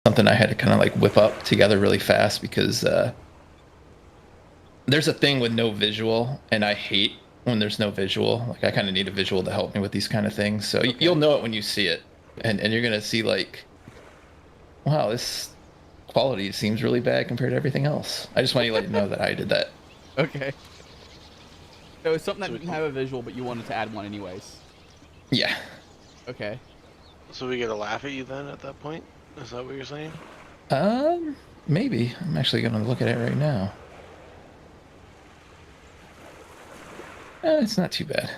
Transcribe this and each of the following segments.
something I had to kind of like whip up together really fast because there's a thing with no visual, and I hate when there's no visual. Like I kind of need a visual to help me with these kind of things. So Okay. you'll know it when you see it, and you're gonna see like, wow, this quality seems really bad compared to everything else. I just want to let you know that I did that. Okay. So it's something that So we didn't can, have a visual, but you wanted to add one anyways. Yeah. Okay. so we get to laugh at you then at that point? Is that what you're saying? Maybe. I'm actually gonna look at it right now. It's not too bad.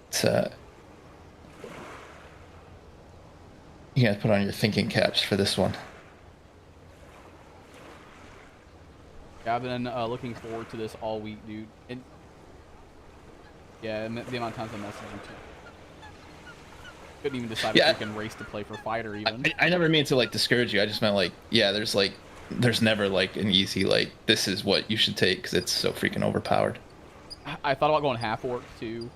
It's you gotta put on your thinking caps for this one. Yeah, I've been looking forward to this all week, dude. And yeah, the amount of times I messaged you too. Couldn't even decide Yeah, if we can race to play for fighter even. I never mean to like discourage you. I just meant like, yeah, there's never like an easy like this is what you should take because it's so freaking overpowered. I thought about going half orc too.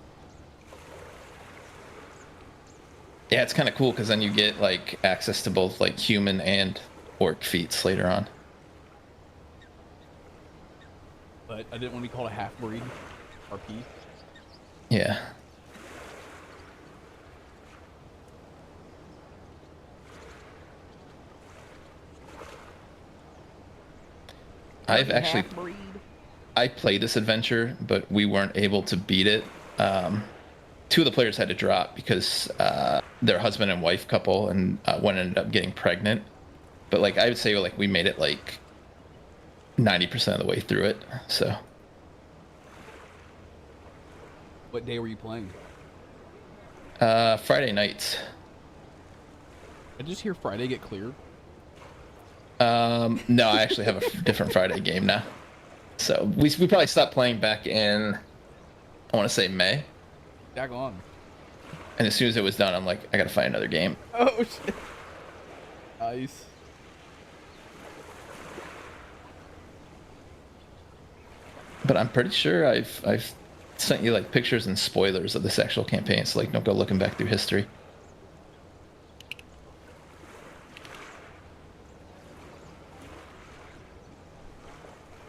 Yeah, it's kind of cool because then you get like access to both like human and orc feats later on. But I didn't want to be called a half breed. RP. Yeah. I've actually I played this adventure, but we weren't able to beat it. Two of the players had to drop because they're husband and wife couple, and one ended up getting pregnant. But like I would say, like we made it like 90% of the way through it. So. What day were you playing? Friday nights. I just hear Friday get cleared. No, I actually have a different Friday game now. So we probably stopped playing back in, I want to say May. Daggone. And as soon as it was done, I'm like, I gotta find another game. Oh shit. Nice. But I'm pretty sure I've sent you like pictures and spoilers of this actual campaign, so like don't go looking back through history.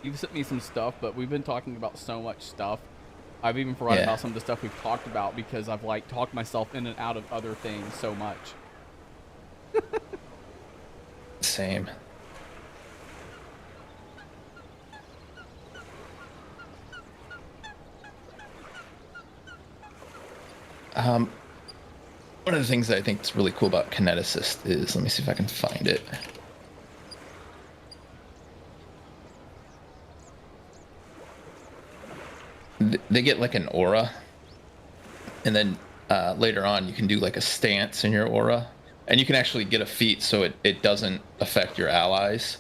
You've sent me some stuff, but we've been talking about so much stuff. I've even forgotten about some of the stuff we've talked about because I've like talked myself in and out of other things so much. Same. One of the things that I think is really cool about Kinet Assist is, let me see if I can find it. They get like an aura, and then later on you can do like a stance in your aura, and you can actually get a feat so it doesn't affect your allies.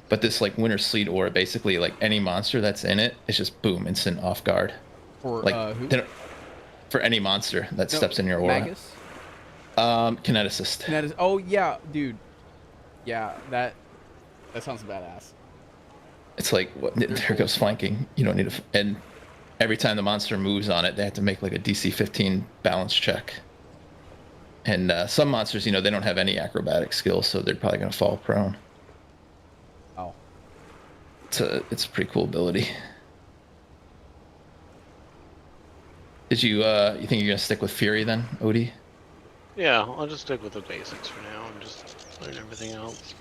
But this like Winter Sleet aura, basically like any monster that's in it, it's just boom, instant off guard. For like who? For any monster that steps in your aura. Magus? Kinet Assist. Oh yeah, dude. Yeah, that sounds badass. It's like there goes flanking. You don't need to, and every time the monster moves on it, they have to make like a DC 15 balance check. And some monsters, you know, they don't have any acrobatic skills, so they're probably going to fall prone. Oh. It's a pretty cool ability. Did you you think you're going to stick with Fury then, Odie? Yeah, I'll just stick with the basics for now and just learn everything else.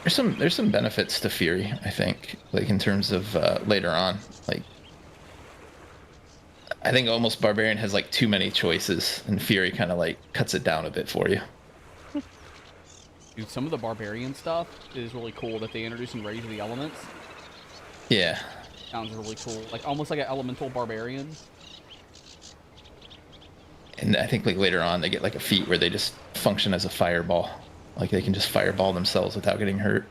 There's some benefits to Fury, I think, like in terms of later on. Like, I think almost Barbarian has like too many choices, and Fury kind of like cuts it down a bit for you. Dude, some of the Barbarian stuff is really cool that they introduce in Rage of the Elements. Yeah. Sounds really cool. Like almost like an elemental barbarian. And I think like later on they get like a feat where they just function as a fireball. Like they can just fireball themselves without getting hurt.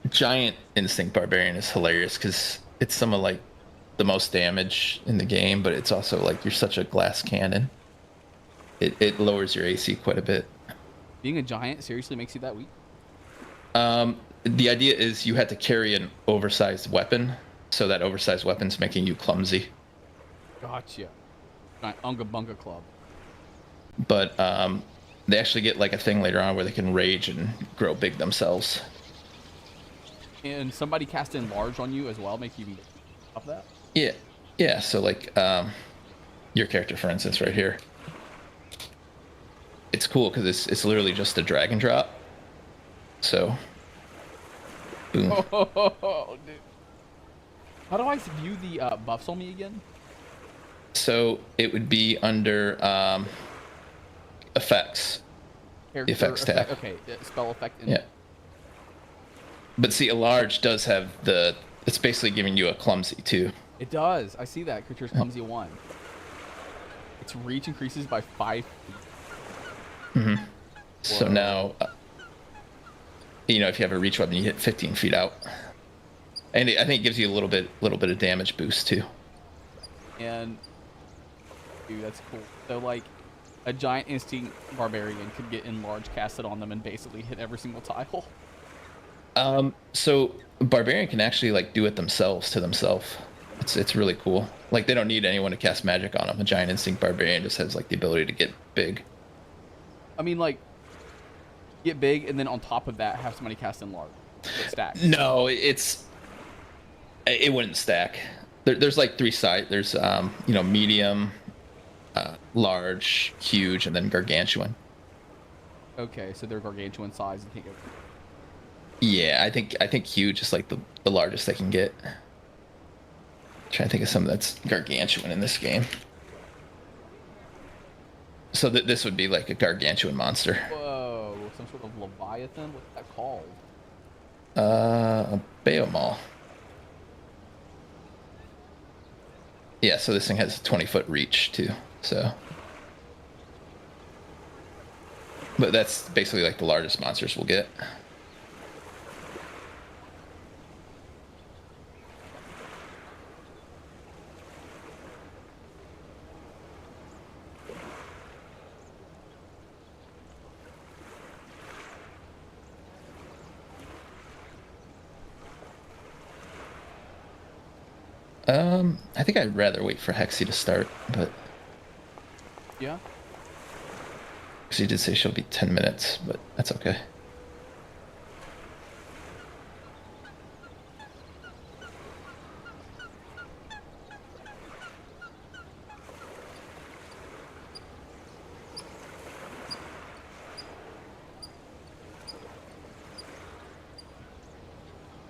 Giant Instinct Barbarian is hilarious because it's some of like the most damage in the game, but it's also like you're such a glass cannon. It lowers your AC quite a bit. Being a giant seriously makes you that weak? The idea is you had to carry an oversized weapon, So that oversized weapon's making you clumsy. Gotcha. Giant Unga Bunga Club. But they actually get like a thing later on where they can rage and grow big themselves. And somebody cast Enlarge on you as well, make you up that? Yeah. So like your character, for instance, right here. It's cool because it's literally just a drag and drop. So, boom. Oh, dude. How do I view the buffs on me again? So it would be under effects. Character Effects tab. Okay, spell effect. Yeah. But see, a large does have it's basically giving you a clumsy too. It does. I see that. Creature's clumsy 1. Its reach increases by 5 feet. Mm-hmm. So now, if you have a reach weapon, you hit 15 feet out. And I think it gives you a little bit of damage boost too. And dude, that's cool. So like a giant instinct barbarian could get enlarged casted on them and basically hit every single tile. So barbarian can actually like do it themselves to themselves. It's really cool. Like they don't need anyone to cast magic on them. A giant instinct barbarian just has like the ability to get big. I mean, like get big and then on top of that have somebody cast enlarge. It stacks. No, it wouldn't stack. There's like 3 sides. There's medium, large, huge, and then gargantuan. Okay, so they're gargantuan size and can't go. Yeah, I think huge is like the largest they can get. Trying to think of something that's gargantuan in this game. So this would be like a gargantuan monster. Whoa, some sort of leviathan. What's that called? A Beomol. Yeah, so this thing has a 20-foot reach too. So, but that's basically like the largest monsters we'll get. I think I'd rather wait for Hexie to start, but Yeah. she did say she'll be 10 minutes, but that's okay.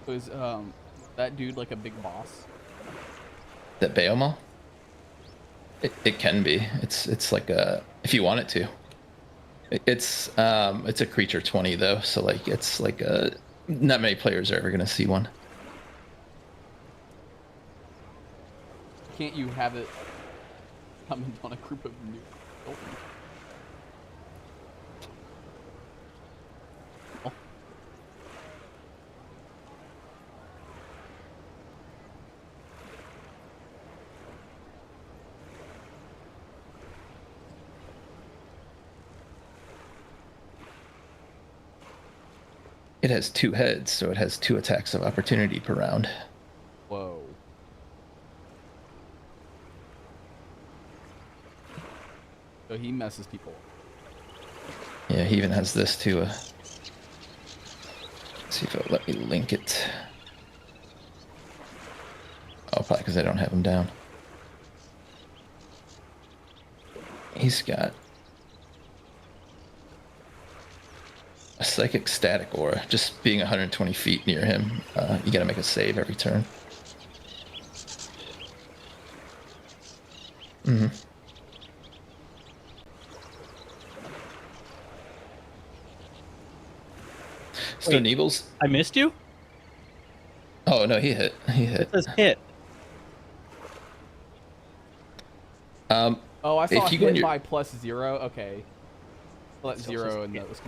Was that dude like a big boss? That Beomol? It can be. It's like a, if you want it to. It's a creature 20 though, so like it's like a, not many players are ever gonna see one. Can't you have it comment on a group of new? Oh. It has 2 heads, so it has 2 attacks of opportunity per round. Whoa. So he messes people up. Yeah, he even has this too. Let's see if it'll let me link it. Oh, probably because I don't have him down. He's got a psychic static aura. Just being 120 feet near him, you gotta make a save every turn. Mm-hmm. So Neebles? I missed you? Oh no, he hit. He hit. It says hit. Oh, I saw if you go hit in by +0. Okay. Well, that's 0 and that was.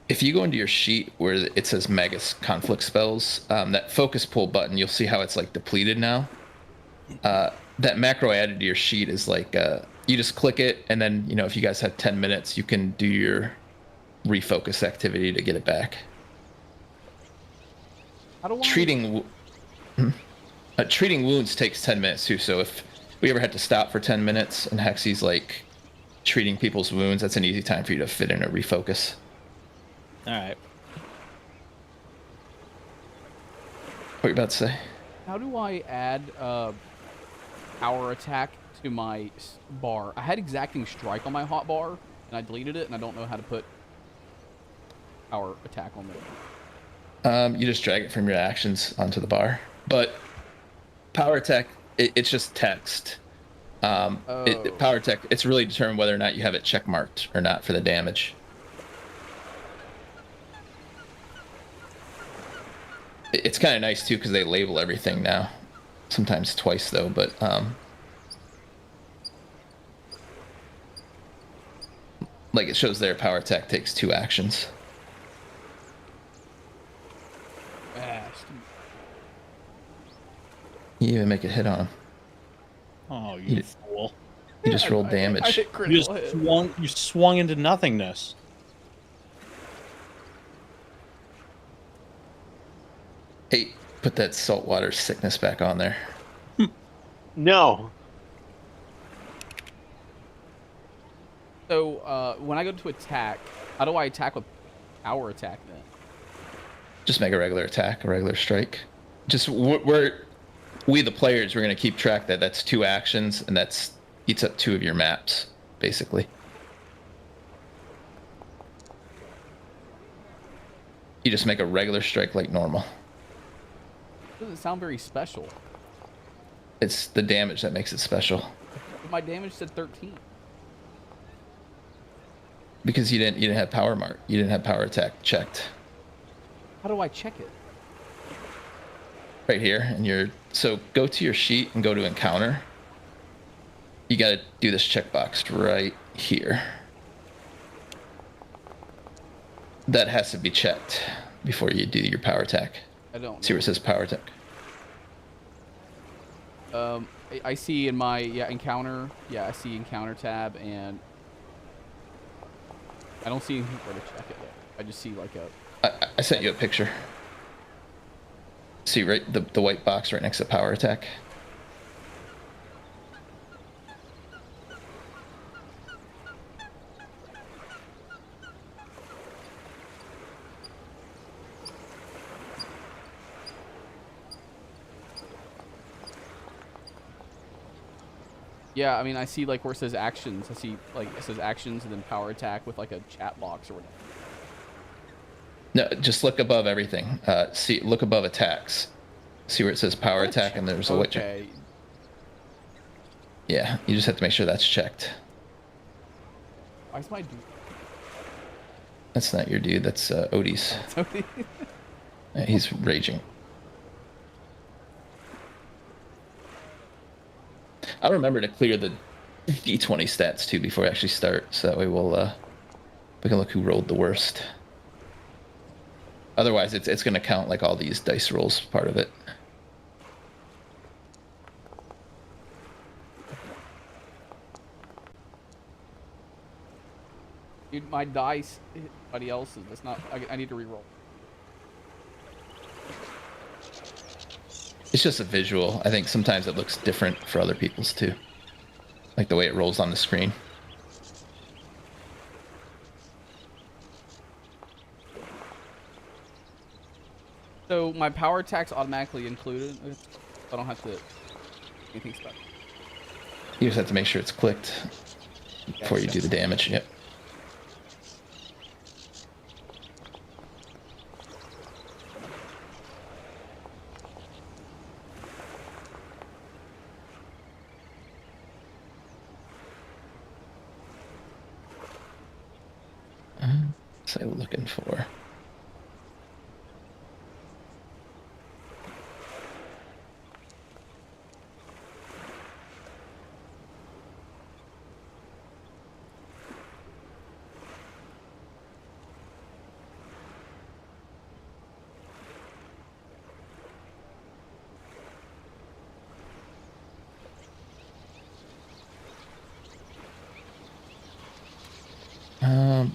If you go into your sheet where it says Magus conflict spells, that focus pull button, you'll see how it's like depleted now. That macro added to your sheet is like, you just click it, and then, if you guys have 10 minutes, you can do your refocus activity to get it back. How do I... Treating... Treating wounds takes 10 minutes too, so if we ever had to stop for 10 minutes and Hexie's like treating people's wounds, that's an easy time for you to fit in a refocus. Alright. What are you about to say? How do I add power attack to my bar? I had exacting strike on my hotbar, and I deleted it, and I don't know how to put power attack on there. You just drag it from your actions onto the bar. But power attack, it's just text. Power attack, it's really determined whether or not you have it check marked or not for the damage. It's kind of nice too because they label everything now. Sometimes twice though, but like it shows there, power attack takes 2 actions. You even make a hit on him. Oh, you fool. You just rolled damage. I hit critical hit. You swung into nothingness. Hey, put that saltwater sickness back on there. No. So when I go to attack, how do I attack with power attack then? Just make a regular attack, a regular strike. Just we the players, we're gonna keep track that that's 2 actions, and that's eats up 2 of your maps, basically. You just make a regular strike like normal. Doesn't sound very special. It's the damage that makes it special. But my damage said 13. Because you didn't have power mark. You didn't have power attack checked. How do I check it? Right here, and so go to your sheet and go to encounter. You got to do this checkbox right here. That has to be checked before you do your power attack. I don't know. See where it says power attack? I see in my encounter. Yeah, I see encounter tab, and I don't see anything where to check it. I just see like a. I sent you a picture. See right the white box right next to power attack. Yeah, I mean, I see like where it says actions. I see like it says actions and then power attack with like a chat box or whatever. No, just look above everything. Look above attacks. See where it says power attack, and there's a white. Okay. Yeah, you just have to make sure that's checked. Why's my dude? That's not your dude. That's Odie's. That's Odie. Yeah, he's raging. I'll remember to clear the D20 stats too before I actually start, so that way we can look who rolled the worst. Otherwise, it's going to count like all these dice rolls part of it. Dude, my dice hit somebody else's. That's not. I need to reroll. It's just a visual. I think sometimes it looks different for other people's too. Like the way it rolls on the screen. So my power attack's automatically included. I don't have to anything special. You just have to make sure it's clicked before you do the damage. Yep. So looking for.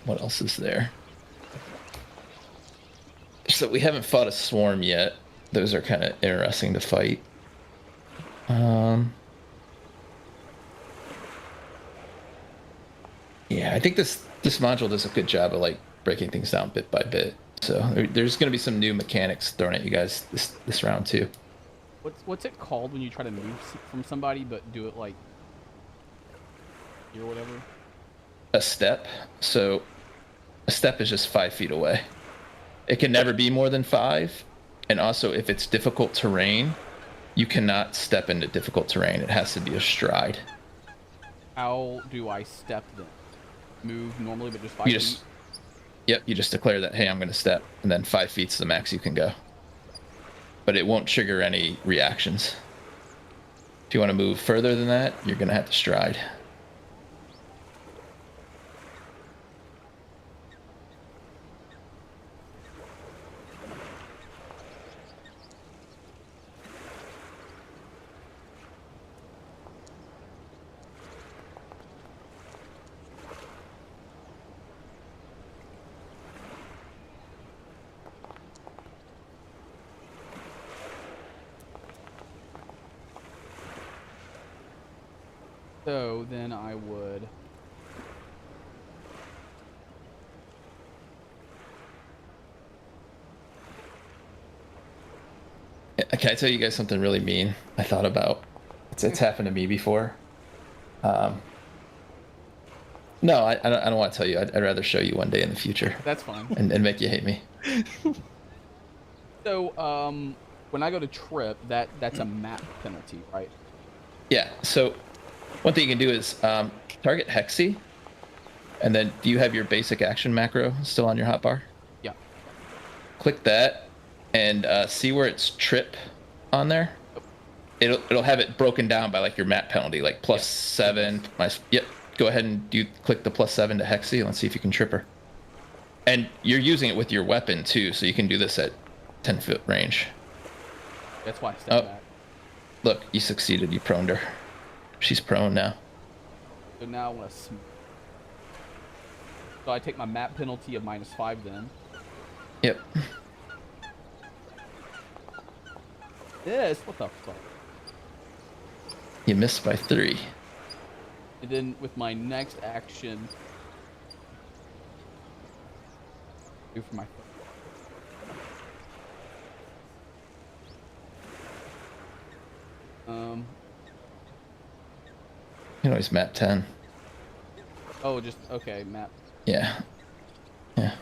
What else is there? So we haven't fought a swarm yet. Those are kind of interesting to fight. Yeah, I think this module does a good job of like breaking things down bit by bit. So there's going to be some new mechanics thrown at you guys this round too. What's it called when you try to move from somebody but do it like or whatever? A step. So a step is just 5 feet away. It can never be more than 5. And also, if it's difficult terrain, you cannot step into difficult terrain. It has to be a stride. How do I step then? Move normally, but just 5 You feet? just, yep, you just declare that, hey, I'm going to step, and then 5 feet's the max you can go. But it won't trigger any reactions. If you want to move further than that, you're going to have to stride. So then I would. Can I tell you guys something really mean I thought about? It's happened to me before. No, I don't want to tell you. I'd rather show you one day in the future. That's fine. And make you hate me. So when I go to trip, that's a map penalty, right? Yeah. So one thing you can do is target Hexie, and then do you have your basic action macro still on your hotbar? Yeah. Click that, and see where it's trip on there. It'll have it broken down by like your map penalty, like +7. Yep. Go ahead and click the +7 to Hexie. Let's see if you can trip her. And you're using it with your weapon too, so you can do this at 10-foot range. That's why I stepped back. Look, you succeeded. You proned her. She's prone now. So now I want to. So I take my map penalty of -5 then. Yep. This, what the fuck? You missed by 3. And then with my next action, do for my. You can always map 10. Oh, just okay, map. Yeah. Yeah.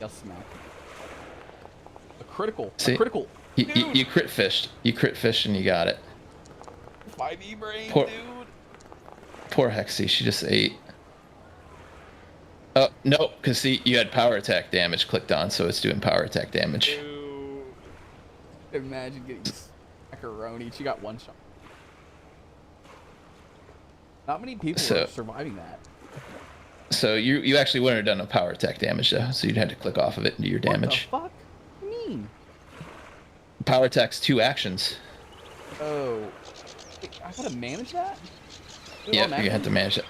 I'll smack. A critical. See? A critical. You crit fished. You crit fished and you got it. 5e brain, Poor- dude. Poor Hexie. She just ate. Oh, no, because see, you had power attack damage clicked on, so it's doing power attack damage. Dude. Imagine getting macaroni. She got one shot. Not many people are surviving that. So you actually wouldn't have done a power attack damage though, so you'd had to click off of it and do your damage. What the fuck? What do you mean? Power attack's 2 actions. Oh. Wait, I gotta manage that? Do it Yeah, you're gonna have to manage that.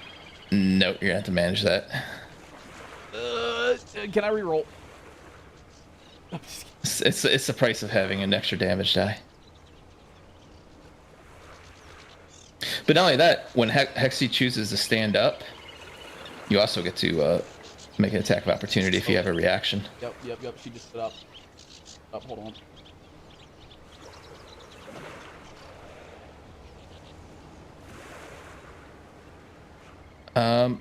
No, you're gonna have to manage that. Can I reroll? It's the price of having an extra damage die. But not only that, when Hexie chooses to stand up, you also get to make an attack of opportunity if you have a reaction. Yep. She just stood up. Hold on.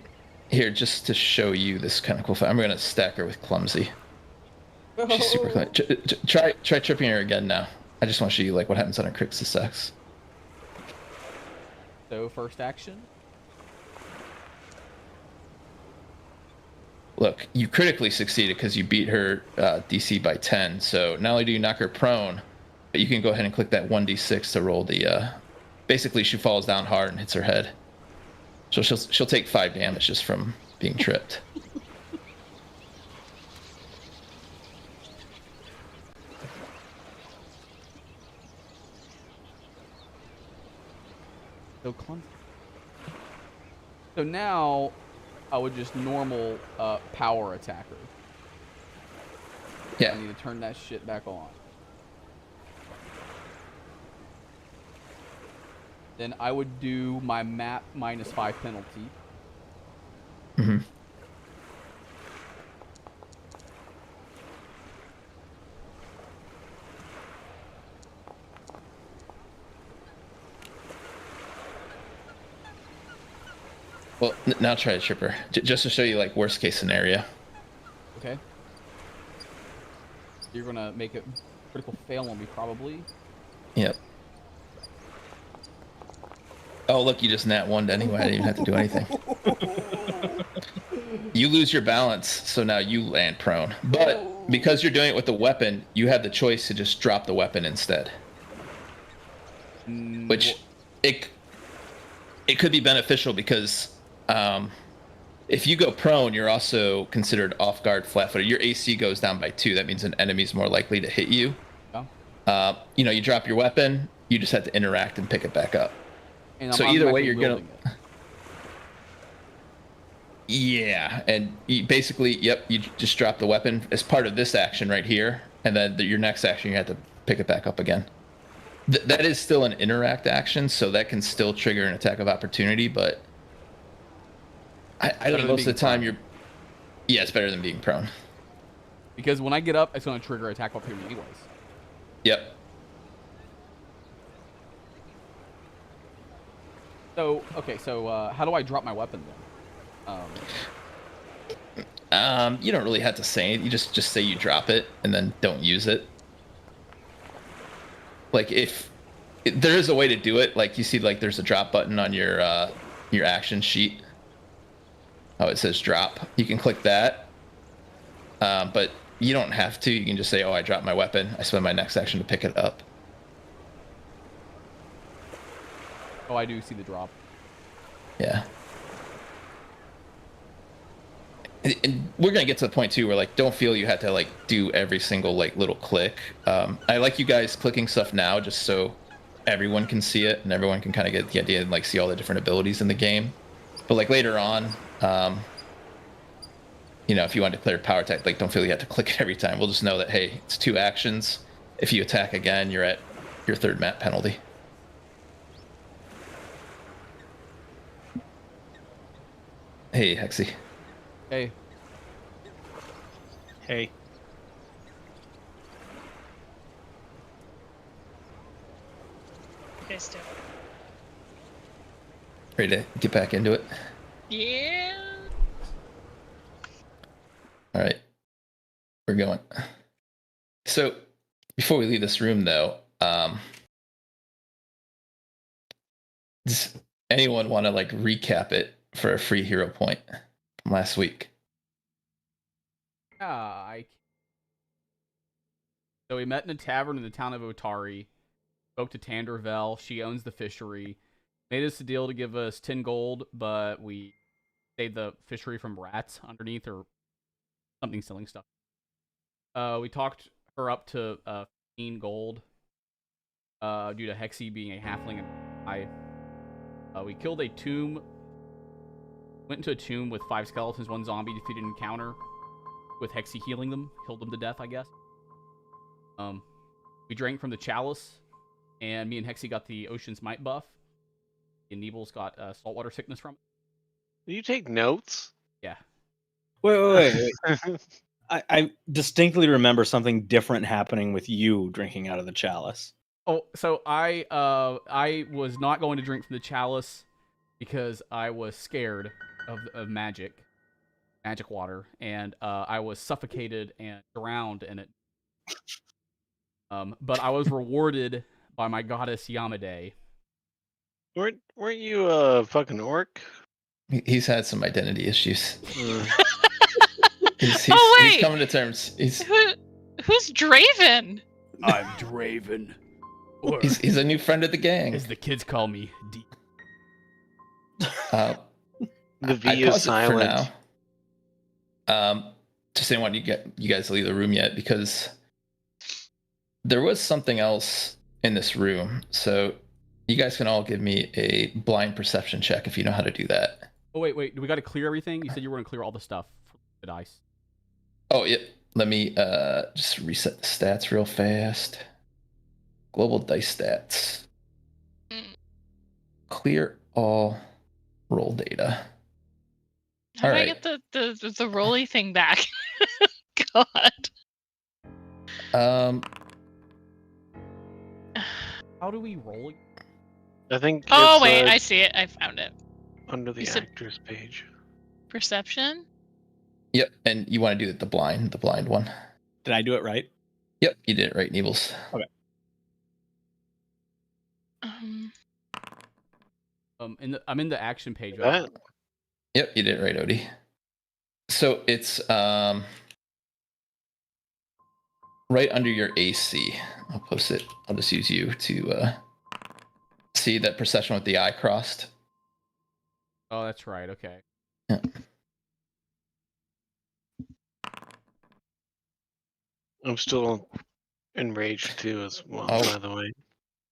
Here, just to show you this kind of cool fight, I'm gonna stack her with Clumsy. She's super clumsy. Try tripping her again now. I just want to show you like what happens on her crit success. So first action. Look, you critically succeeded because you beat her DC by 10. So not only do you knock her prone, but you can go ahead and click that 1d6 to roll the. Basically, she falls down hard and hits her head. So she'll take 5 damage just from being tripped. So clumsy. So now I would just normal power attacker. Yeah. I need to turn that shit back on. Then I would do my map -5 penalty. Mm-hmm. Well, now try a tripper, just to show you like worst case scenario. Okay. You're gonna make a critical fail on me, probably. Yep. Oh, look, you just nat 1'd anyway. I didn't even have to do anything. You lose your balance, so now you land prone. But because you're doing it with the weapon, you have the choice to just drop the weapon instead. Which it could be beneficial because if you go prone, you're also considered off guard flat-footed. Your AC goes down by 2. That means an enemy's more likely to hit you. Yeah. You drop your weapon, you just have to interact and pick it back up. And So I'm either way, actually you're gonna. wielding it. Yeah, and you basically, yep, you just drop the weapon as part of this action right here, and then your next action you have to pick it back up again. That is still an interact action, so that can still trigger an attack of opportunity, but I think most of the time yeah, it's better than being prone. Because when I get up, it's going to trigger attack opportunity anyways. Yep. So, okay, so how do I drop my weapon then? You don't really have to say it. You just say you drop it and then don't use it. Like there is a way to do it. Like you see, like there's a drop button on your action sheet. Oh, it says drop. You can click that. But you don't have to. You can just say, oh, I dropped my weapon. I spend my next action to pick it up. Oh, I do see the drop. Yeah. And we're gonna get to the point too where like don't feel you have to like do every single like little click. I like you guys clicking stuff now just so everyone can see it and everyone can kind of get the idea and like see all the different abilities in the game. But like later on, if you want to declare power attack, like don't feel you have to click it every time. We'll just know that hey, it's 2 actions. If you attack again, you're at your 3rd map penalty. Hey, Hexie. Hey. Hey. You guys do. Ready to get back into it? Yeah. All right. We're going. So, before we leave this room, though, does anyone want to like recap it for a free hero point from last week? So we met in a tavern in the town of Otari. Spoke to Tandervel. She owns the fishery. Made us a deal to give us 10 gold, but we saved the fishery from rats underneath or something selling stuff. We talked her up to 15 gold due to Hexie being a halfling and we killed a tomb. Went into a tomb with 5 skeletons, 1 zombie, defeated an encounter with Hexie healing them. Killed them to death, I guess. We drank from the chalice, and me and Hexie got the Ocean's Might buff. And Neebles got saltwater sickness from it. Do you take notes? Yeah. Wait. I distinctly remember something different happening with you drinking out of the chalice. Oh, so I was not going to drink from the chalice because I was scared of magic water, and I was suffocated and drowned in it. But I was rewarded by my goddess Yamade. Weren't you a fucking orc? He's had some identity issues. He's wait! coming to terms. Who's Draven? I'm Draven. Or, he's a new friend of the gang. as the kids call me, D. The V I is pause it silent. for now. Just didn't want you guys to leave the room yet because there was something else in this room. So you guys can all give me a blind perception check if you know how to do that. Oh, wait. Do we got to clear everything? You said you were going to clear all the stuff for the dice. Oh, yep. Let me just reset the stats real fast. Global dice stats. clear all roll data. How All do I right. get the rolly thing back? God. How do we roll? I think Oh it's wait, I see it. I found it. under the You said- actors page. Perception. Yep, and you want to do the blind one. Did I do it right? Yep, you did it right, Neebles. Okay. I'm in the action page. That? Yep, you did it right, Odie. So it's right under your AC. I'll post it. I'll just use you to see that perception with the eye crossed. Oh, that's right. Okay. Yeah. I'm still enraged too, as well. Oh. By the way.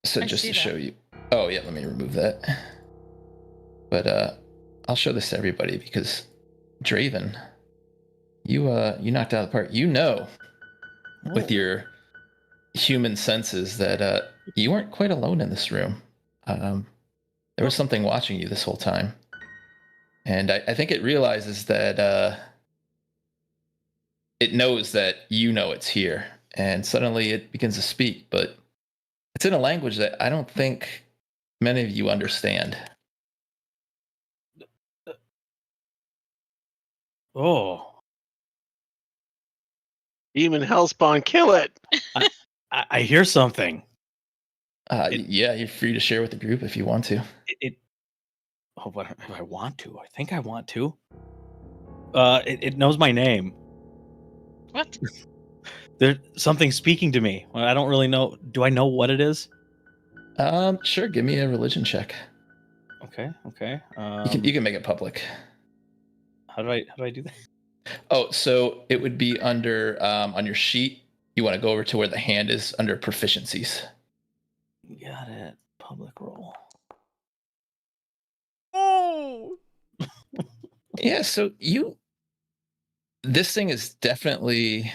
So I just see to that. show you. Oh yeah, let me remove that. But I'll show this to everybody because Draven, you knocked out of the park. You know, with your human senses that you weren't quite alone in this room. There was something watching you this whole time, and I think it realizes that it knows that you know it's here, and suddenly it begins to speak, but it's in a language that I don't think many of you understand. Oh, Demon Hellspawn, kill it! I hear something. Yeah, you're free to share with the group if you want to. Oh, but if I want to, I think I want to. It knows my name. What? There's something speaking to me. I don't really know. Do I know what it is? Sure. Give me a religion check. Okay. You can make it public. How do I do that? Oh, so it would be under on your sheet. You want to go over to where the hand is under proficiencies. Got it. Public roll. Oh. Yeah. So this thing is definitely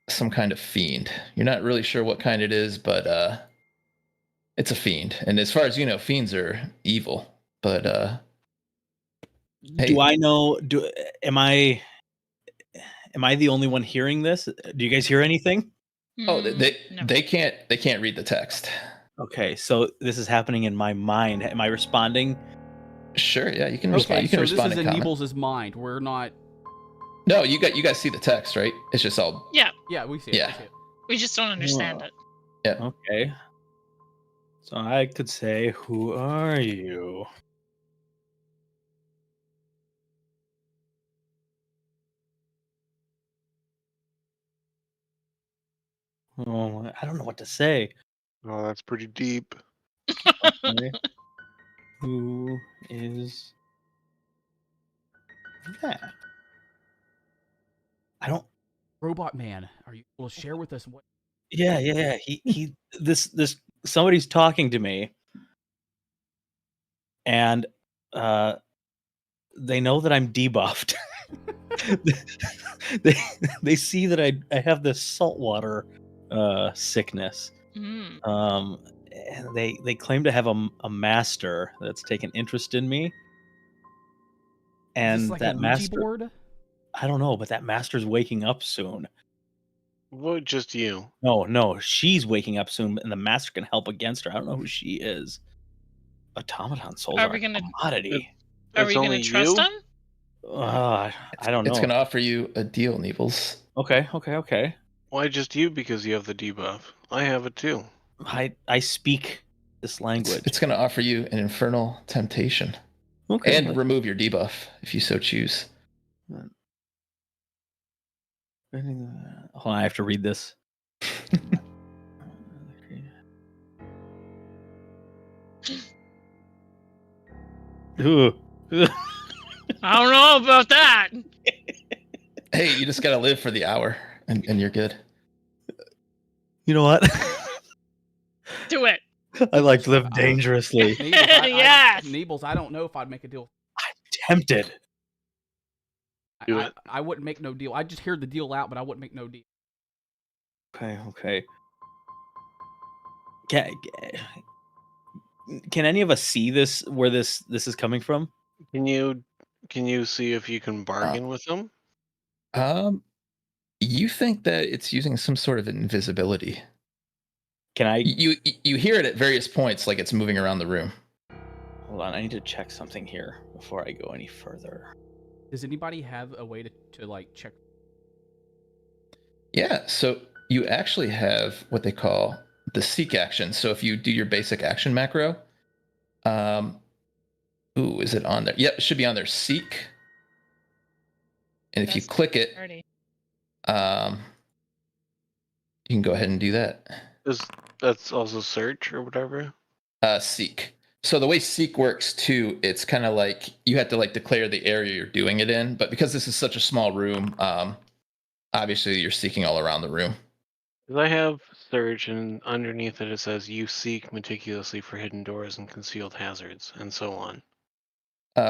some kind of fiend. You're not really sure what kind it is, but it's a fiend. And as far as you know, fiends are evil. But hey. Do I know? Am I the only one hearing this? Do you guys hear anything? Oh, No. they can't read the text. Okay, so this is happening in my mind. Am I responding? Sure, yeah, you can Okay, respond. You can so this respond is in in comment. Neebles' mind. We're not. No, you guys see the text, right? It's just all Yeah, Yeah, we see it. Yeah. We see it. we just don't understand it. Okay. So I could say, "Who are you?" Oh, I don't know what to say. Oh, that's pretty deep. Okay. Who is that? I don't. Robot man, are you able to share with us what? Yeah. He. This. Somebody's talking to me, and they know that I'm debuffed. they see that I have this saltwater sickness. Mm. And they claim to have a master that's taken interest in me. Is And this like that a Ouija master, board? I don't know, but that master's waking up soon. What? Just you? No, she's waking up soon, and the master can help against her. I don't know who she is. Automaton souls Are are we a gonna- commodity. Are It's we gonna only trust you? him? I don't know. It's gonna offer you a deal, Neebles. Okay. Why just you? Because you have the debuff. I have it too. I speak this language. It's gonna offer you an infernal temptation. Okay. And remove your debuff if you so choose. Hold on, I have to read this. Ooh. I don't know about that. Hey, you just gotta live for the hour and you're good. You know what? Do it. I like to live dangerously. Neebles, Yes! Neebles, I don't know if I'd make a deal. Tempted. Do I, it. I wouldn't make no deal. I just hear the deal out, but I wouldn't make no deal. Okay. can any of us see this where this is coming from? Can you see if you can bargain with them? You think that it's using some sort of invisibility. Can I? You hear it at various points, like it's moving around the room. Hold on, I need to check something here before I go any further. Does anybody have a way to like check? Yeah, so you actually have what they call the seek action. So if you do your basic action macro, is it on there? Yep, it should be on there. Seek, and if you click it, you can go ahead and do that. That's also search or whatever? Seek. So the way seek works too, it's kind of like you have to like declare the area you're doing it in, but because this is such a small room, obviously you're seeking all around the room. I have search, and underneath it says you seek meticulously for hidden doors and concealed hazards, and so on.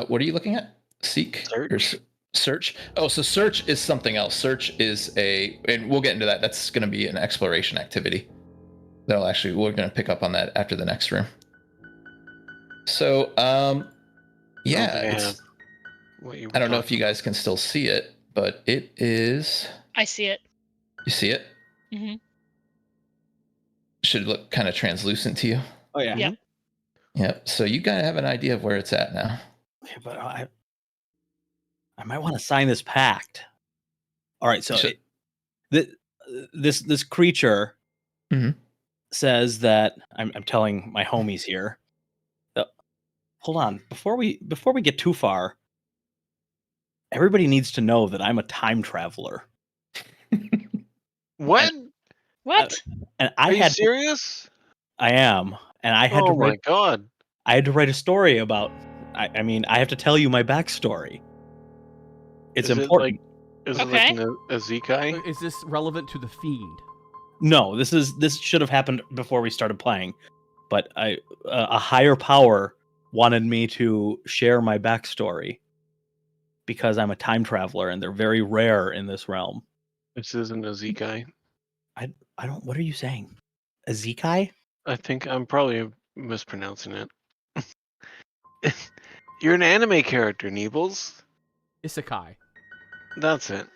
What are you looking at? Seek? Search. Search? Oh, so search is something else. Search is and we'll get into that. That's going to be an exploration activity. We're going to pick up on that after the next room. So, yeah. I don't know if you guys can still see it, but it is... I see it. You see it? Mm-hmm. Should look kind of translucent to you. Oh, yeah. Yep. Yep. So you kind of have an idea of where it's at now. Okay, but I might want to sign this pact. All right, so this creature says that I'm telling my homies here. Hold on, before we get too far, everybody needs to know that I'm a time traveler. What? What? And Are you serious? I am, and I had to write. Oh my god! I had to write a story about. I mean, I have to tell you my backstory. It's important. Is it like an Ezekai? Is this relevant to the fiend? No, this should have happened before we started playing, but a higher power wanted me to share my backstory because I'm a time traveler, and they're very rare in this realm. This isn't Ezekai. I don't. What are you saying? Ezekai? I think I'm probably mispronouncing it. You're an anime character, Neebles. Isekai. That's it.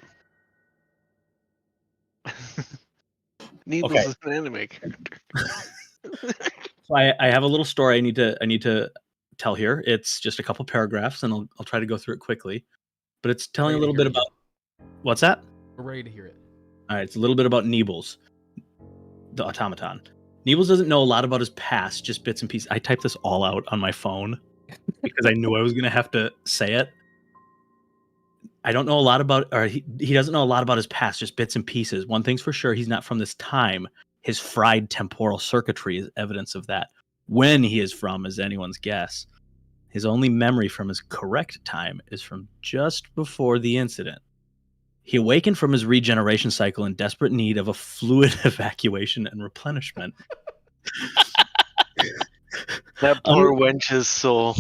Neebles is an anime character. So I have a little story I need to tell here. It's just a couple paragraphs, and I'll try to go through it quickly. But it's telling a little bit about what's that? We're ready to hear it. All right, it's a little bit about Neebles, the automaton. Neebles doesn't know a lot about his past, just bits and pieces. I typed this all out on my phone because I knew I was going to have to say it. I don't know a lot about, or he doesn't know a lot about his past, just bits and pieces. One thing's for sure, he's not from this time. His fried temporal circuitry is evidence of that. When he is from is anyone's guess. His only memory from his correct time is from just before the incident. He awakened from his regeneration cycle in desperate need of a fluid evacuation and replenishment. That poor wench's soul.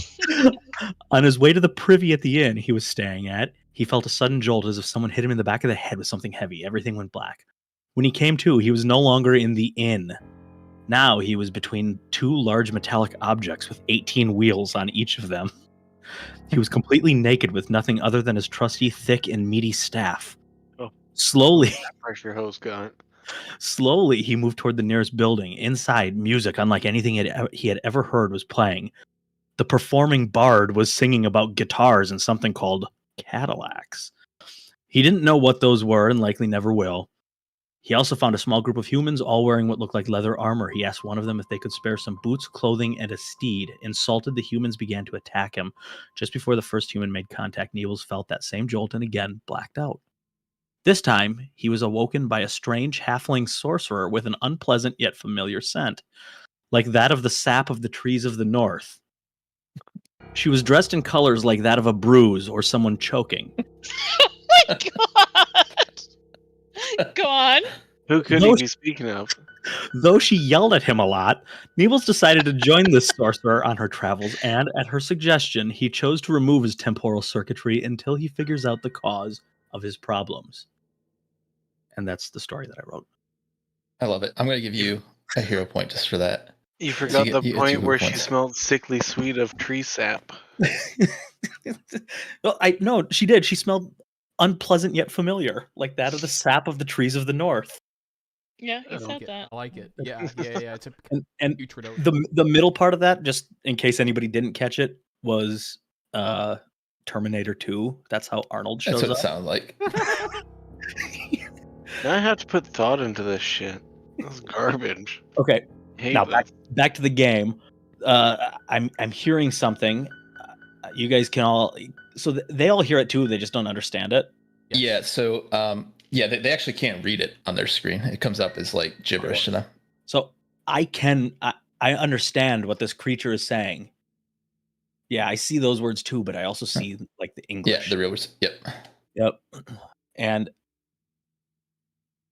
On his way to the privy at the inn he was staying at, he felt a sudden jolt as if someone hit him in the back of the head with something heavy. Everything went black. When he came to, he was no longer in the inn. Now he was between two large metallic objects with 18 wheels on each of them. He was completely naked with nothing other than his trusty, thick, and meaty staff. Oh. Slowly... That pressure hose gun. Slowly, he moved toward the nearest building. Inside, music unlike anything he had ever heard was playing. The performing bard was singing about guitars and something called Cadillacs. He didn't know what those were and likely never will. He also found a small group of humans all wearing what looked like leather armor. He asked one of them if they could spare some boots, clothing, and a steed. Insulted, the humans began to attack him. Just before the first human made contact, Neebles felt that same jolt and again blacked out. This time, he was awoken by a strange halfling sorcerer with an unpleasant yet familiar scent, like that of the sap of the trees of the north. She was dressed in colors like that of a bruise or someone choking. Oh my god! Go on. Who could he be speaking of? Though she yelled at him a lot, Neebles decided to join this sorcerer on her travels, and at her suggestion, he chose to remove his temporal circuitry until he figures out the cause of his problems. And that's the story that I wrote. I love it. I'm going to give you a hero point just for that. You forgot you the get 2 point where hit she points. smelled sickly sweet of tree sap. Well, no, she did. She smelled unpleasant yet familiar, like that of the sap of the trees of the north. Yeah, he I said that. I like it. Yeah. It's a And putrid odor. the middle part of that, just in case anybody didn't catch it, was Terminator 2. That's how Arnold That's shows what it up. sounded like. Now I have to put thought into this shit. That's garbage. Okay, Hate now this. back to the game. I'm hearing something. You guys can all, so they all hear it too. They just don't understand it. Yes. Yeah, so they actually can't read it on their screen. It comes up as like gibberish to them. So I understand what this creature is saying. Yeah, I see those words too, but I also see like the Yeah, English. the real words. Yep. Yep. And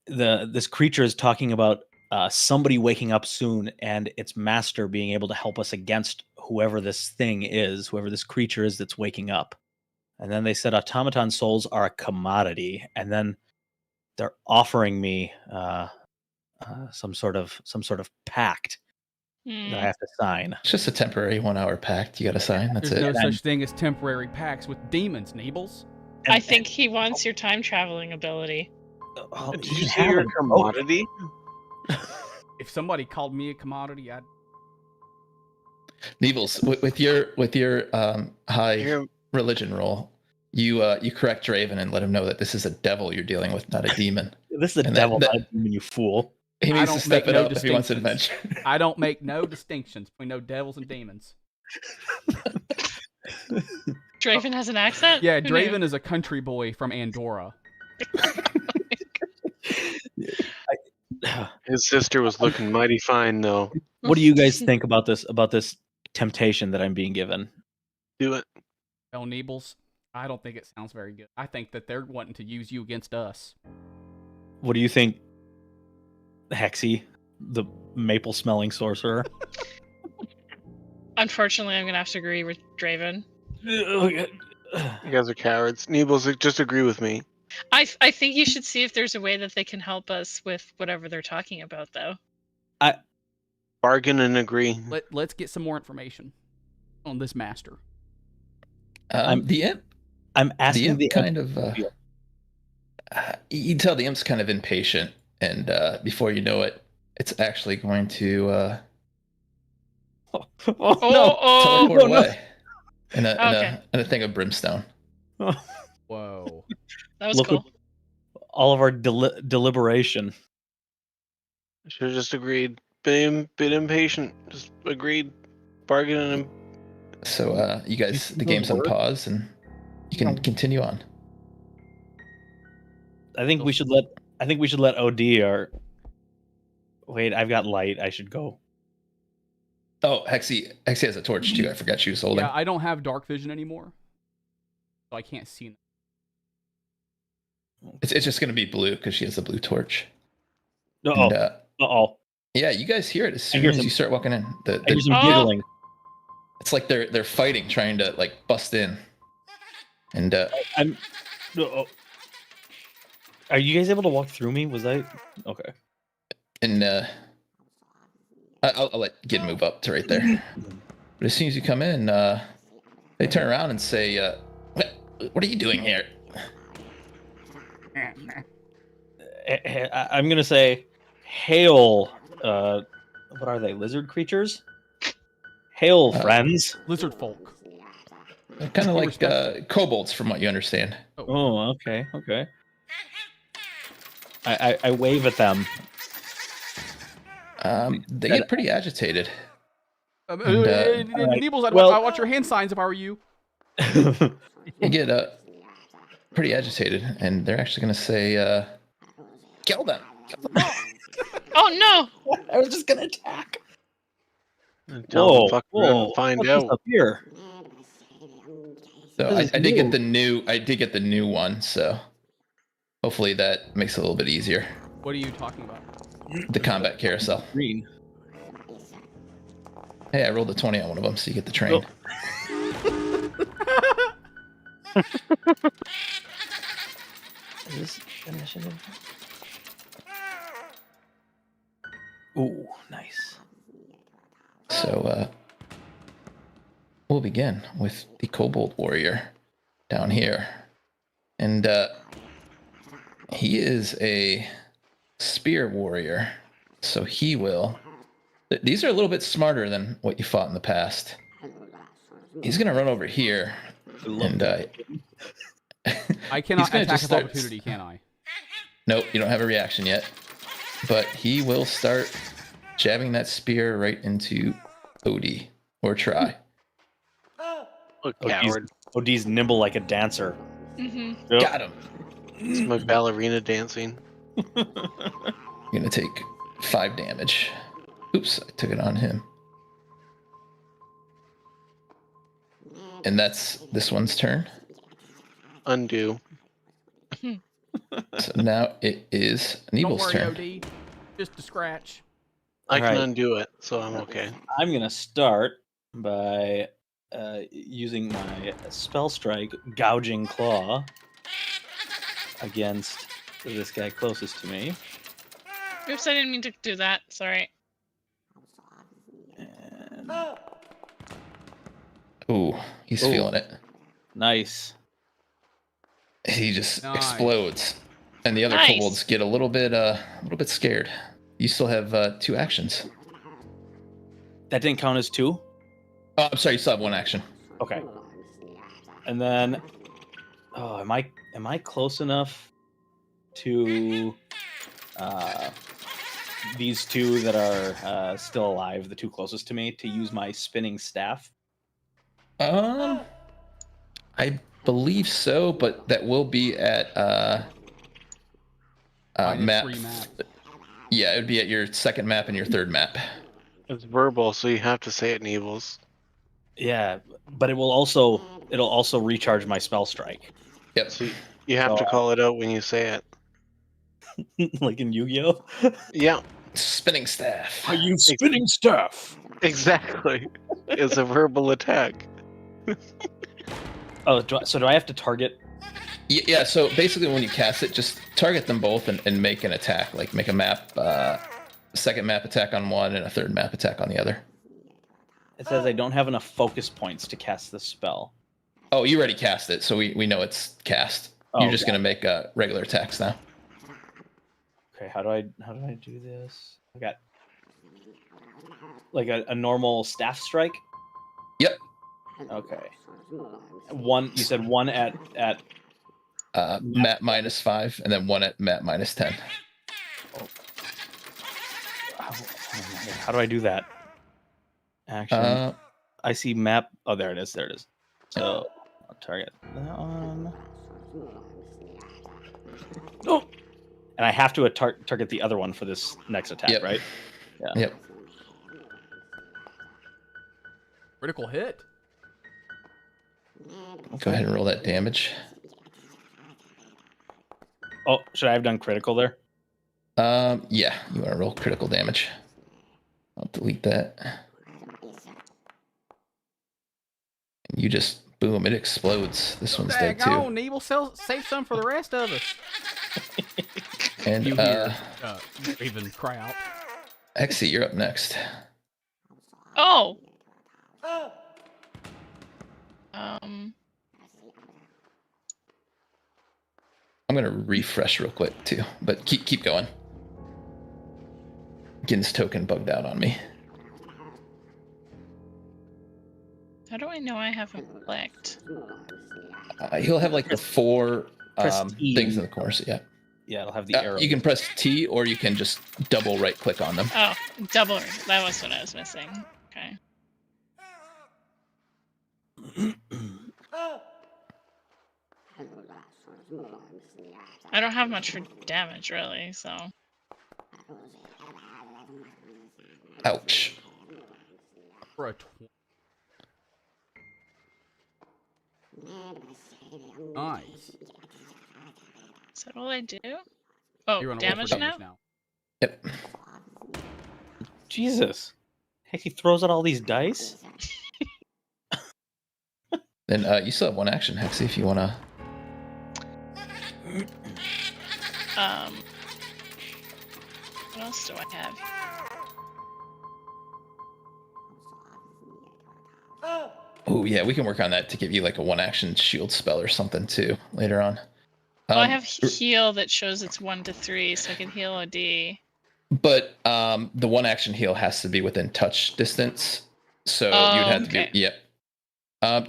this creature is talking about somebody waking up soon and its master being able to help us against whoever this thing is, whoever this creature is that's waking up. And then they said automaton souls are a commodity, and then they're offering me some sort of pact that I have to sign. It's just a temporary 1 hour pact. You got to sign. That's There's it. no such thing as temporary pacts with demons, Neebles. I think he wants your time traveling ability. Oh, Did you you can say have you're a them. commodity? If somebody called me a commodity, I'd. Neebles, with your high You're- religion roll, you correct Draven and let him know that this is a devil you're dealing with, not a demon. This is a And devil, that- not a demon, you fool. He I needs to don't step make it no up if he wants distinctions. adventure. I don't make no distinctions between no devils and demons. Draven has an accent? Yeah, Who knew? Draven is a country boy from Andorra. His sister was looking mighty fine, though. What do you guys think about this temptation that I'm being given? Do it. El Neebles, I don't think it sounds very good. I think that they're wanting to use you against us. What do you think, Hexie, the maple smelling sorcerer? Unfortunately, I'm going to have to agree with Draven. You guys are cowards. Neebles, just agree with me. I think you should see if there's a way that they can help us with whatever they're talking about, though. Bargain and agree. Let's get some more information on this master. The imp, I'm asking the imp kind of. You can tell the imp's kind of impatient, and before you know it, it's actually going to teleport away in a thing of brimstone. Whoa. That was Look cool. at all of our deliberation. Should have just agreed. Been impatient. Just agreed. Bargain and So you guys, the game's on pause, and you can continue on. I think we should let OD or wait. I've got light. I should go. Oh, Hexie has a torch too. I forgot she was holding. Yeah, I don't have dark vision anymore, so I can't see. It's just going to be blue because she has a blue torch. Uh-oh. Yeah, you guys hear it as soon hear as some- you start walking in. I hear some giggling. It's like they're fighting, trying to like bust in. And I'm. Uh-oh. Are you guys able to walk through me? Was I okay? and I'll let Gid move up to right there. But as soon as you come in, they turn around and say, "What are you doing here?" I'm gonna say, hail. What are they? Lizard creatures? Hail, friends. Lizard folk. They're kind of like kobolds, from what you understand. Oh, okay. I wave at them. They get pretty agitated. Neebles, I'd watch your hand signs if I were you. You get pretty agitated, and they're actually going to say, "Kill them!" Oh no! I was just gonna attack. Tell them fuck around and find what's out. this up here? So This is I did get new. the new one. So hopefully that makes it a little bit easier. What are you talking about? The combat carousel. Green. Hey, I rolled a 20 on one of them, so you get the train. Is this initiative? Ooh, nice. So we'll begin with the Kobold Warrior down here. And he is a spear warrior. So he will... These are a little bit smarter than what you fought in the past. He's going to run over here. And I cannot gonna attack just of start- opportunity, can I? Nope, you don't have a reaction yet. But he will start jabbing that spear right into Odie. Or try. Look, coward. OD's nimble like a dancer. Mm-hmm. Yep. Got him. It's my ballerina dancing. You're going to take 5 damage. Oops, I took it on him. And that's this one's turn. Undo. So now it is Don't Neebles' worry, turn. OD. Just a scratch. I can Alright. undo it, so I'm okay. I'm gonna start by using my spell strike, gouging claw, against this guy closest to me. Oops, I didn't mean to do that. Sorry. And Ooh, he's Ooh. feeling it. nice. He just Nice. explodes, and the other Nice. kobolds get a little bit scared. You still have 2 actions. That didn't count as 2. Oh, I'm sorry, you still have 1 action. Okay. And then, oh, am I close enough to these 2 that are still alive, the 2 closest to me, to use my spinning staff? I believe so, but that will be at Minus map. 3 map. Yeah, it would be at your second map and your third map. It's verbal, so you have to say it, Neebles. Yeah, but it'll also recharge my spell strike, Yep. So you have to call it out when you say it. like in Yu-Gi-Oh. Yeah, Spinning staff. I use spinning staff. exactly. It's a verbal attack. Oh, do I have to target? Yeah, so basically when you cast it, just target them both and make an attack. Like make a map, second map attack on one and a third map attack on the other. It says I don't have enough focus points to cast this spell. Oh, you already cast it, so we know it's cast. Oh, You're just got going to make regular attacks now. Okay, how do I do this? I got like a normal staff strike. Yep. Okay. One. You said one at Map -5, and then one at map -10. How do I do that? Action. I see map. Oh, there it is. There it is. So I'll target that one. Oh, and I have to target the other one for this next attack, Yep. right? Yeah. Yep. Critical hit. Go ahead and roll that damage. Oh, should I have done critical there? Yeah, you want to roll critical damage. I'll delete that. You just, boom, it explodes. This one's dead too. Daggone, Neebles, save some for the rest of us. And You hear Draven cry out. Hexie, you're up next. Oh. I'm gonna refresh real quick too, but keep going. Gin's token bugged out on me. How do I know I haven't clicked? He'll have like the 4 Press E. things in the corner. So yeah, Yeah, it'll have the arrow. you can press T or you can just double right click on them. Oh, double. That was what I was missing. Okay. I don't have much for damage, really, so. Ouch. For a nice. Is that all I do? Oh, You're gonna roll for damage now? Yep. Jesus. Heck, he throws out all these dice? Then you still have 1 action, Hexie, if you wanna. What else do I have? Oh yeah, we can work on that to give you like a 1-action shield spell or something too later on. Well, I have heal that shows it's 1 to 3, so I can heal a D. But the 1-action heal has to be within touch distance, so you'd have to be. Yep.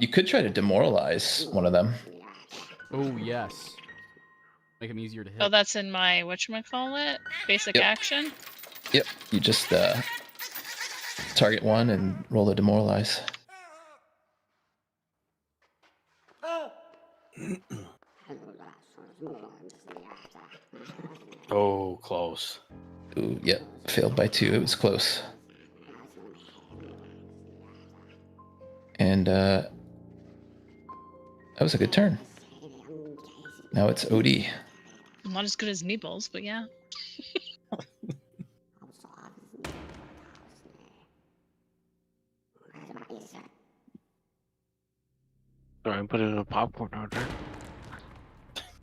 You could try to demoralize one of them. Oh yes. Make them easier to hit. Oh, that's in my whatchamacallit? Basic action? Yep. You just target one and roll a demoralize. Oh, close. Ooh, yep. Failed by 2. It was close. And that was a good turn. Now it's OD. I'm not as good as Neebles, but yeah. Sorry, I'm putting in a popcorn order.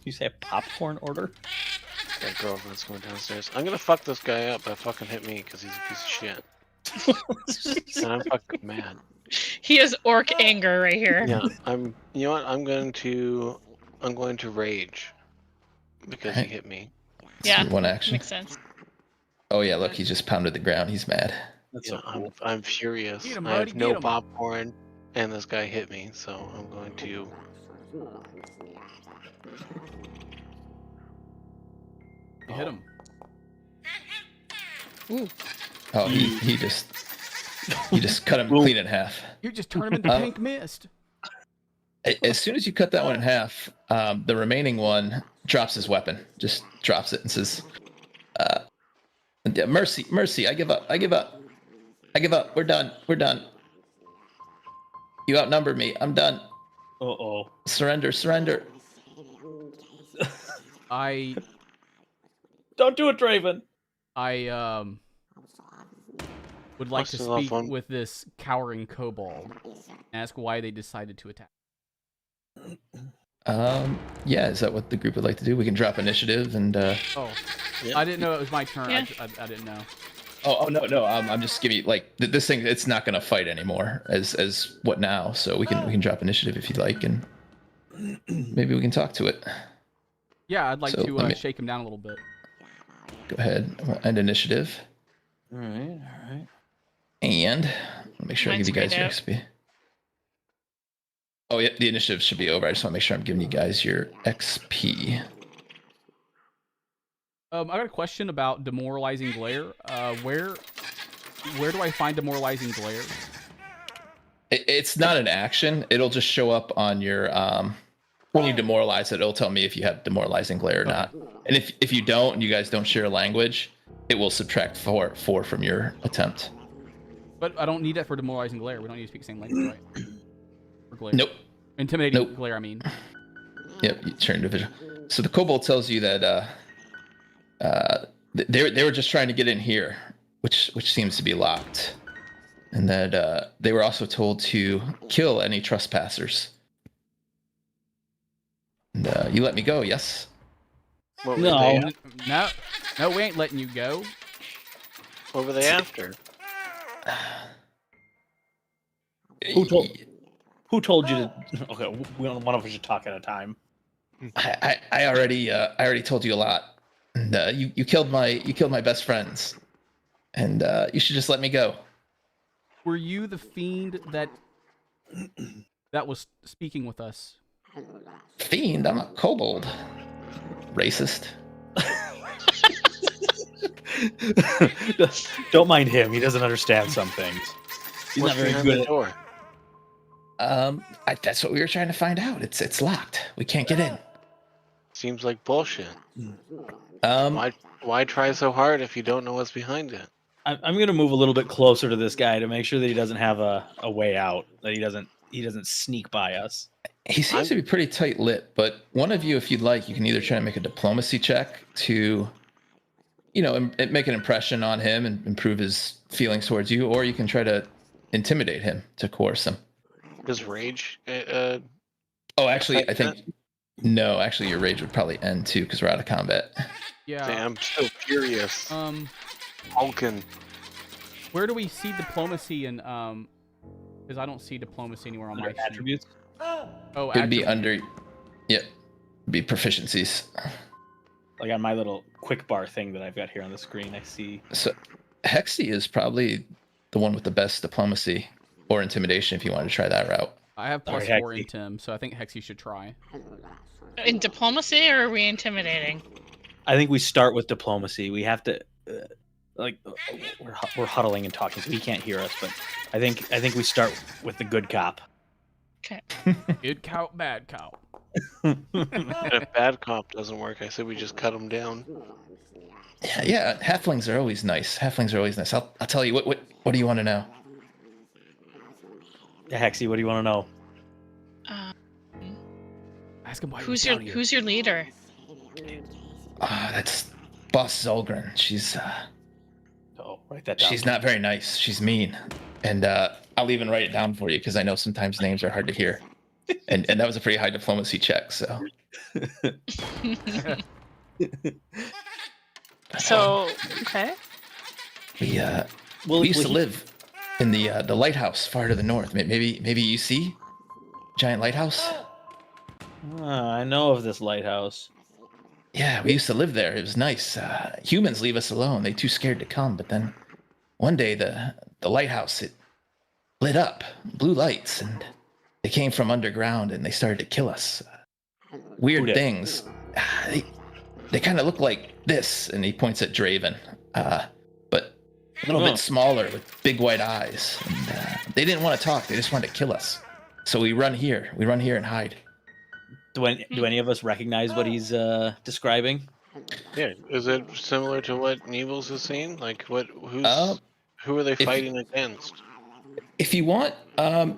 You say a popcorn order? That girlfriend's going downstairs. I'm gonna fuck this guy up by fucking hit me because he's a piece of shit. And I'm fucking mad. He has orc anger right here. Yeah, you know what? I'm going to rage because he hit me. Yeah, 1 action. makes sense. Oh yeah, look, he just pounded the ground. He's mad. That's Yeah, so cool. I'm furious. Get him, I buddy, have no get him. popcorn, and this guy hit me, so I'm going to. You hit him. Ooh. Oh, he just cut him clean in half. You just turn him into pink mist. As soon as you cut that one in half, the remaining one drops his weapon. Just drops it and says, "Mercy, I give up. I give up. We're done. You outnumber me. I'm done. Uh-oh. Surrender. Don't do it, Draven. I would like to speak with this cowering kobold and ask why they decided to attack. Yeah, is that what the group would like to do? We can drop initiative and. Oh, I didn't know it was my turn. Yeah. I didn't know. Oh no! I'm just giving you like this thing. It's not going to fight anymore. As what now? So we can drop initiative if you'd like, and maybe we can talk to it. Yeah, I'd like So, to shake him down a little bit. Go ahead. We'll end initiative. All right. And make sure I give you guys your Mine's XP. Oh yeah, the initiative should be over. I just want to make sure I'm giving you guys your XP. I got a question about demoralizing glare. Where do I find demoralizing glare? It's not an action. It'll just show up on your when you demoralize it. It'll tell me if you have demoralizing glare or not. And if you don't, and you guys don't share a language, it will subtract four from your attempt. But I don't need that for demoralizing glare. We don't need to speak the same language, right? For glare. Nope. Intimidating glare, I mean. Yep, you turn to visual. So the kobold tells you that they were just trying to get in here, which seems to be locked, and that they were also told to kill any trespassers. And you let me go, yes? What were No. they, No, we ain't letting you go. what were they after? Who told you to? Okay, one of us should talk at a time. I already told you a lot. And you killed my best friends, and you should just let me go. Were you the fiend that was speaking with us? Fiend, I'm a kobold. Racist. Don't mind him. He doesn't understand some things. He's What's not very behind good the at. door? That's what we were trying to find out. It's locked. We can't get in. Seems like bullshit. Um, Why try so hard if you don't know what's behind it? I'm going to move a little bit closer to this guy to make sure that he doesn't have a way out. That he doesn't sneak by us. he seems to be pretty tight-lipped, but one of you, if you'd like, you can either try to make a diplomacy check to, make an impression on him and improve his feelings towards you, or you can try to intimidate him to coerce him. Does rage? Oh, actually, I think no. Actually, your rage would probably end too because we're out of combat. Yeah. Damn, I'm so furious. Vulcan. Where do we see diplomacy and Because I don't see diplomacy anywhere on my sheet. attributes. Oh, It'd be attributes. under. Yep. Be proficiencies. Like on my little quick bar thing that I've got here on the screen, I see. So, Hexie is probably the one with the best diplomacy or intimidation if you want to try that route. I have Sorry, +4 in Hexie. Tim, so I think Hexie should try. In diplomacy, or are we intimidating? I think we start with diplomacy. We have to, we're huddling and talking, so he can't hear us. But I think we start with the good cop. Okay. Good cow, bad cow. If bad cop doesn't work, I said we just cut him down. Yeah, halflings are always nice. Halflings are always nice. I'll tell you what do you want to know? Hexie, what do you want to know? Ask him why Who's he's down here. your leader? That's Boss Zolgren. She's Oh, write that down. she's not very nice. She's mean. And I'll even write it down for you because I know sometimes names are hard to hear. And that was a pretty high diplomacy check. So So, okay. we used to live in the lighthouse far to the north. Maybe you see giant lighthouse. I know of this lighthouse. Yeah, we used to live there. It was nice. Humans leave us alone. They too scared to come. But then one day the lighthouse, it lit up, blue lights, and they came from underground and they started to kill us. Weird things. They kind of look like this, and he points at Draven, but a little bit smaller with big white eyes. And they didn't want to talk. They just wanted to kill us. So we run here. We run here and hide. Do any of us recognize what he's describing? Yeah, is it similar to what Neebles is saying? Like, who are they fighting against? If you want,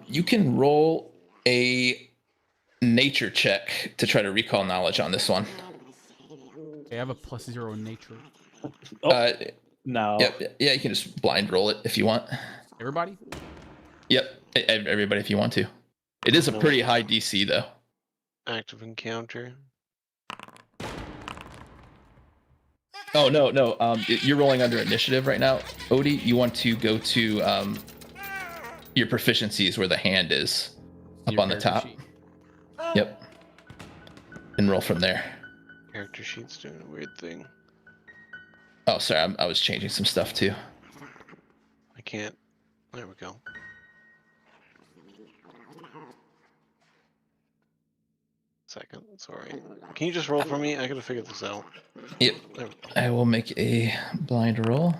you can roll a nature check to try to recall knowledge on this one. I have a +0 in nature. No. Yeah, you can just blind roll it if you want. Everybody? Yep, everybody if you want to. It is a pretty high DC though. Active encounter. Oh no. You're rolling under initiative right now, Odie. You want to go to your proficiencies where the hand is, up Your on the character top. sheet. Yep. And roll from there. Character sheet's doing a weird thing. Oh, sorry, I was changing some stuff too. I can't. There we go. Second, sorry. Can you just roll for me? I gotta figure this out. Yep. There we go. I will make a blind roll.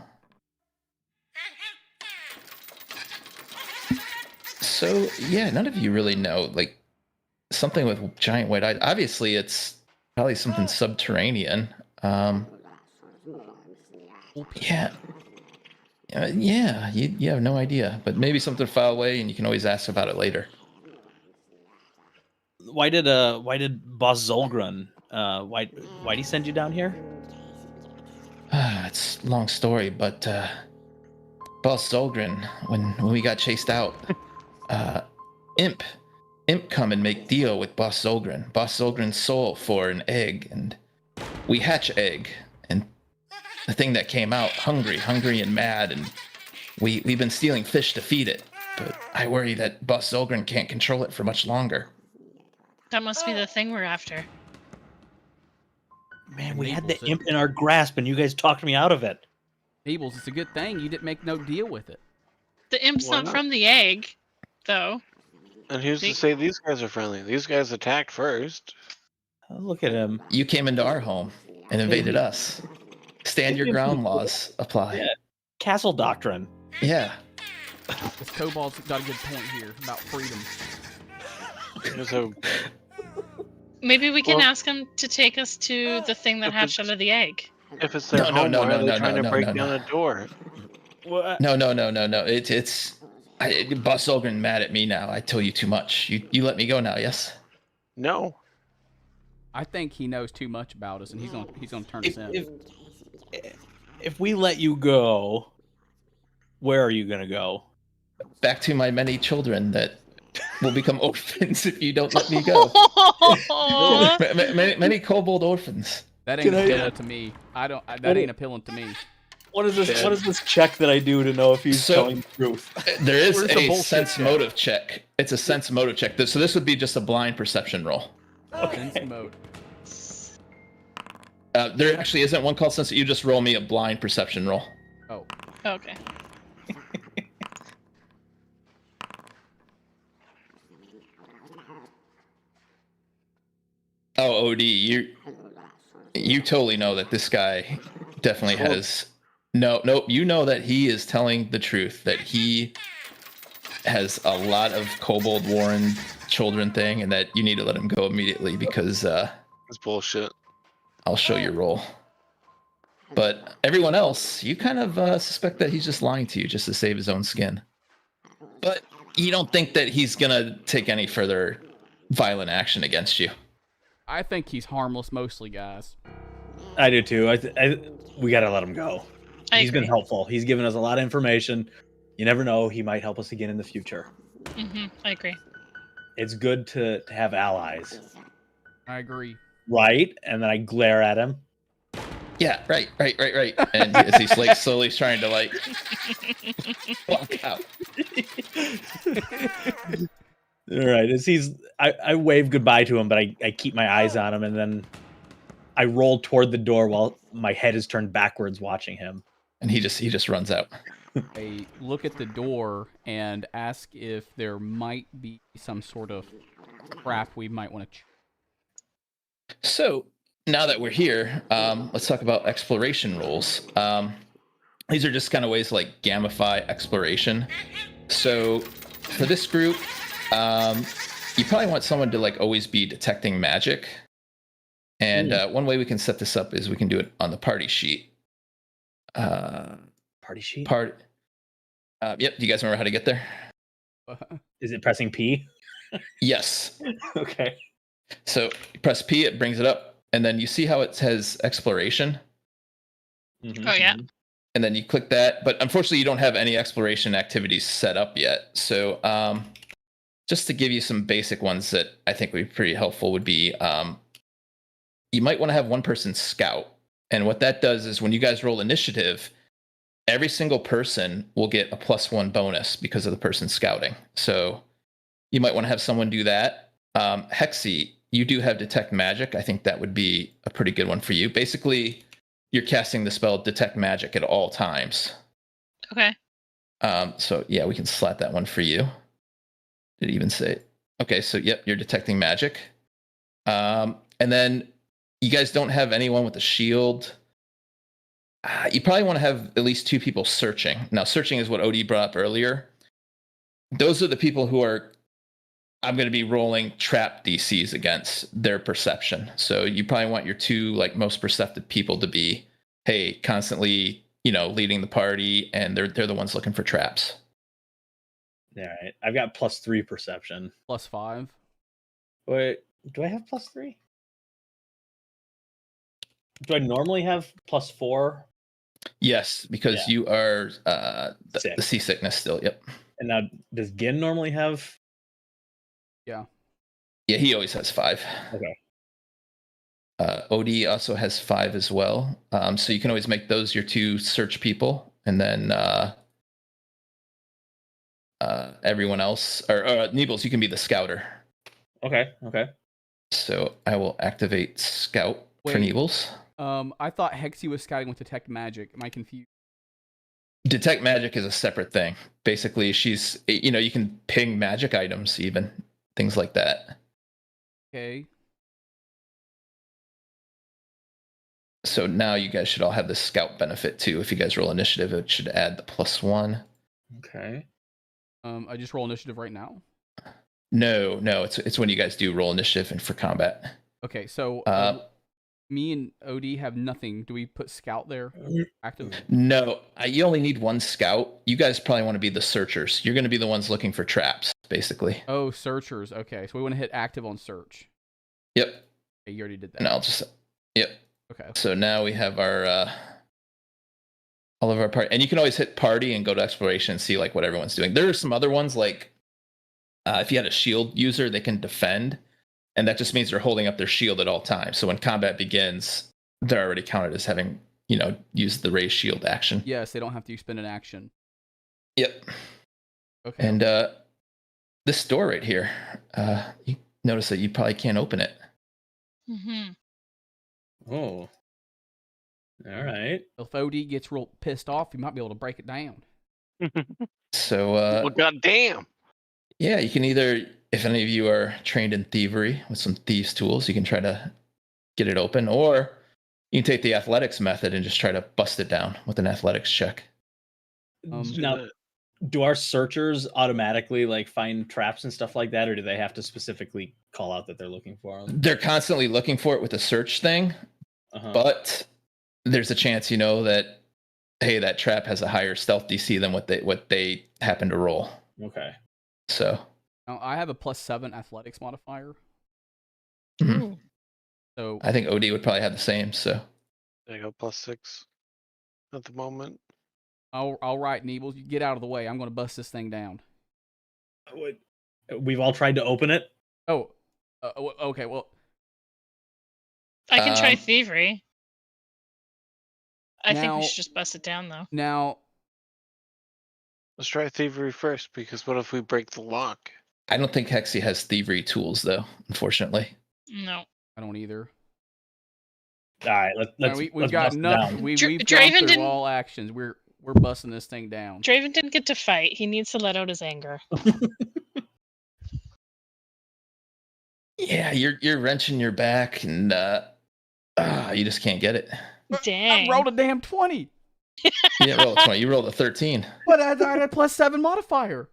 So yeah, none of you really know, like, something with giant white eyes. Obviously, it's probably something subterranean. Yeah. You have no idea, but maybe something far away, and you can always ask about it later. Why did Boss Zolgren why'd he send you down here? It's a long story, but Boss Zolgren, when we got chased out, Imp come and make deal with Boss Zolgren. Boss Zolgren sold for an egg, and we hatch egg, and the thing that came out hungry and mad, and we've been stealing fish to feed it, but I worry that Boss Zolgren can't control it for much longer. That must be the thing we're after. Man, we had Neebles the imp in our grasp, and you guys talked me out of it. Neebles, it's a good thing you didn't make no deal with it. The imp's Why not not? from the egg, though. And who's to say these guys are friendly? These guys attacked first. Oh, look at him. You came into our home and invaded us. Stand your ground laws apply. Yeah. Castle doctrine. Yeah. This Kobold's got a good point here about freedom. So Maybe we can Well- ask him to take us to the thing that If hatched it's- out of the egg. if it's their No, home, no, why no, are they no, trying no, to break no, down no. a door? What? No. It's Boss Zolgren mad at me now. I told you too much. You let me go now, yes? No. I think he knows too much about us, and he's gonna turn us in. If we let you go, where are you gonna go? Back to my many children that will become orphans if you don't let me go. Many kobold orphans. That ain't Can I- appealing to me. That ain't appealing to me. What is this? What is this check that I do to know if he's telling the truth? There is Where's the a bullshit sense check? motive check. It's a sense motive check. So this would be just a blind perception roll. Sense mode. There actually isn't one called sense. You just roll me a blind perception roll. Oh. Okay. Oh, OD, you totally know that this guy definitely has no. You know that he is telling the truth. That he has a lot of kobold warren children thing, and that you need to let him go immediately because It's bullshit. I'll show you roll. But everyone else, you kind of suspect that he's just lying to you just to save his own skin. But you don't think that he's gonna take any further violent action against you. I think he's harmless mostly, guys. I do too. We gotta let him go. He's been agree. helpful. He's given us a lot of information. You never know; he might help us again in the future. I agree. It's good to have allies, I agree. right? And then I glare at him. Yeah, right. And as he's like slowly trying to like walk out. All right. I wave goodbye to him, but I keep my eyes on him, and then I roll toward the door while my head is turned backwards, watching him. And he just runs out. I look at the door and ask if there might be some sort of trap we might want to. So now that we're here, let's talk about exploration rolls. These are just kind of ways to like gamify exploration. So for this group, you probably want someone to like always be detecting magic. And one way we can set this up is we can do it on the party sheet. Party sheet? Yep. Do you guys remember how to get there? Is it pressing P? Yes. Okay. So you press P, it brings it up. And then you see how it says exploration. Mm-hmm. Oh, yeah. And then you click that. But unfortunately, you don't have any exploration activities set up yet. So just to give you some basic ones that I think would be pretty helpful would be you might want to have one person scout. And what that does is when you guys roll initiative, every single person will get a +1 bonus because of the person scouting. So you might want to have someone do that. Hexie, you do have detect magic. I think that would be a pretty good one for you. Basically, you're casting the spell detect magic at all times. Okay. So yeah, we can slot that one for you. Did it even say it? Okay, so yep, you're detecting magic. And then you guys don't have anyone with a shield. You probably want to have at least 2 people searching. Now, searching is what OD brought up earlier. Those are the people who are I'm going to be rolling trap DCs against their perception. So you probably want your 2 like most perceptive people to be, hey, constantly, leading the party, and they're the ones looking for traps. All right. I've got +3 perception. +5. Wait, do I have +3? Do I normally have +4? Yes, because you are the seasickness still. Yep. And now, does Gin normally have? Yeah. Yeah, he always has 5. Okay. OD also has 5 as well. So you can always make those your 2 search people, and then everyone else, or Neebles, you can be the scouter. Okay. So I will activate scout for Wait. Neebles. I thought Hexie was scouting with detect magic. Am I confused? Detect magic is a separate thing. Basically, she's, you can ping magic items, even things like that. Okay. So now you guys should all have the scout benefit too. If you guys roll initiative, it should add the +1. Okay. I just roll initiative right now. No, it's when you guys do roll initiative and for combat. Okay, so me and OD have nothing. Do we put scout there active? No, you only need 1 scout. You guys probably want to be the searchers. You're going to be the ones looking for traps, basically. Oh, searchers. Okay, so we want to hit active on search. Yep. Okay, you already did that. And I'll just, yep. Okay. So now we have our all of our party, and you can always hit party and go to exploration and see like what everyone's doing. There are some other ones like if you had a shield user, they can defend, and that just means they're holding up their shield at all times. So when combat begins, they're already counted as having use the raise shield action. Yes, they don't have to spend an action. Yep. Okay. And this door right here, you notice that you probably can't open it. Mm-hmm. Oh. All right. If OD gets real pissed off, you might be able to break it down. So, Well, goddamn. yeah, you can either, if any of you are trained in thievery with some thieves' tools, you can try to get it open, or you can take the athletics method and just try to bust it down with an athletics check. Now, do our searchers automatically like find traps and stuff like that, or do they have to specifically call out that they're looking for them? They're constantly looking for it with the search thing, but there's a chance, that hey, that trap has a higher stealth DC than what they happen to roll. Okay. So Now, I have a +7 athletics modifier. mhm. So I think OD would probably have the same. So There you go, +6 at the moment. I'll write Neebles. You get out of the way. I'm going to bust this thing down. We've all tried to open it. Oh, okay. Well, I can try thievery. I think we Now- should just bust it down, though. now Let's try thievery first, because what if we break the lock? I don't think Hexie has thievery tools, though. Unfortunately, No. I don't either. All right, let's. We've let's got bust it nothing. down. We've Draven gone through didn't- all actions. We're busting this thing down. Draven didn't get to fight. He needs to let out his anger. yeah, you're wrenching your back, and you just can't get it. Dang. I rolled a damn 20, You didn't roll a 20. You rolled a 13. but I had a +7 modifier.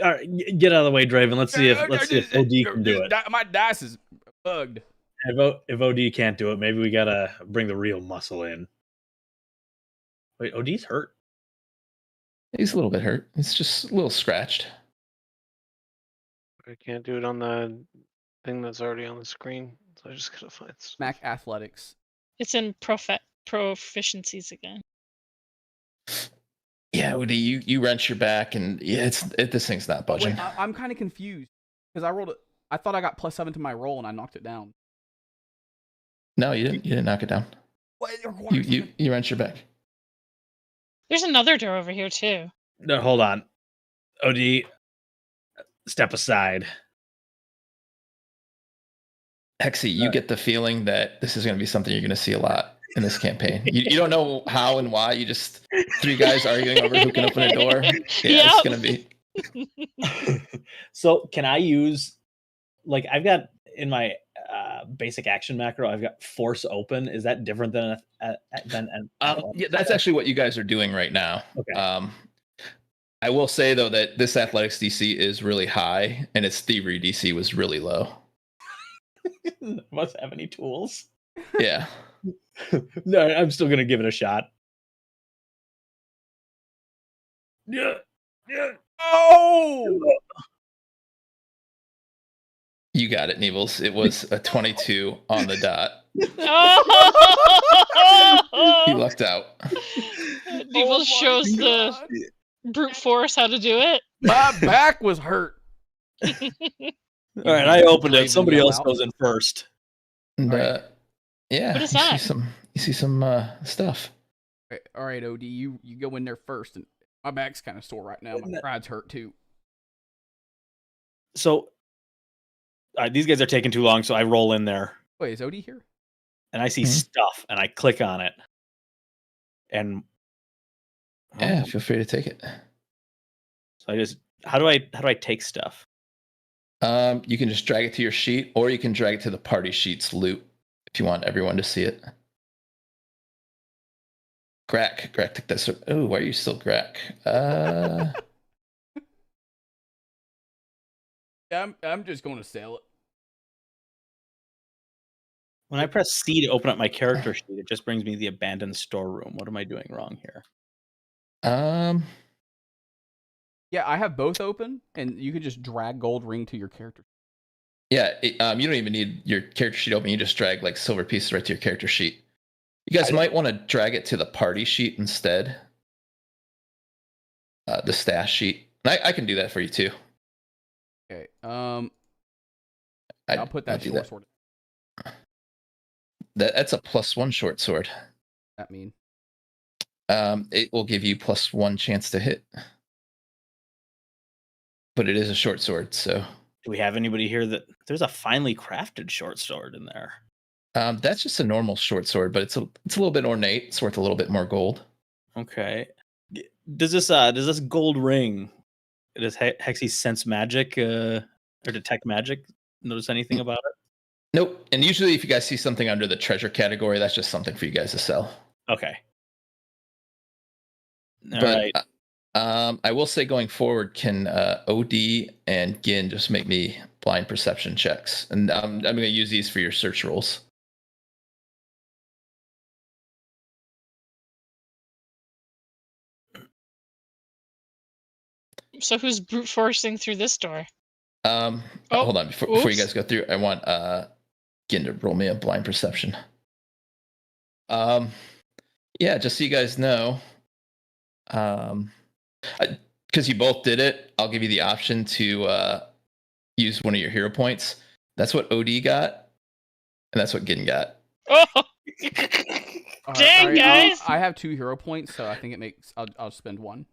All right, get out of the way, Draven. Let's see if OD can do it. My dice is bugged. If OD can't do it, maybe we gotta bring the real muscle in. Wait, OD's hurt. He's a little bit hurt. It's just a little scratched. I can't do it on the thing that's already on the screen, so I just gotta find stuff. Mac athletics. It's in proficiencies again. Yeah, OD, you wrench your back, and yeah, this thing's not budging. Wait, I'm kind of confused because I rolled it. I thought I got +7 to my roll and I knocked it down. No, you didn't. You didn't knock it down. You wrench your back. There's another door over here, too. No, hold on. OD, step aside. Hexie, you get the feeling that this is going to be something you're going to see a lot in this campaign. You don't know how and why. You just 3 guys arguing over who can open a door. Yeah, it's going to be. So can I use, like, I've got in my basic action macro, I've got force open. Is that different than Yeah, that's actually what you guys are doing right now. Okay. I will say though that this athletics DC is really high, and its thievery DC was really low. Must have any tools. Yeah. No, I'm still gonna give it a shot. Yeah. Oh! You got it, Neebles. It was a 22 on the dot. Oh! He lucked out. Neebles shows the brute force how to do it. My back was hurt. All right, I opened it. Draven Somebody yell else out. goes in first. And, Alright. yeah. What is you that? See some stuff. All right, OD, you go in there first. And my back's kind of sore right now. My pride's hurt too. So these guys are taking too long, so I roll in there Wait, is OD here? and I see Mhm. stuff, and I click on it, and Yeah, feel free to take it. so I just how do I take stuff? You can just drag it to your sheet, or you can drag it to the party sheets loot if you want everyone to see it. Grack took this. Oh, why are you still Grack? I'm just going to sell it. When I press C to open up my character sheet, it just brings me the abandoned storeroom. What am I doing wrong here? Yeah, I have both open, and you could just drag gold ring to your character. Yeah, you don't even need your character sheet open. You just drag like silver pieces right to your character sheet. You guys might want to drag it to the party sheet instead. The stash sheet. I can do that for you too. Okay. I'll put that do short sword. That's a +1 short sword. that mean? It will give you +1 chance to hit. But it is a short sword, so. Do we have anybody here that there's a finely crafted short sword in there? That's just a normal short sword, but it's a little bit ornate. It's worth a little bit more gold. Okay. Does this gold ring, does Hexie sense magic or detect magic? Notice anything about it? Nope. And usually if you guys see something under the treasure category, that's just something for you guys to sell. Okay. All but right. I will say going forward, can OD and Gin just make me blind perception checks? And I'm going to use these for your search rolls. So who's brute forcing through this door? Hold on. Before you guys go through, I want Gin to roll me a blind perception. Yeah, just so you guys know, because you both did it, I'll give you the option to use one of your hero points. That's what OD got, and that's what Gin got. Oh, Dang, guys! I have 2 hero points, so I think it makes. I'll spend 1.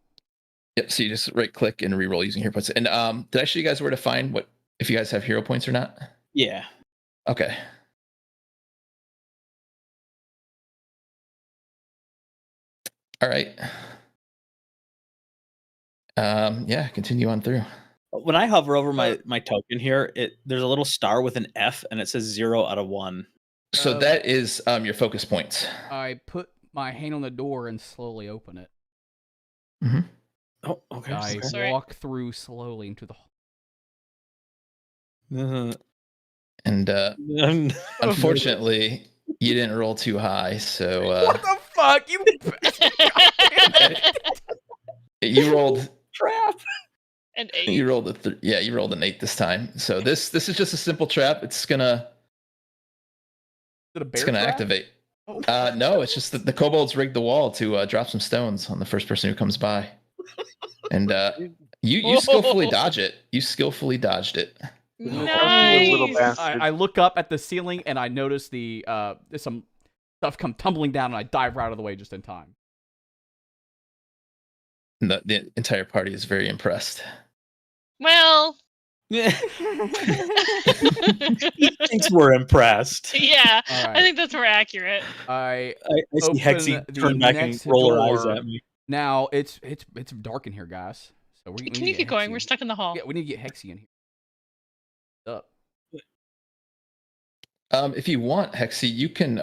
Yep. So you just right click and reroll using hero points. And did I show you guys where to find what if you guys have hero points or not? Yeah. Okay. All right. Yeah, continue on through. When I hover over my token here, there's a little star with an F and it says 0 out of 1. So that is your focus points. I put my hand on the door and slowly open it. Mm-hmm. Oh, okay. I walk through slowly into the hall. And unfortunately, you didn't roll too high, so what the fuck? You rolled trap. An 8. You rolled you rolled an 8 this time. So this is just a simple trap. It's gonna activate. Oh. No, it's just that the kobolds rigged the wall to drop some stones on the first person who comes by. And you skillfully dodge it. You skillfully dodged it. Nice. I look up at the ceiling and I notice there's some stuff come tumbling down and I dive right out of the way just in time. The entire party is very impressed. Well, he thinks we're impressed. Yeah, right. I think that's more accurate. I see Hexie turn back and roll her eyes at me. Now it's dark in here, guys. So Can you keep going? We're stuck in the hall. Yeah, we need to get Hexie in here. Up. If you want, Hexie, you can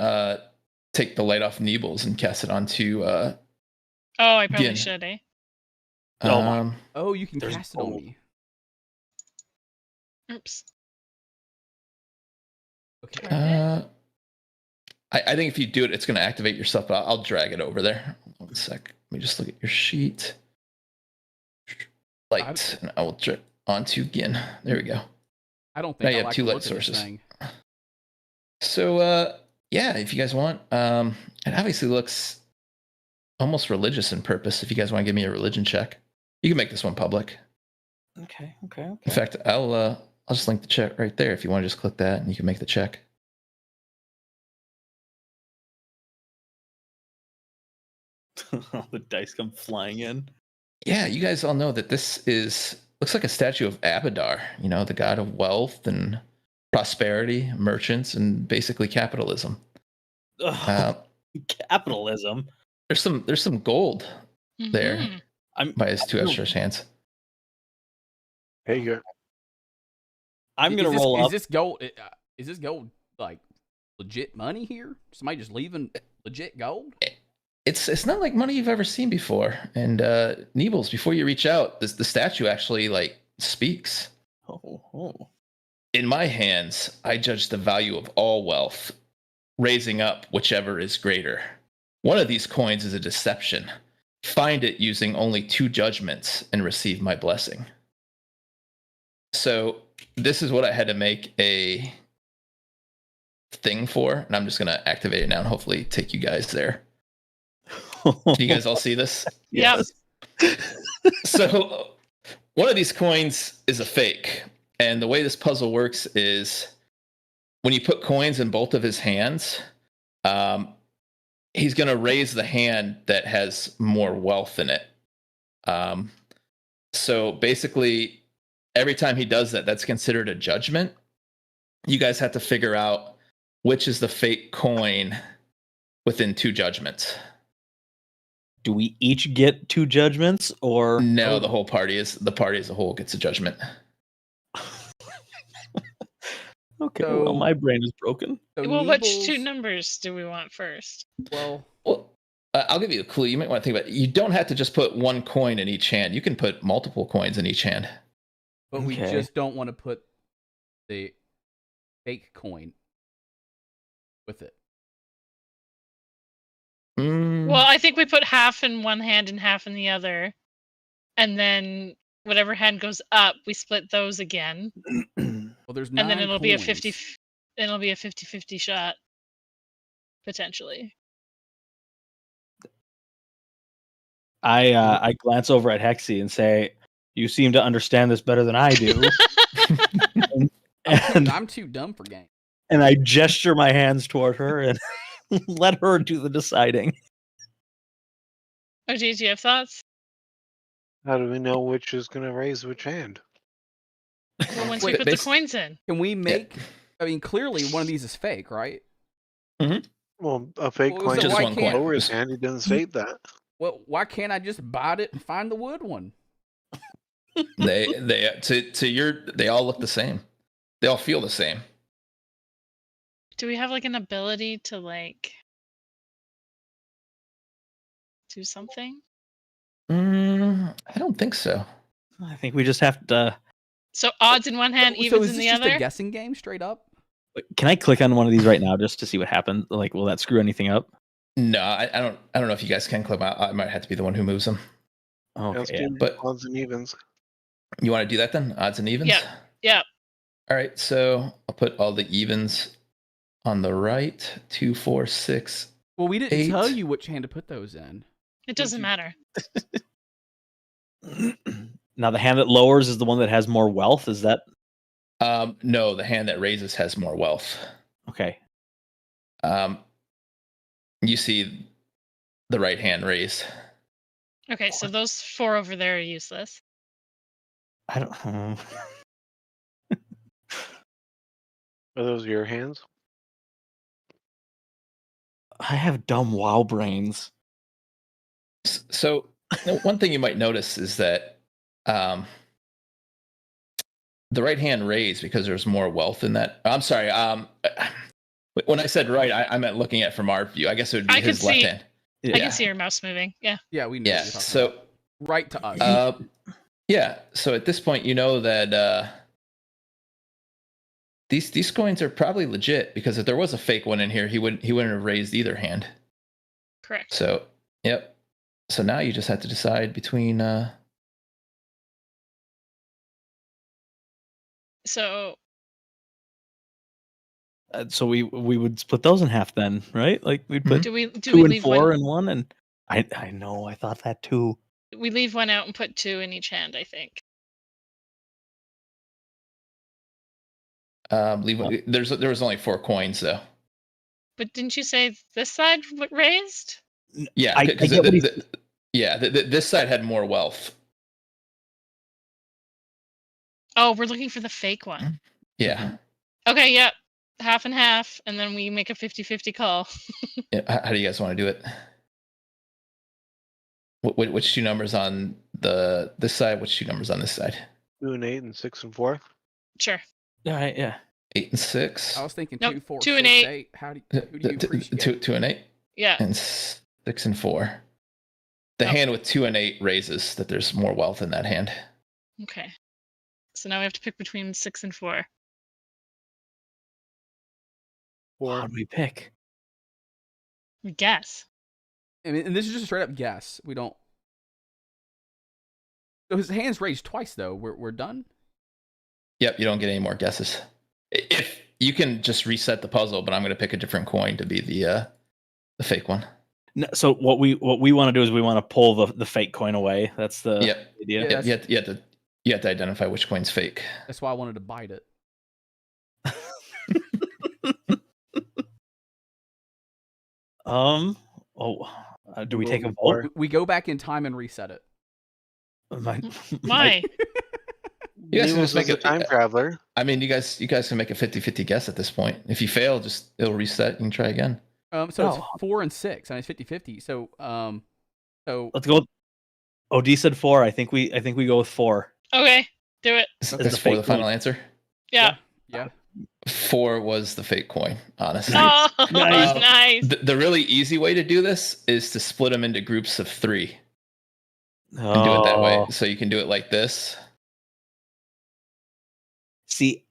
take the light off Neebles and cast it onto. I probably Gin. should, eh? You can cast it on me. Oops. Okay. I think if you do it, it's going to activate yourself. But I'll drag it over there. 1 sec. Let me just look at your sheet. Light, and I will drip onto Gin. There we go. I don't think now you have 2 light sources. So yeah, if you guys want, it obviously looks almost religious in purpose. If you guys want to give me a religion check, you can make this one public. Okay. In fact, I'll just link the check right there. If you want to just click that, and you can make the check. The dice come flying in. Yeah, you guys all know that this looks like a statue of Abadar. You know, the god of wealth and prosperity, merchants, and basically capitalism. Capitalism. There's some gold there by his 2 outstretched hands. Hey, you. I'm gonna roll up. Is this gold? Is this gold like legit money here? Somebody just leaving legit gold? It's not like money you've ever seen before. And Neebles, before you reach out, the statue actually like speaks. Oh. In my hands, I judge the value of all wealth, raising up whichever is greater. One of these coins is a deception. Find it using only 2 judgments and receive my blessing. So this is what I had to make a thing for, and I'm just going to activate it now and hopefully take you guys there. Can you guys all see this? Yes. So one of these coins is a fake. And the way this puzzle works is when you put coins in both of his hands, he's going to raise the hand that has more wealth in it. So basically, every time he does that, that's considered a judgment. You guys have to figure out which is the fake coin within 2 judgments. Do we each get 2 judgments, or No, the party as a whole gets a judgment. Okay, So- well, my brain is broken. So Well, which Neebles- 2 numbers do we want first? Well, I'll give you a clue. You might want to think about it. You don't have to just put 1 coin in each hand. You can put multiple coins in each hand. but we Okay. just don't want to put the fake coin with it. Well, I think we put half in one hand and half in the other. And then whatever hand goes up, we split those again. Well, there's 9 And then it'll be a coins. 50 it'll be a 50-50 shot potentially. I glance over at Hexie and say, "You seem to understand this better than I do." and I'm too dumb for game. and I gesture my hands toward her and let her do the deciding. Oh, do you have thoughts? How do we know which is going to raise which hand? Well, once Wait, we put the basi- coins in. Can we make? I mean, clearly one of these is fake, right? Well, a fake Well, coin so just why one can't- lower his hand. He didn't state that. Well, why can't I just bite it and find the wood one? They all look the same. They all feel the same. Do we have like an ability to like do something? I don't think so. I think we just have to. So odds in one hand, So evens is in this the just other? a guessing game, straight up? Can I click on one of these right now just to see what happens? Like, will that screw anything up? No, I don't know if you guys can clip out. I might have to be the one who moves them. Let's Okay. do but- odds and evens. You want to do that then? Odds and evens? Yeah. All right, so I'll put all the evens on the right. 2, 4, 6. Well, we didn't tell 8. you which hand to put those in. It doesn't you- matter. Now the hand that lowers is the one that has more wealth. Is that No, the hand that raises has more wealth. okay? You see the right hand raised. Okay, so those 4 over there are useless. I don't. Are those your hands? I have dumb WoW brains. So one thing you might notice is that the right hand raised because there's more wealth in that. I'm sorry. When I said right, I meant looking at from our view. I guess it would be I could his left see- hand. I Yeah. can see your mouse moving. Yeah. Yeah, we know. Yeah. What you're talking So about. Right to us. yeah. So at this point, you know that these coins are probably legit, because if there was a fake one in here, he wouldn't have raised either hand. Correct. So yep. So now you just have to decide between. So So we would split those in half then, right? Like we'd put do we 2 and leave 4 one? in one, and I know I thought that too. We leave one out and put 2 in each hand, I think. There was only 4 coins though. But didn't you say this side raised? Yeah, I because get what this side had more wealth. Oh, we're looking for the fake one. Yeah. Okay, yep. Half and half, and then we make a 50-50 call. Yeah. How do you guys want to do it? Which 2 numbers on this side? Which 2 numbers on this side? 2 and 8 and 6 and 4. Sure. All right, yeah. 8 and 6. I was thinking Nope, 2, 4, 2 and 6, 8. 8. Who do you appreciate? 2 and 8 Yeah. and 6 and 4. The Oh. hand with 2 and 8 raises that there's more wealth in that hand. Okay. So now we have to pick between 6 and 4. How do we pick? We guess. I mean, and this is just a straight up guess. We don't. So his hand's raised twice, though. We're done. Yep, you don't get any more guesses. If you can just reset the puzzle, but I'm going to pick a different coin to be the fake one. No, so what we want to do is we want to pull the fake coin away. That's the Yep. idea. Yeah. Yep, you have to identify which coin's fake. That's why I wanted to bite it. Oh, do we Vote take a for- vote? We go back in time and reset it. Why? You guys can Neebles just make is a it- time traveler. I mean, you guys can make a 50-50 guess at this point. If you fail, just it'll reset. You can try again. So No. it's 4 and 6, and it's 50-50. So Let's go. OD said 4. I think we go with 4. Okay, do it. Is Okay. this the for fake the final coin. answer? Yeah. yeah. 4 was the fake coin, honestly. Oh, Nice. nice. The really easy way to do this is to split them into groups of 3 Oh, and do it that way. So you can do it like this. See,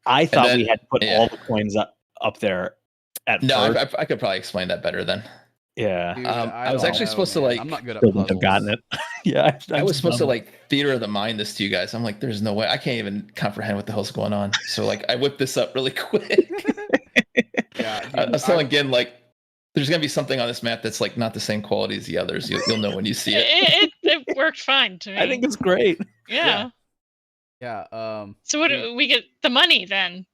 I thought then- we had put yeah. all the coins up there at No, first. I could probably explain that better then. Yeah, Dude, I was don't actually know, supposed to, man. like- I'm not good at still wouldn't have puzzles. gotten it. Yeah, I was supposed to like theater of the mind this to you guys. I'm like, there's no way. I can't even comprehend what the hell's going on. So like, I whipped this up really quick. Yeah, I dude, was telling again, like, there's gonna be something on this map that's like not the same quality as the others. You'll know when you see it. It worked fine to me. I think it's great. yeah. Yeah. So what do we get the money then?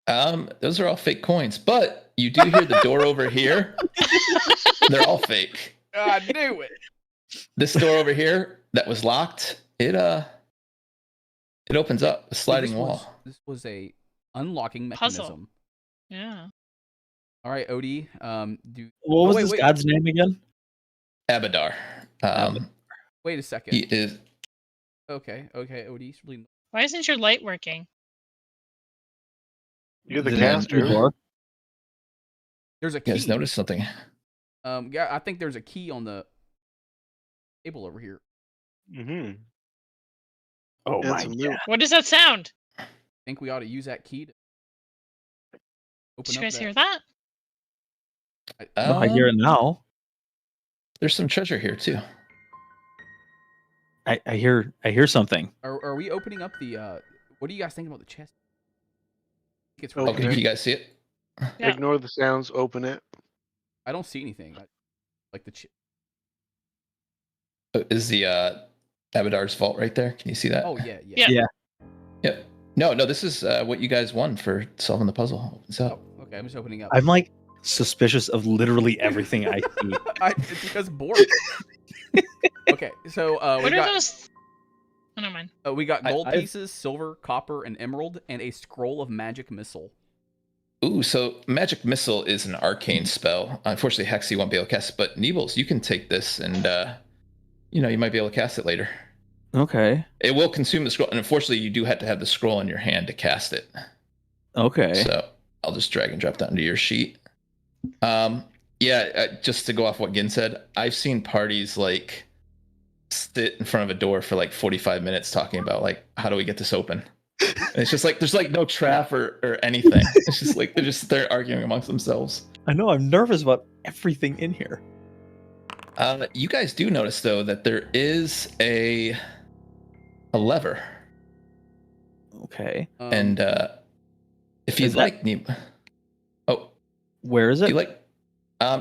Those are all fake coins, but you do hear the door over here. They're all fake. I knew it. This door over here that was locked, it opens up a sliding wall. This was a unlocking Puzzle. mechanism. Yeah. All right, Odie. What was wait, this wait. god's name again? Abadar. Wait a second. He is. Okay, Odie's really. Why isn't your light working? You're the Is it caster. Borq? There's a You key. guys noticed something? Yeah, I think there's a key on the table over here. Mm-hmm. Oh And my some god! milk. What does that sound? I think we ought to use that key to open Did you up guys that. hear that? No, I hear it now. There's some treasure here too. I hear something. Are we opening up the? What do you guys think about the chest? I think it's Okay. Okay, can you guys see it? Yeah. Ignore the sounds. Open it. I don't see anything. Like the. Is the Abadar's vault right there? Can you see that? Oh yeah. Yeah. Yep. No, this is what you guys won for solving the puzzle. What's up? Oh, okay. I'm just opening up. I'm like suspicious of literally everything I see. It's because Borq. Okay, so What are those? Oh, never mind. we got gold I've- pieces, silver, copper, and emerald, and a scroll of magic missile. Ooh, so Magic Missile is an arcane spell. Unfortunately, Hexie won't be able to cast it, but Neebles, you can take this and, you might be able to cast it later. Okay. It will consume the scroll, and unfortunately, you do have to have the scroll in your hand to cast it. Okay. So I'll just drag and drop that into your sheet. Just to go off what Gin said, I've seen parties like sit in front of a door for like 45 minutes talking about like, how do we get this open? And it's just like there's like no trap or anything. It's just like they're arguing amongst themselves. I know. I'm nervous about everything in here. You guys do notice though that there is a lever, Okay. and if you'd Is that- like, oh, Where is if it? you like,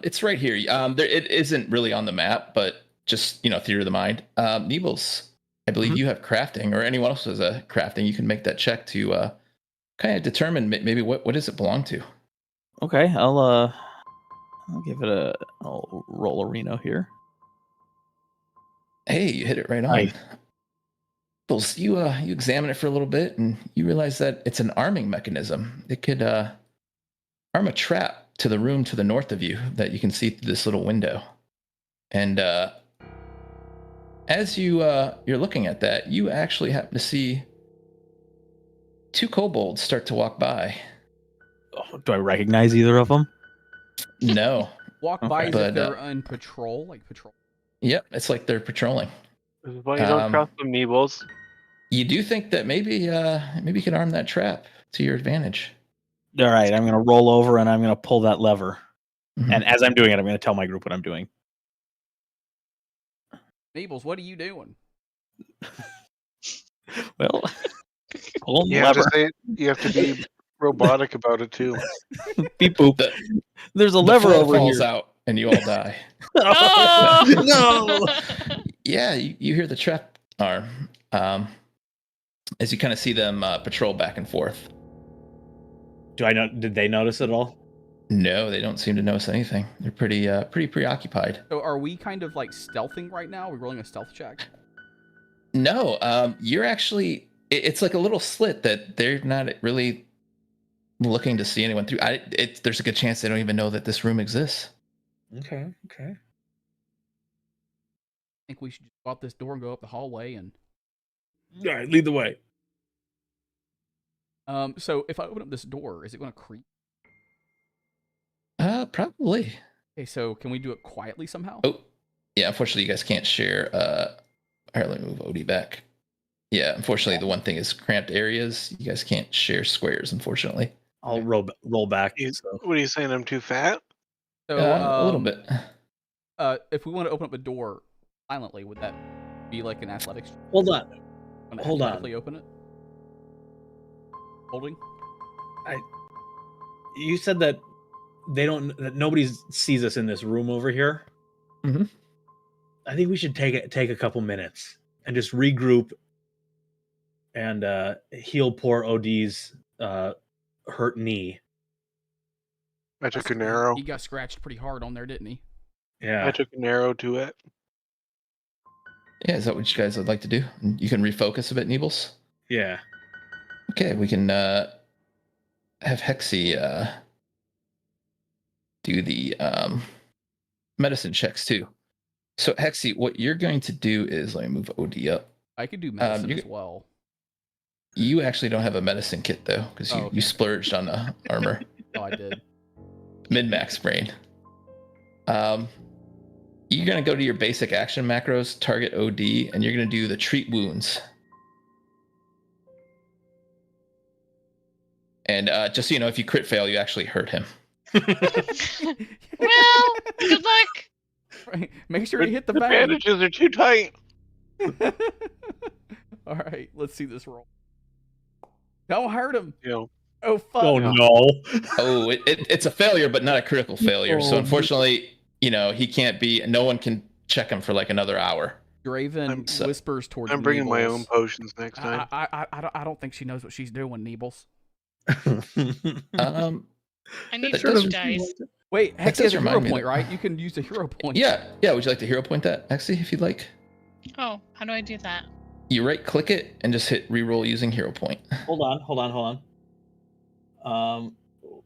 it's right here. It isn't really on the map, but just theater of the mind. Neebles, I believe you have crafting, or anyone else has a crafting. You can make that check to kind of determine maybe what does it belong to. Okay. I'll give it I'll roll a Reno here. Hey, you hit it right on. Nice. Neebles, you examine it for a little bit, and you realize that it's an arming mechanism. It could arm a trap to the room to the north of you that you can see through this little window. And as you're looking at that, you actually happen to see 2 kobolds start to walk by. Oh, do I recognize either of them? No. Walk Okay. by as But, if they're on patrol, like patrol. Yep, it's like they're patrolling. This is why you don't trust them, Neebles. You do think that maybe you can arm that trap to your advantage. All right. I'm gonna roll over and I'm gonna pull that lever. Mhm. And as I'm doing it, I'm gonna tell my group what I'm doing. Neebles, what are you doing? Well, pulling the You have to lever. say you have to be robotic about it too. Beep boop. The- There's a The lever floor over falls here. out, and you all die. Oh! No. Yeah, you hear the trap arm as you kind of see them patrol back and forth. Do I know? Did they notice it all? No, they don't seem to notice anything. They're pretty preoccupied. So are we kind of like stealthing right now? Are we rolling a stealth check? No, you're actually. It's like a little slit that they're not really looking to see anyone through. There's a good chance they don't even know that this room exists. Okay. I think we should just go out this door and go up the hallway and. All right, lead the way. So if I open up this door, is it going to creak? Probably. Okay, so can we do it quietly somehow? Oh, yeah. Unfortunately, you guys can't share. All right, let me move Odie back. Yeah, unfortunately, the one thing is cramped areas. You guys can't share squares, unfortunately. I'll roll back. So. What are you saying? I'm too fat? So A little bit. If we want to open up a door silently, would that be like an athletics? Hold on. Wanna Hold on. automatically open it. Holding. You said that that nobody sees us in this room over here. Mhm. I think we should take a couple minutes and just regroup and heal poor OD's hurt knee. I took an arrow. He got scratched pretty hard on there, didn't he? Yeah. I took an arrow to it. Yeah, is that what you guys would like to do? You can refocus a bit, Neebles. Yeah. Okay, we can have Hexie do the medicine checks too. So Hexie, what you're going to do is, let me move OD up. I could do medicine as well. You actually don't have a medicine kit though, because you splurged on the armor. Oh, I did. Min-max brain. You're gonna go to your basic action macros, target OD, and you're gonna do the treat wounds. And just so you know, if you crit fail, you actually hurt him. Well, good luck. Right. Make sure you hit the The bang. bandages are too tight. All right, let's see this roll. Don't hurt him. You know, Oh fuck. Oh Yeah. no. Oh, it's a failure, but not a critical failure. So unfortunately, he can't be. No one can check him for like another hour. Draven whispers towards I'm bringing my Neebles. own potions next time. I don't think she knows what she's doing, Neebles. I need That those does- dice. Wait, That Hexie does has a hero remind me point, that- right? You can use the hero point. Yeah. Would you like to hero point that, Hexie, if you'd like? Oh, how do I do that? You right click it and just hit reroll using hero point. Hold on.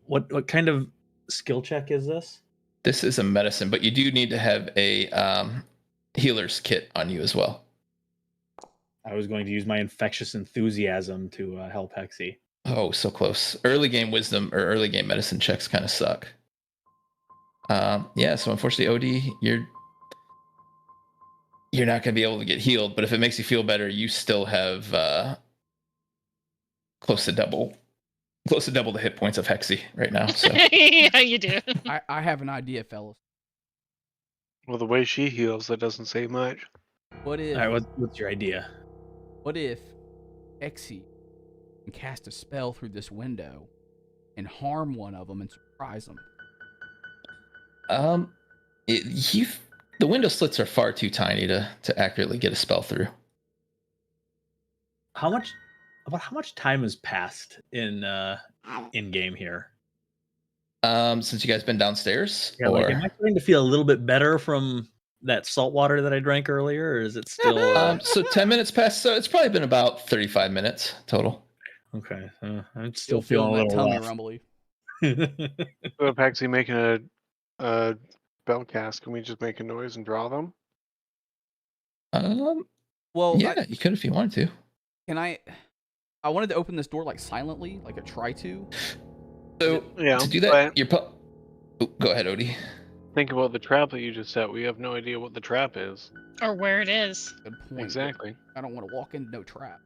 What kind of skill check is this? This is a medicine, but you do need to have a healer's kit on you as well. I was going to use my infectious enthusiasm to help Hexie. Oh, so close. Early game wisdom or early game medicine checks kind of suck. So unfortunately, OD, you're not going to be able to get healed, but if it makes you feel better, you still have close to double the hit points of Hexie right now. So Yeah, you do. I have an idea, fellas. Well, the way she heals, that doesn't say much. What if All right, what's your idea? what if Hexie can cast a spell through this window and harm one of them and surprise them? The window slits are far too tiny to accurately get a spell through. How much time has passed in game here? Since you guys been downstairs, Yeah, or am I starting to feel a little bit better from that salt water that I drank earlier, or is it still? so 10 minutes past, so it's probably been about 35 minutes total. Okay, I'm still Feeling feeling a that little tummy rough. rumbly. So if actually making a spell cast, can we just make a noise and draw them? Well, Yeah, you could if you wanted to. can I wanted to open this door like silently, like a try to. So Yeah, to do that, go ahead, Odie. think about the trap that you just set. We have no idea what the trap is. Or where it is. Good point. Exactly. I don't want to walk into no trap.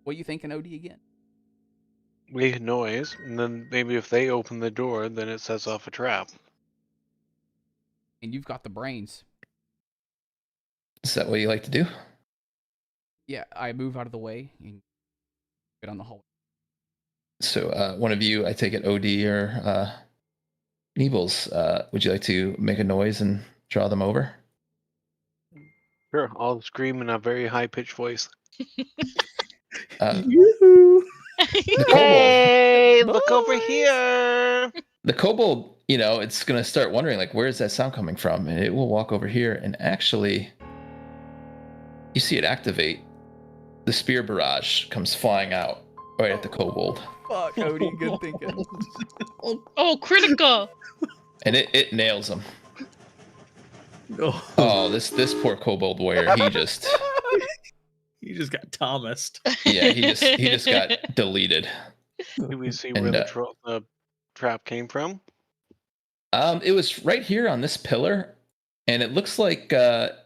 What are you thinking, OD, again? Make a noise, and then maybe if they open the door, then it sets off a trap. And you've got the brains. Is that what you like to do? Yeah, I move out of the way and get on the hallway. So one of you, I take it, OD or Neebles, would you like to make a noise and draw them over? Sure, I'll scream in a very high-pitched voice. Uh, Yoo-hoo! The kobold. Hey, look over Boys! here. The kobold, it's gonna start wondering like, where is that sound coming from? And it will walk over here, and actually, you see it activate. The spear barrage comes flying out right at the kobold, Fuck, Odie, good thinking. Oh, critical! and it nails him. Oh, Oh, this poor kobold warrior, he just you just got Thomased. he just got deleted. Do we see And, where the trap came from? It was right here on this pillar, and it looks like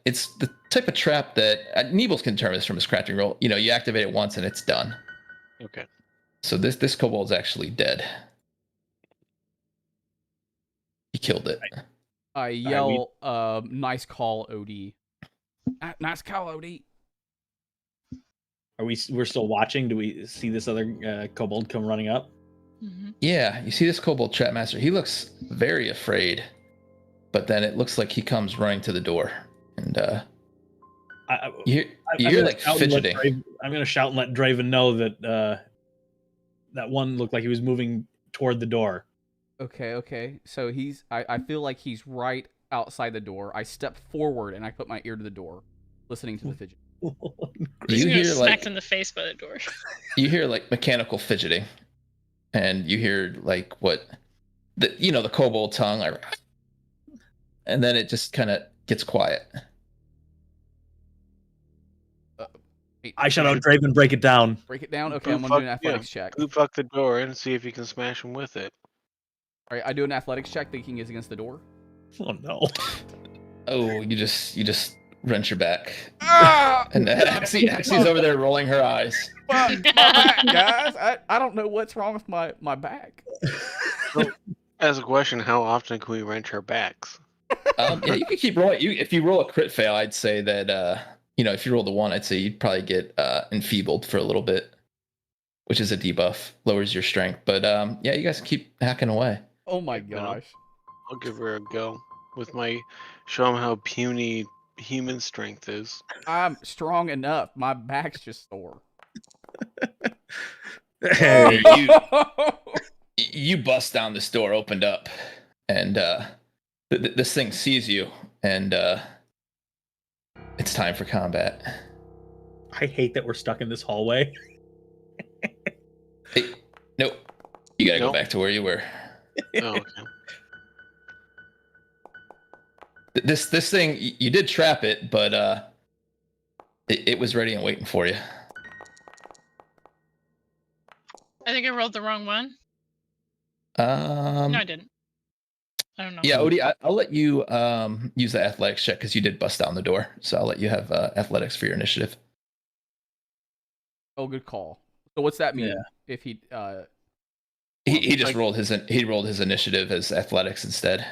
it's the type of trap that Neebles can determine this from his crafting roll. You activate it once and it's done. Okay. So this kobold's actually dead. He killed it. I yell, nice call, Odie. Nice call, Odie. We're still watching? Do we see this other kobold come running up? Mm-hmm. Yeah, you see this kobold trapmaster. He looks very afraid, but then it looks like he comes running to the door, and you hear like fidgeting. I'm gonna shout and let Draven know that that one looked like he was moving toward the door. Okay. So I feel like he's right outside the door. I step forward and I put my ear to the door, listening to the fidget. He's You gonna hear get like smacked in the face by the door. you hear like mechanical fidgeting, and you hear like what the kobold tongue, like, and then it just kind of gets quiet. I shout out, Draven, break it down. Break it down? Okay, I'm gonna do an athletics check. Boot fuck the door and see if you can smash him with it. Alright, I do an athletics check thinking is against the door. Oh no. Oh, you just wrench your back. Ah! And Hexie's over there rolling her eyes. My back, guys. I don't know what's wrong with my back. As a question, how often can we wrench our backs? Yeah, you can keep rolling. If you roll a crit fail, I'd say that if you roll the 1, I'd say you'd probably get enfeebled for a little bit, which is a debuff, lowers your strength. But yeah, you guys keep hacking away. Oh my gosh. I'll give her a go with my show them how puny human strength is. I'm strong enough. My back's just sore. Hey, You bust down this door, opened up, and this thing sees you, and it's time for combat. I hate that we're stuck in this hallway. Hey, nope. You gotta go Nope. back to where you were. Oh, okay. This thing, you did trap it, but it was ready and waiting for you. I think I rolled the wrong one. No, I didn't. I don't know. Yeah, Odie, I'll let you use the athletics check because you did bust down the door. So I'll let you have athletics for your initiative. Oh, good call. So what's that mean? Yeah. If he He just rolled his initiative as athletics instead.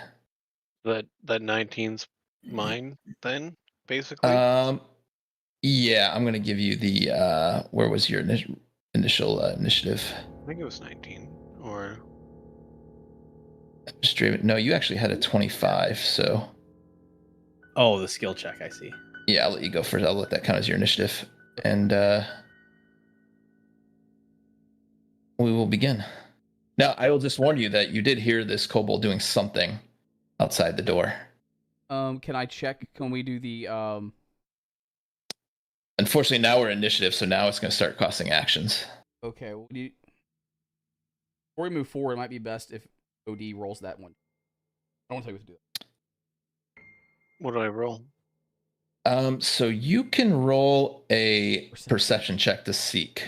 That 19's mine then, basically. Yeah, I'm gonna give you the where was your initial initiative? I think it was 19 or Draven. No, you actually had a 25. So Oh, the skill check, I see. yeah, I'll let you go first. I'll let that count as your initiative, and we will begin. Now, I will just warn you that you did hear this kobold doing something outside the door. can I check? Can we do the Unfortunately, now we're initiative, so now it's going to start costing actions. Okay, before we move forward, it might be best if OD rolls that one. I don't want to tell you what to do. what do I roll? So you can roll a perception check to seek.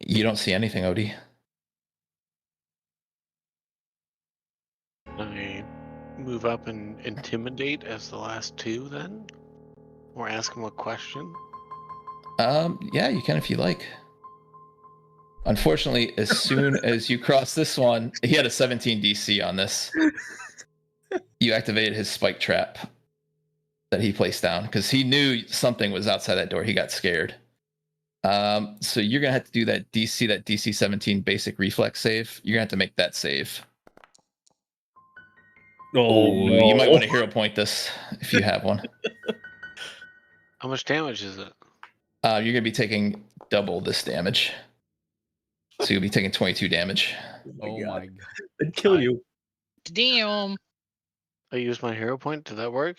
You don't see anything, Odie. I move up and intimidate as the last two then? Or ask him a question? Yeah, you can if you like. Unfortunately, as soon as you cross this one, he had a 17 DC on this. You activated his spike trap that he placed down because he knew something was outside that door. He got scared. So you're gonna have to do that DC 17 basic reflex save. You're gonna have to make that save. Oh, You might want to hero point this if you have one. How much damage is it? You're gonna be taking double this damage. So you'll be taking 22 damage. Oh my god. It'd kill you. Damn. I used my hero point. Did that work?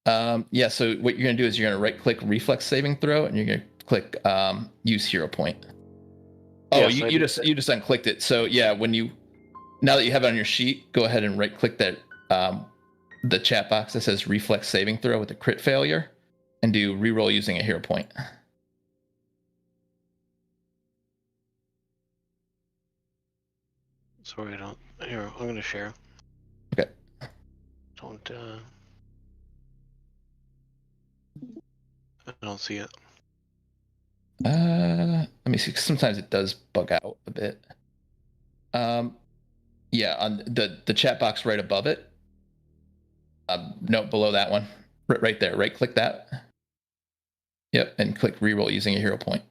Yeah, so what you're gonna do is you're gonna right click reflex saving throw and you're gonna click use hero point. Oh, Yes, you just unclicked it. So yeah, now that you have it on your sheet, go ahead and right click that the chat box that says reflex saving throw with a crit failure and do reroll using a hero point. Sorry, I don't. Here, I'm gonna share. Okay. Don't. I don't see it. Let me see. Sometimes it does bug out a bit. Yeah, on the chat box right above it. No, below that one, right there. Right click that. Yep, and click reroll using a hero point.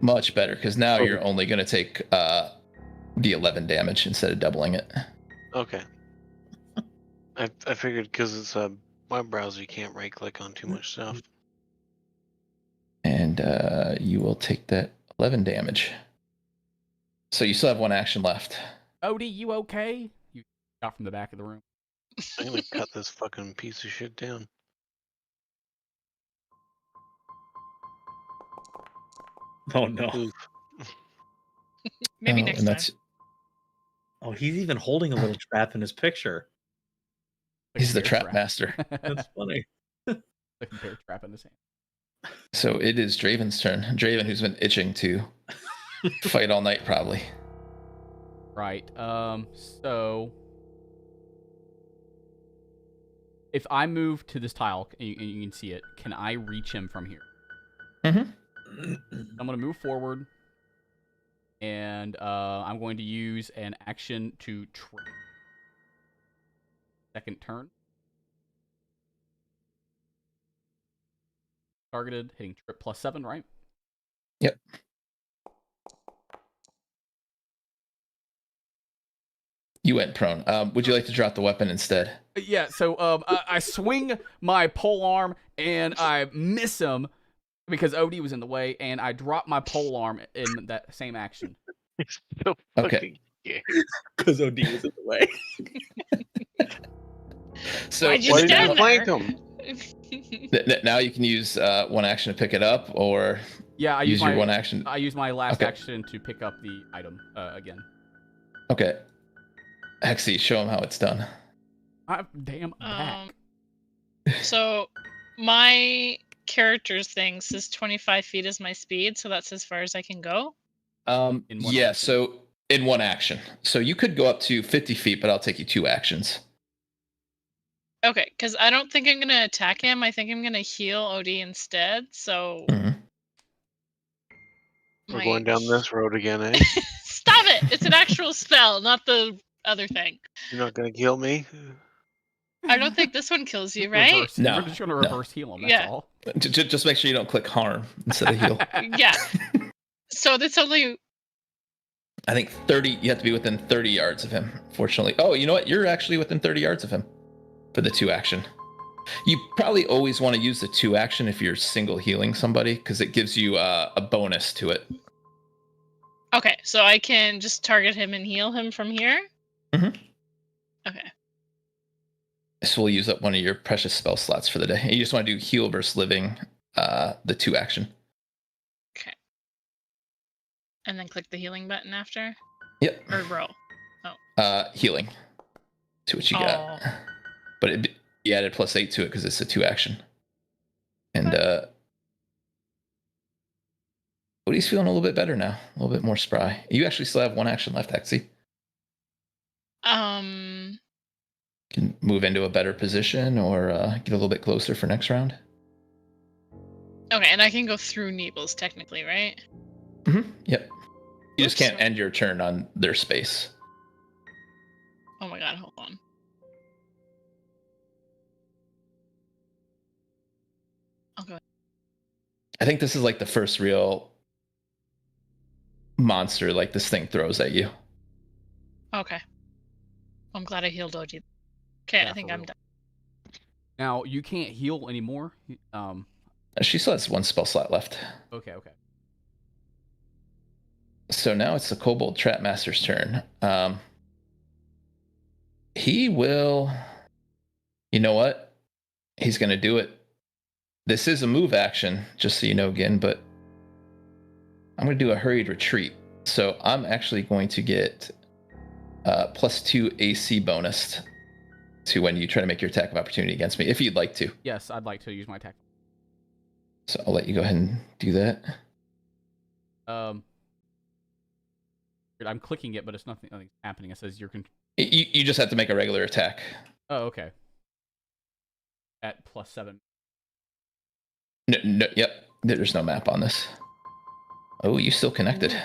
Much better, because now you're only going to take the 11 damage instead of doubling it. Okay. I figured because it's a web browser, you can't right click on too much stuff. And you will take that 11 damage. So you still have one action left. Odie, you okay? You got from the back of the room. I'm gonna cut this fucking piece of shit down. Oh no. Oof. Maybe next time. Oh, he's even holding a little trap in his picture. He's the bear trap master. That's funny. Like a bear trap in his hand. So it is Draven's turn. Draven, who's been itching to fight all night, probably. Right. So if I move to this tile, and you can see it, can I reach him from here? Mm-hmm. I'm going to move forward, and I'm going to use an action to trip. Second turn. Targeted, hitting trip +7, right? Yep. You went prone. Would you like to drop the weapon instead? Yeah, so I swing my pole arm, and I miss him because OD was in the way, and I drop my pole arm in that same action. It's so Okay. fucking gay. Because OD was in the way. So Why'd you Why did stand you flank him? now you can use one action to pick it up, or Yeah, I use use your my one action. I use my last Okay. action to pick up the item again. Okay. Hexie, show him how it's done. I'm damn back. So my character's thing says 25 feet is my speed, so that's as far as I can go. In one Yeah, action. so in one action. So you could go up to 50 feet, but I'll take you 2 actions. Okay, because I don't think I'm gonna attack him. I think I'm gonna heal OD instead. So Mhm. We're going down this road again, eh? Stop it! It's an actual spell, not the other thing. You're not gonna kill me? I don't think this one kills you, right? Reverse, No, we're just gonna no. reverse heal him. That's Yeah. all. Just make sure you don't click harm instead of heal. Yeah. So that's only I think 30. You have to be within 30 yards of him. Fortunately. Oh, you know what? You're actually within 30 yards of him for the 2 action. You probably always want to use the 2 action if you're single healing somebody, because it gives you a bonus to it. okay. So I can just target him and heal him from here. Mhm. Okay. This will use up one of your precious spell slots for the day. You just want to do heal versus living, the 2 action. Okay. And then click the healing button after, Yep. or roll. Healing. See what you got. But you added +8 to it because it's a 2 action. And Odie's feeling a little bit better now, a little bit more spry. You actually still have 1 action left, Hexie. Can move into a better position or get a little bit closer for next round. Okay, and I can go through Neebles technically, right? Mm-hmm. Yep. You just Oops. can't end your turn on their space. Oh my god, hold on. I'll go. I think this is like the first real monster like this thing throws at you. Okay. I'm glad I healed OG. Okay, Yeah, I think for I'm real. done. Now you can't heal anymore. She still has one spell slot left. Okay. So now it's the Kobold Trapmaster's turn. He will. You know what? He's going to do it. This is a move action, just so you know, again, but I'm going to do a hurried retreat. So I'm actually going to get +2 AC bonus to when you try to make your attack of opportunity against me, if you'd like to. Yes, I'd like to use my attack. So I'll let you go ahead and do that. I'm clicking it, but it's nothing's happening. It says you're. You just have to make a regular attack. Oh, okay. At +7. No, yep. There's no map on this. Oh, you still connected.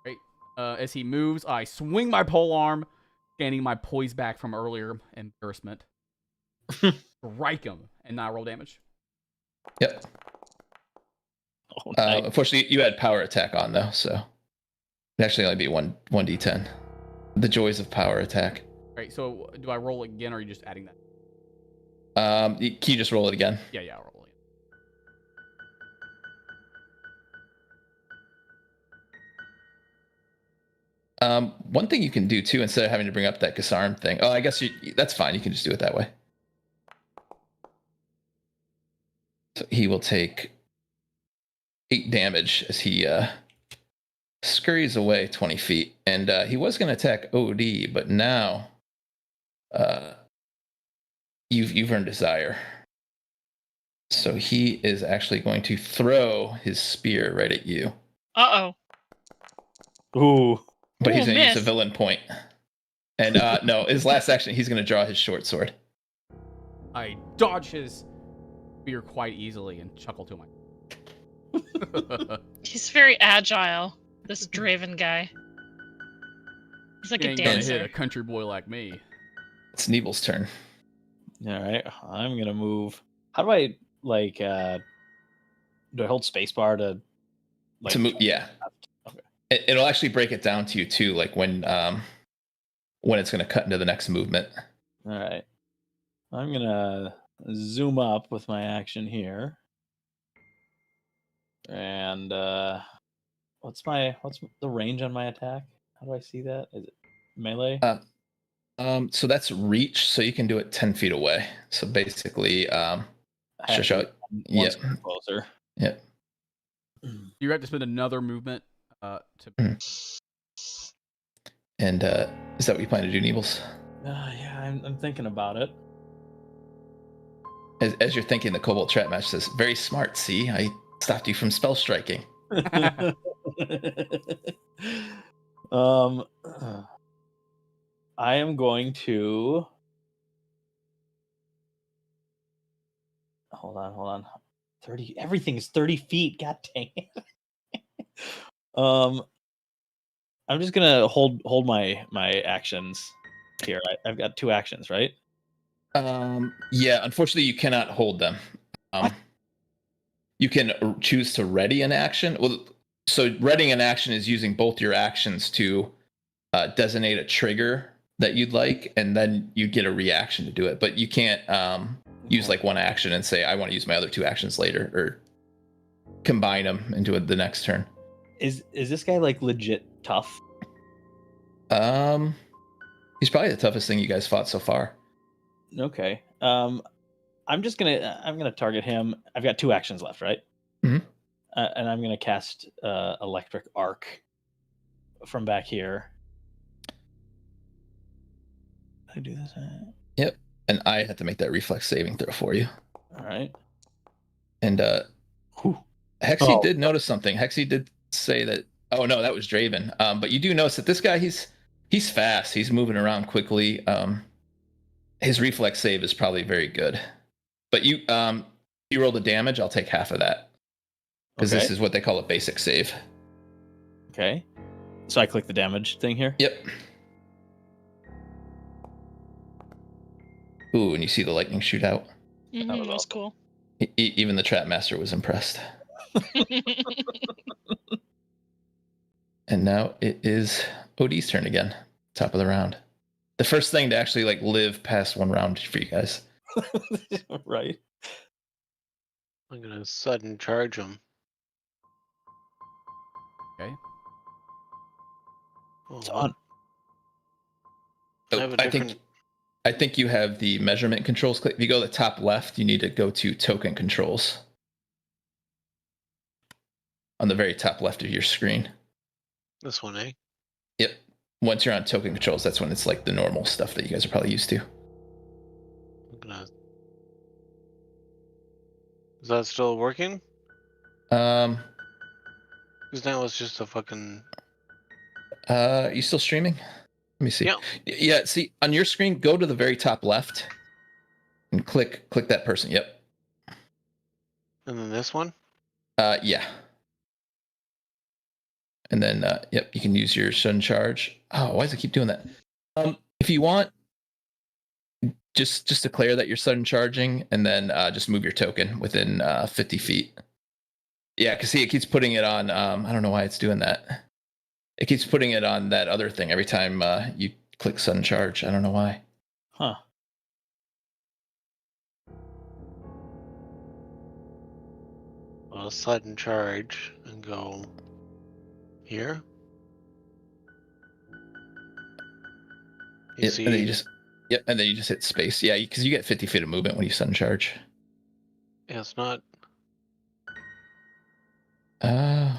Great. As he moves, I swing my polearm, scanning my poise back from earlier embarrassment. Strike him, and now roll damage. Yep. Oh, nice. Unfortunately, you had power attack on though, so it'd actually only be 1d10. The joys of power attack. Right. So, do I roll again, or are you just adding that? Can you just roll it again? Yeah, I'll roll it. One thing you can do too, instead of having to bring up that Gasarm thing. Oh, I guess that's fine. You can just do it that way. So he will take 8 damage as he scurries away 20 feet. And he was going to attack OD, but now you've earned desire. So he is actually going to throw his spear right at you. Uh-oh. Ooh. But he's Ooh, going to use a miss. villain point. And no, his last action, he's going to draw his short sword. I dodge his spear quite easily and chuckle to myself. He's very agile, this Draven guy. He's like He a ain't gonna hit dancer. a country boy like me. It's Neebles' turn. All right, I'm gonna move. How do I like? Do I hold spacebar to like? To move, yeah. Okay. It'll actually break it down to you too, like when it's going to cut into the next movement. All right, I'm gonna zoom up with my action here, and what's the range on my attack? How do I see that? Is it melee? So that's reach, so you can do it 10 feet away. So basically, I have show to it. be one Yep. square closer. Yep. You have to spend another movement to. And is that what you plan to do, Neebles? Yeah, I'm thinking about it. As you're thinking, the Kobold Trap Match says, "Very smart. See, I stopped you from spell striking." I am going to hold on. 30. Everything's 30 feet. God dang it. I'm just gonna hold my actions here. I've got 2 actions, right? Yeah. Unfortunately, you cannot hold them. You can choose to ready an action. Well, so readying an action is using both your actions to designate a trigger that you'd like, and then you get a reaction to do it. But you can't use like one action and say, I want to use my other 2 actions later, or combine them into the next turn. Is this guy like legit tough? He's probably the toughest thing you guys fought so far. Okay. I'm gonna target him. I've got 2 actions left, right? Mhm. And I'm gonna cast electric arc from back here. Did I do this? Yep. And I have to make that reflex saving throw for you. All right. And Whew. Hexie did notice something. Hexie did say that. Oh no, that was Draven. But you do notice that this guy, he's fast. He's moving around quickly. His reflex save is probably very good. But you roll the damage. I'll take half of that because Okay. this is what they call a basic save. Okay. So I click the damage thing here. Yep. Ooh, and you see the lightning shoot out. Mm-hmm, that was cool. Even the Trap Master was impressed. And now it is OD's turn again. Top of the round. the first thing to actually like live past one round for you guys. Right. I'm gonna sudden charge him. Okay. Oh, It's what? on. I Oh, have a different. I think you have the measurement controls click. If you go to the top left, you need to go to token controls. On the very top left of your screen. This one, eh? Yep. Once you're on token controls, that's when it's like the normal stuff that you guys are probably used to. I'm gonna. Is that still working? Because now it's just a fucking. are you still streaming? Let me see. Yeah. Yeah, see, on your screen, go to the very top left and click that person. Yep. And then this one? Yeah. And then yep, you can use your sudden charge. Oh, why does it keep doing that? If you want, just declare that you're sudden charging and then just move your token within 50 feet. Yeah, because see, it keeps putting it on. I don't know why it's doing that. It keeps putting it on that other thing every time you click sudden charge. I don't know why. Huh. I'll sudden charge and go here. You Yep, see, and then you just and then you just hit space. Yeah, because you get 50 feet of movement when you sudden charge. yeah, it's not.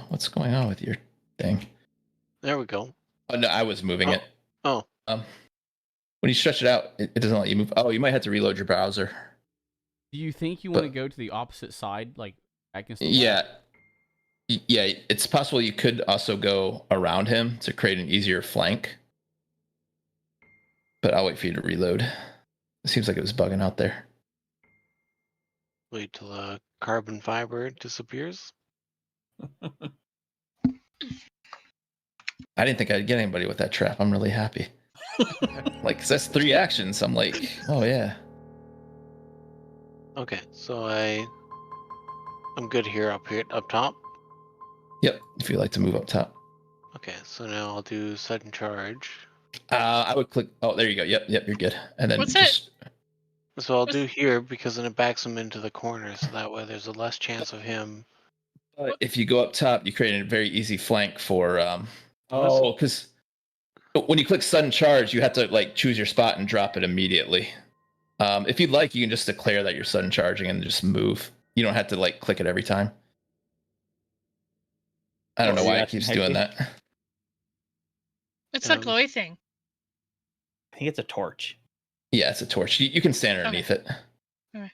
What's going on with your thing? There we go. Oh no, I was moving it. Oh, When you stretch it out, it doesn't let you move. Oh, you might have to reload your browser. Do you think you want to But- go to the opposite side, like against the Yeah. wall? Yeah, it's possible you could also go around him to create an easier flank. But I'll wait for you to reload. It seems like it was bugging out there. wait till the carbon fiber disappears. I didn't think I'd get anybody with that trap. I'm really happy. Like, 'cause that's 3 actions. I'm like, oh yeah. Okay, so I'm good here up top. Yep, if you like to move up top. Okay, so now I'll do sudden charge. I would click. Oh, there you go. Yep, you're good. And then What's just So I'll do here because then it backs him into the corner, so that way there's a less chance of him. if you go up top, you create a very easy flank for. Oh, Because when you click sudden charge, you have to like choose your spot and drop it immediately. If you'd like, you can just declare that you're sudden charging and just move. You don't have to like click it every time. I don't know why it keeps doing that. It's a glowy thing. I think it's a torch. Yeah, it's a torch. You can stand underneath it. Okay.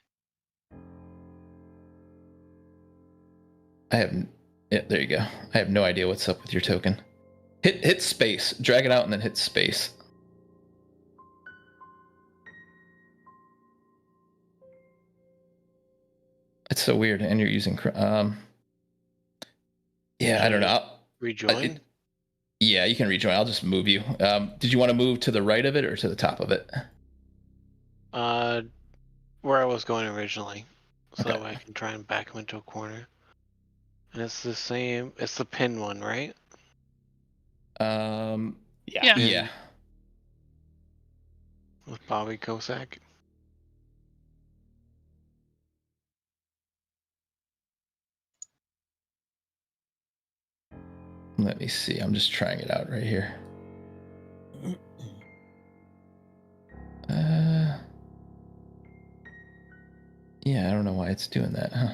Yeah, there you go. I have no idea what's up with your token. Hit space. Drag it out and then hit space. It's so weird. And you're using yeah, I don't know. Rejoin? Yeah, you can rejoin. I'll just move you. Did you want to move to the right of it or to the top of it? Where I was going originally. So Okay. that way I can try and back him into a corner. And it's the same, it's the pin one, right? Yeah. Yeah. With Bobby Kosak. Let me see. I'm just trying it out right here. Yeah, I don't know why it's doing that, huh?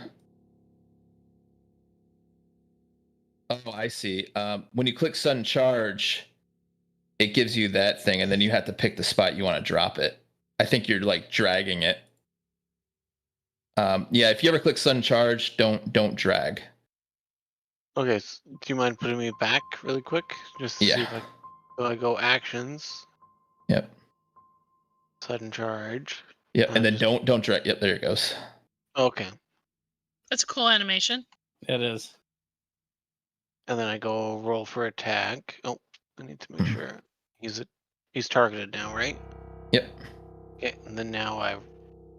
Oh, I see. When you click sudden charge, it gives you that thing, and then you have to pick the spot you want to drop it. I think you're like dragging it. Yeah, if you ever click sudden charge, don't drag. Okay, do you mind putting me back really quick? Just to see if I go actions. Yep. Sudden charge. Yep, and then don't drag. Yep, there it goes. Okay. That's a cool animation. It is. And then I go roll for attack. Oh, I need to make sure he's targeted now, right? Yep. Okay, and then now I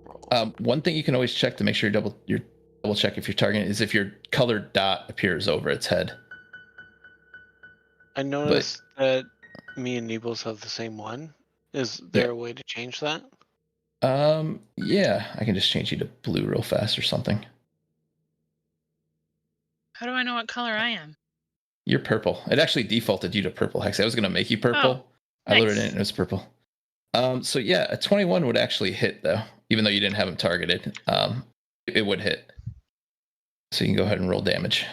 roll. One thing you can always check to make sure you double check if you're targeting is if your colored dot appears over its head. I noticed that me and Neebles have the same one. Is there a way to change that? Yeah, I can just change you to blue real fast or something. How do I know what color I am? You're purple. It actually defaulted you to purple, Hexie. I was gonna make you purple. I loaded it in and it was purple. So yeah, a 21 would actually hit though, even though you didn't have him targeted. It would hit. So you can go ahead and roll damage.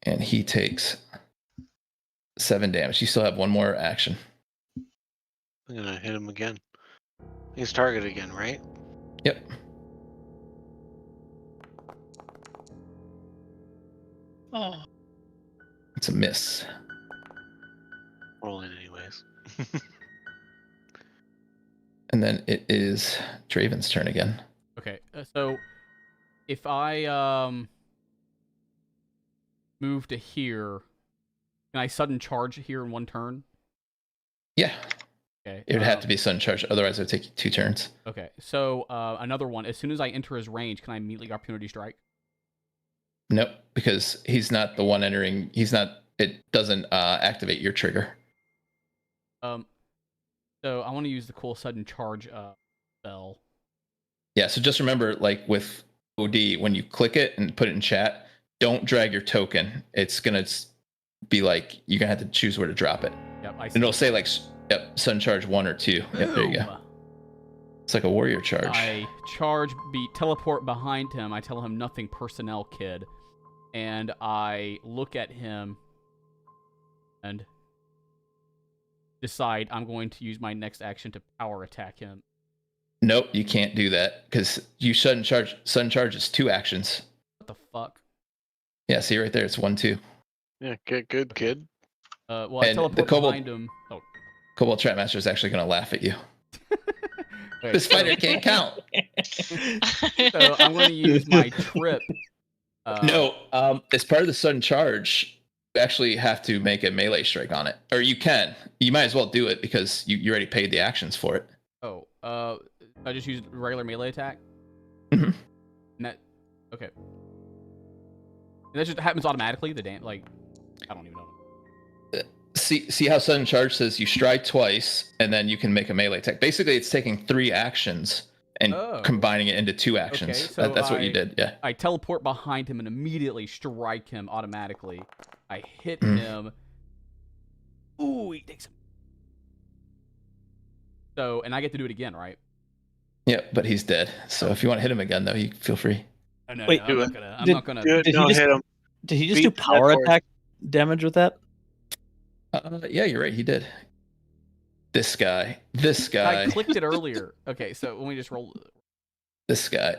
And he takes 7 damage. You still have one more action. I'm gonna hit him again. He's targeted again, right? Yep. Oh, It's a miss. Rolling anyways. And then it is Draven's turn again. Okay, so if I move to here, can I sudden charge here in one turn? Yeah. Okay. It would have to be sudden charge, otherwise it would take you 2 turns. Okay, so another one. As soon as I enter his range, can I immediately opportunity strike? Nope, because he's not the one entering. He's not. It doesn't activate your trigger. So I want to use the cool sudden charge spell. Yeah, so just remember, like with OD, when you click it and put it in chat, don't drag your token. It's gonna be like you're gonna have to choose where to drop it. Yep, I see. And it'll say like, yep, sudden charge 1 or 2. Yep, there you go. It's like a warrior charge. I charge, teleport behind him. I tell him nothing personnel, kid. And I look at him and decide I'm going to use my next action to power attack him. Nope, you can't do that because you sudden charge. Sudden charge is 2 actions. What the fuck? Yeah, see right there, it's 1, 2. Yeah, good kid. Well, I And teleport the Kobold- behind him. Oh. Cobalt Trapmaster is actually going to laugh at you. Okay, This fighter can't count. so I'm going to use my trip. No, as part of the sudden charge, you actually have to make a melee strike on it. Or you can. You might as well do it because you already paid the actions for it. Oh, I just used regular melee attack? Mm-hmm. Okay. And that just happens automatically? I don't even know. See how sudden charge says you strike twice and then you can make a melee attack. Basically, it's taking 3 actions and combining it into 2 actions. Okay, so That's what you did, yeah. I teleport behind him and immediately strike him automatically. I hit him. Ooh, he takes him. So, and I get to do it again, right? Yeah, but he's dead. So if you want to hit him again, though, you feel free. Oh, no, Wait, no, I'm not gonna. Do it. Did he Don't just- hit him. Did he just Beat do that power horse. attack damage with that? Yeah, you're right. He did. This guy. I clicked it earlier. Okay, so when we just roll. This guy.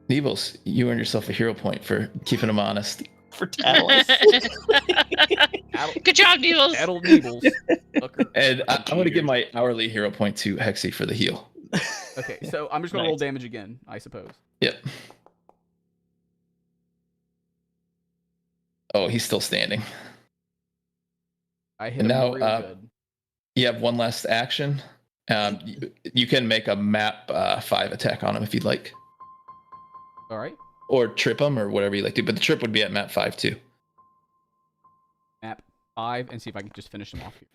Neebles, you earned yourself a hero point for keeping him honest. For Talos. Good job, Neebles. Battle Neebles. Fucker. And I'm going to give my hourly hero point to Hexie for the heal. Okay, so I'm just gonna roll damage again, I suppose. Yep. Oh, he's still standing. I hit And him now, real good. You have one last action. You can make a map 5 attack on him if you'd like. All right. Or trip him or whatever you like to. But the trip would be at map 5 too. Map 5 and see if I can just finish him off here.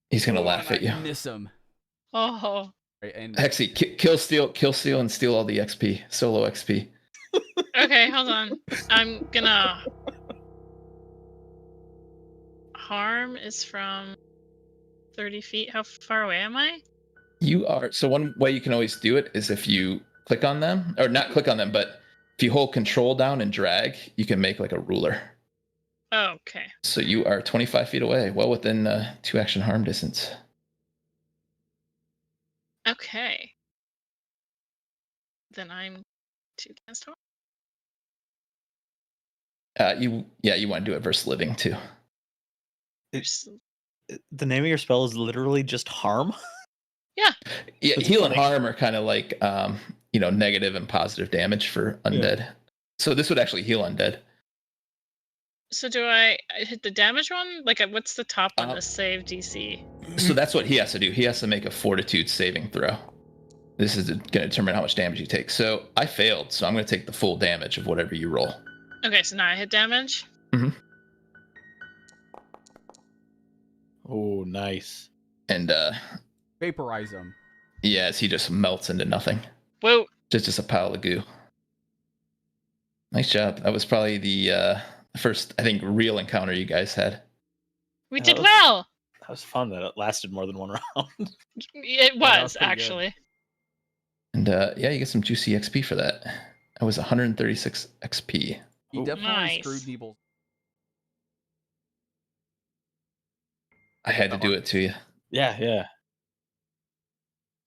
He's going to laugh at you. Miss him. Oh. Right, and Hexie, kill steal, and steal all the XP. Solo XP. Okay, hold on. I'm gonna. Harm is from 30 feet. How far away am I? You are. So one way you can always do it is if you click on them, or not click on them, but if you hold control down and drag, you can make like a ruler. Okay. So you are 25 feet away, well within 2 action harm distance. Okay. Then I'm 2 cast harm. You want to do it versus living too. The name of your spell is literally just harm? Yeah. Yeah, That's heal and funny. harm are kind of like negative and positive damage for undead. So this would actually heal undead. So do I hit the damage one? Like, what's the top one? The save DC. So that's what he has to do. He has to make a fortitude saving throw. this is going to determine how much damage you take. So I failed, so I'm going to take the full damage of whatever you roll. Okay, so now I hit damage. Mm-hmm. Oh, nice. And Vaporize him. yes, he just melts into nothing. Whoa. Just a pile of goo. Nice job. That was probably the first, I think, real encounter you guys had. We That did was- well. That was fun that it lasted more than one round. It that was was, pretty good. actually. And yeah, you get some juicy XP for that. That was 136 XP. He Ooh. definitely Nice. screwed Neebles. I had to do it to you. Yeah.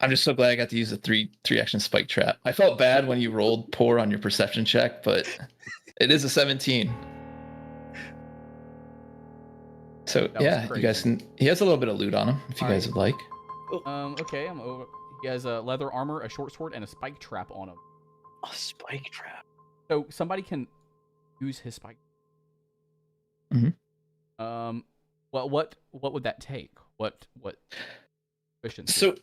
I'm just so glad I got to use the three action spike trap. I felt bad when you rolled poor on your perception check, but it is a 17. So That was yeah, you crazy. guys can. He has a little bit of loot on him if you guys would like. Okay, I'm over. He has a leather armor, a short sword, and a spike trap on him. A spike trap. So somebody can use his spike. Mhm. Well, what would that take? What efficiency? So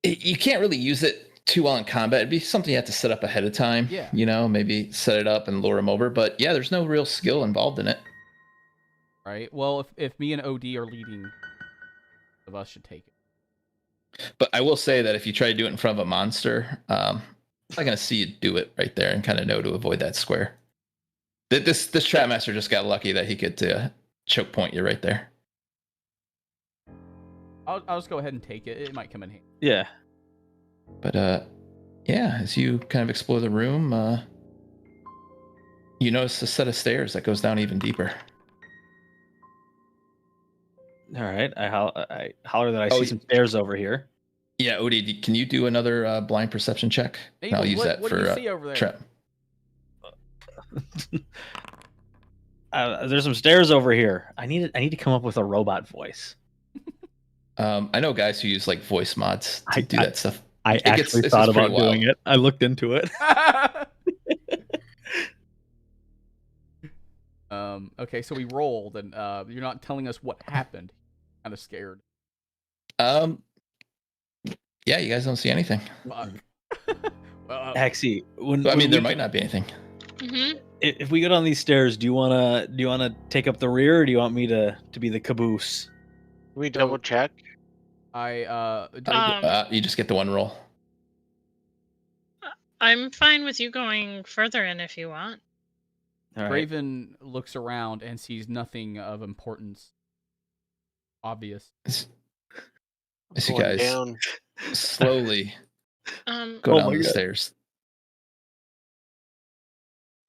you can't really use it too well in combat. It'd be something you have to set up ahead of time. Yeah. You know, maybe set it up and lure him over. But yeah, there's no real skill involved in it. Right. Well, if me and OD are leading, of us should take it. But I will say that if you try to do it in front of a monster, I'm not gonna see you do it right there and kind of know to avoid that square. This trap master just got lucky that he could choke point you right there. I'll just go ahead and take it. It might come in handy. Yeah. But yeah, as you kind of explore the room, you notice a set of stairs that goes down even deeper. All right. I holler that I Oh, see some stairs over here. Yeah, Odie, can you do another blind perception check? Hey, And I'll use that what for do you see over there? trap. There's some stairs over here. I need to come up with a robot voice. I know guys who use like voice mods to do that stuff. I It gets- actually this thought is pretty about doing wild. it. I looked into it. Okay, so we rolled, and you're not telling us what happened. Kind of scared. Yeah, you guys don't see anything. Fuck. Well, Hexie, I mean, there might not be anything. Mm-hmm. If we go down these stairs, do you wanna take up the rear, or do you want me to be the caboose? Can we double check? You just get the one roll. I'm fine with you going further in if you want. All right. Draven looks around and sees nothing of importance. Obvious. As you Going guys down. slowly Um, go Oh down my the God. stairs.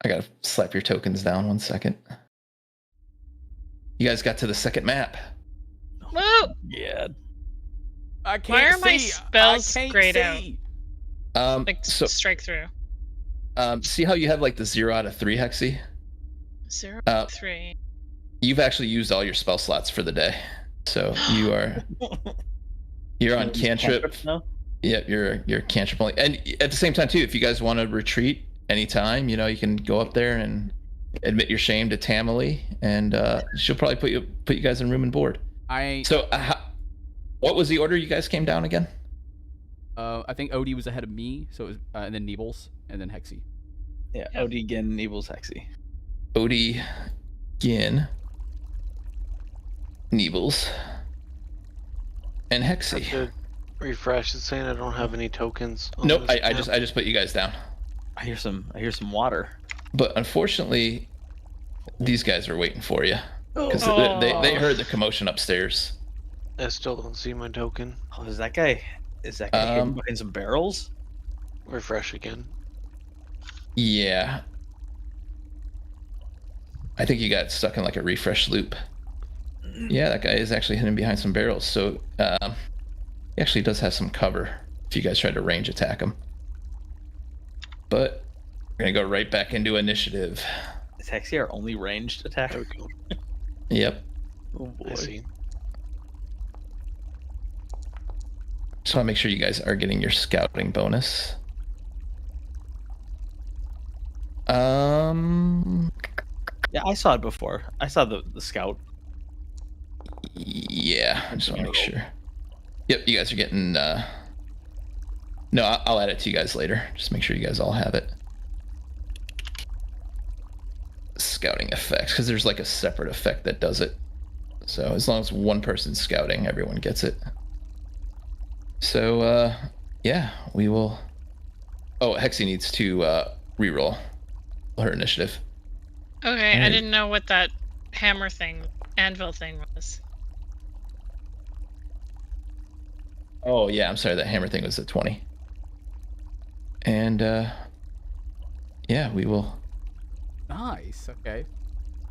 I gotta slap your tokens down 1 second. You guys got to the second map. whoa! Yeah. I can't Why are my see. spells I can't grayed out? see. Like, So strike through. see how you have like the 0 out of 3 Hexie? 0, Uh, 3. You've actually used all your spell slots for the day, so you're on cantrip. No? Yeah, you're cantrip only. And at the same time too, if you guys want to retreat anytime, you know, you can go up there and admit your shame to Tamily, and she'll probably put you guys in room and board. So what was the order you guys came down again? I think Odie was ahead of me, so it was, and then Neebles, and then Hexie. Yeah. Yeah. Odie, Gin, Neebles, Hexie. Odie, Gin, Neebles, and I have Hexie. to refresh. It's saying I don't have any tokens. on Nope, this I map. just put you guys down. I hear some water. But unfortunately, these guys are waiting for you because Oh. they heard the commotion upstairs. I still don't see my token. Oh, is that guy hidden behind some barrels? Refresh again. Yeah. I think you got stuck in like a refresh loop. Yeah, that guy is actually hidden behind some barrels. So he actually does have some cover if you guys try to range attack him. But we're going to go right back into initiative. Is Hexie our only ranged attacker? There we go. Yep. Oh boy. I see. Just want to make sure you guys are getting your scouting bonus. Yeah, I saw it before. I saw the scout. Yeah, I just want to make sure. Yep, you guys are getting No, I'll add it to you guys later. Just make sure you guys all have it. Scouting effects, because there's like a separate effect that does it. So as long as one person's scouting, everyone gets it. So yeah, we will. Oh, Hexie needs to re-roll her initiative. Okay, Alright. I didn't know what that hammer thing, anvil thing was. Oh yeah, I'm sorry, that hammer thing was a 20. And yeah, we will Nice. Okay.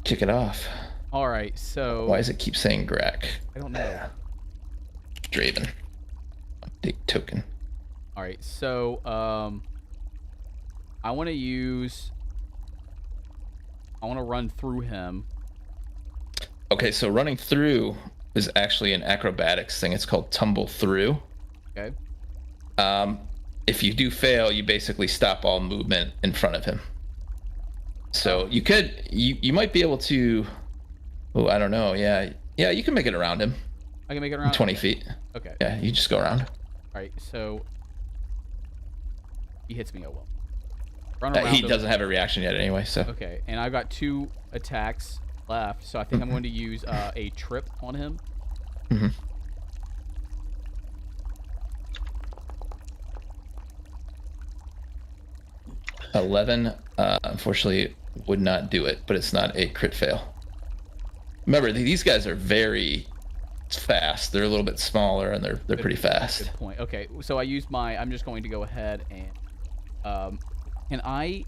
kick it off. All right. So Why does it keep saying Grack? I don't know. Draven. Update token. All right. So I want to run through him. Okay, so running through is actually an acrobatics thing. It's called tumble through. Okay. If you do fail, you basically stop all movement in front of him. So you might be able to. Oh, I don't know. Yeah, you can make it around him. I can make it around 20 feet. Okay. Yeah, you just go around. All right. So he hits me. Oh well. Run around He him. doesn't have a reaction yet anyway. So Okay, and I've got 2 attacks left, so I think I'm going to use a trip on him. Mhm. $11, unfortunately, would not do it, but it's not a crit fail. Remember, these guys are very fast. They're a little bit smaller, and they're pretty fast. Good point. Okay, so I use I'm just going to go ahead and can I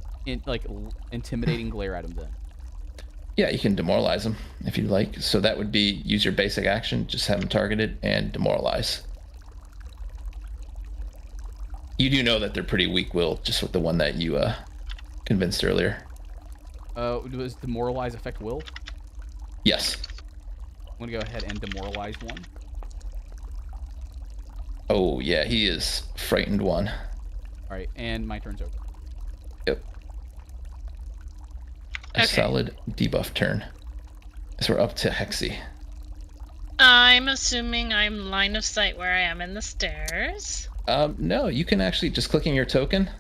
intimidating glare at him then? Yeah, you can demoralize them if you'd like. So that would be use your basic action, just have them targeted, and demoralize. You do know that they're pretty weak-willed, just with the one that you convinced earlier. Does demoralize affect will? Yes. I'm going to go ahead and demoralize one. Oh, yeah, he is frightened one. All right, and my turn's over. Yep. A Okay. solid debuff turn. So we're up to Hexie. I'm assuming I'm line of sight where I am in the stairs. No, you can actually, just clicking your token,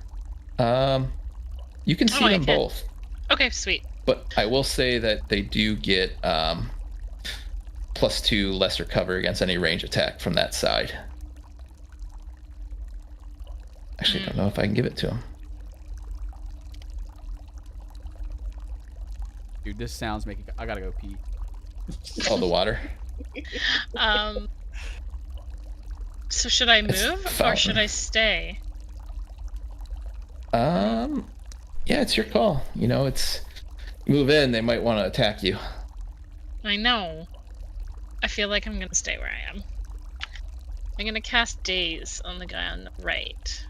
you can see I them can. both. Okay, sweet. But I will say that they do get +2 lesser cover against any range attack from that side. Actually, I don't know if I can give it to him. Dude, this sounds making. I gotta go pee. Oh, the water. So should I It's move or fountain. should I stay? Yeah, it's your call. You know, it's move in. They might want to attack you. I know. I feel like I'm gonna stay where I am. I'm gonna cast Daze on the guy on the right.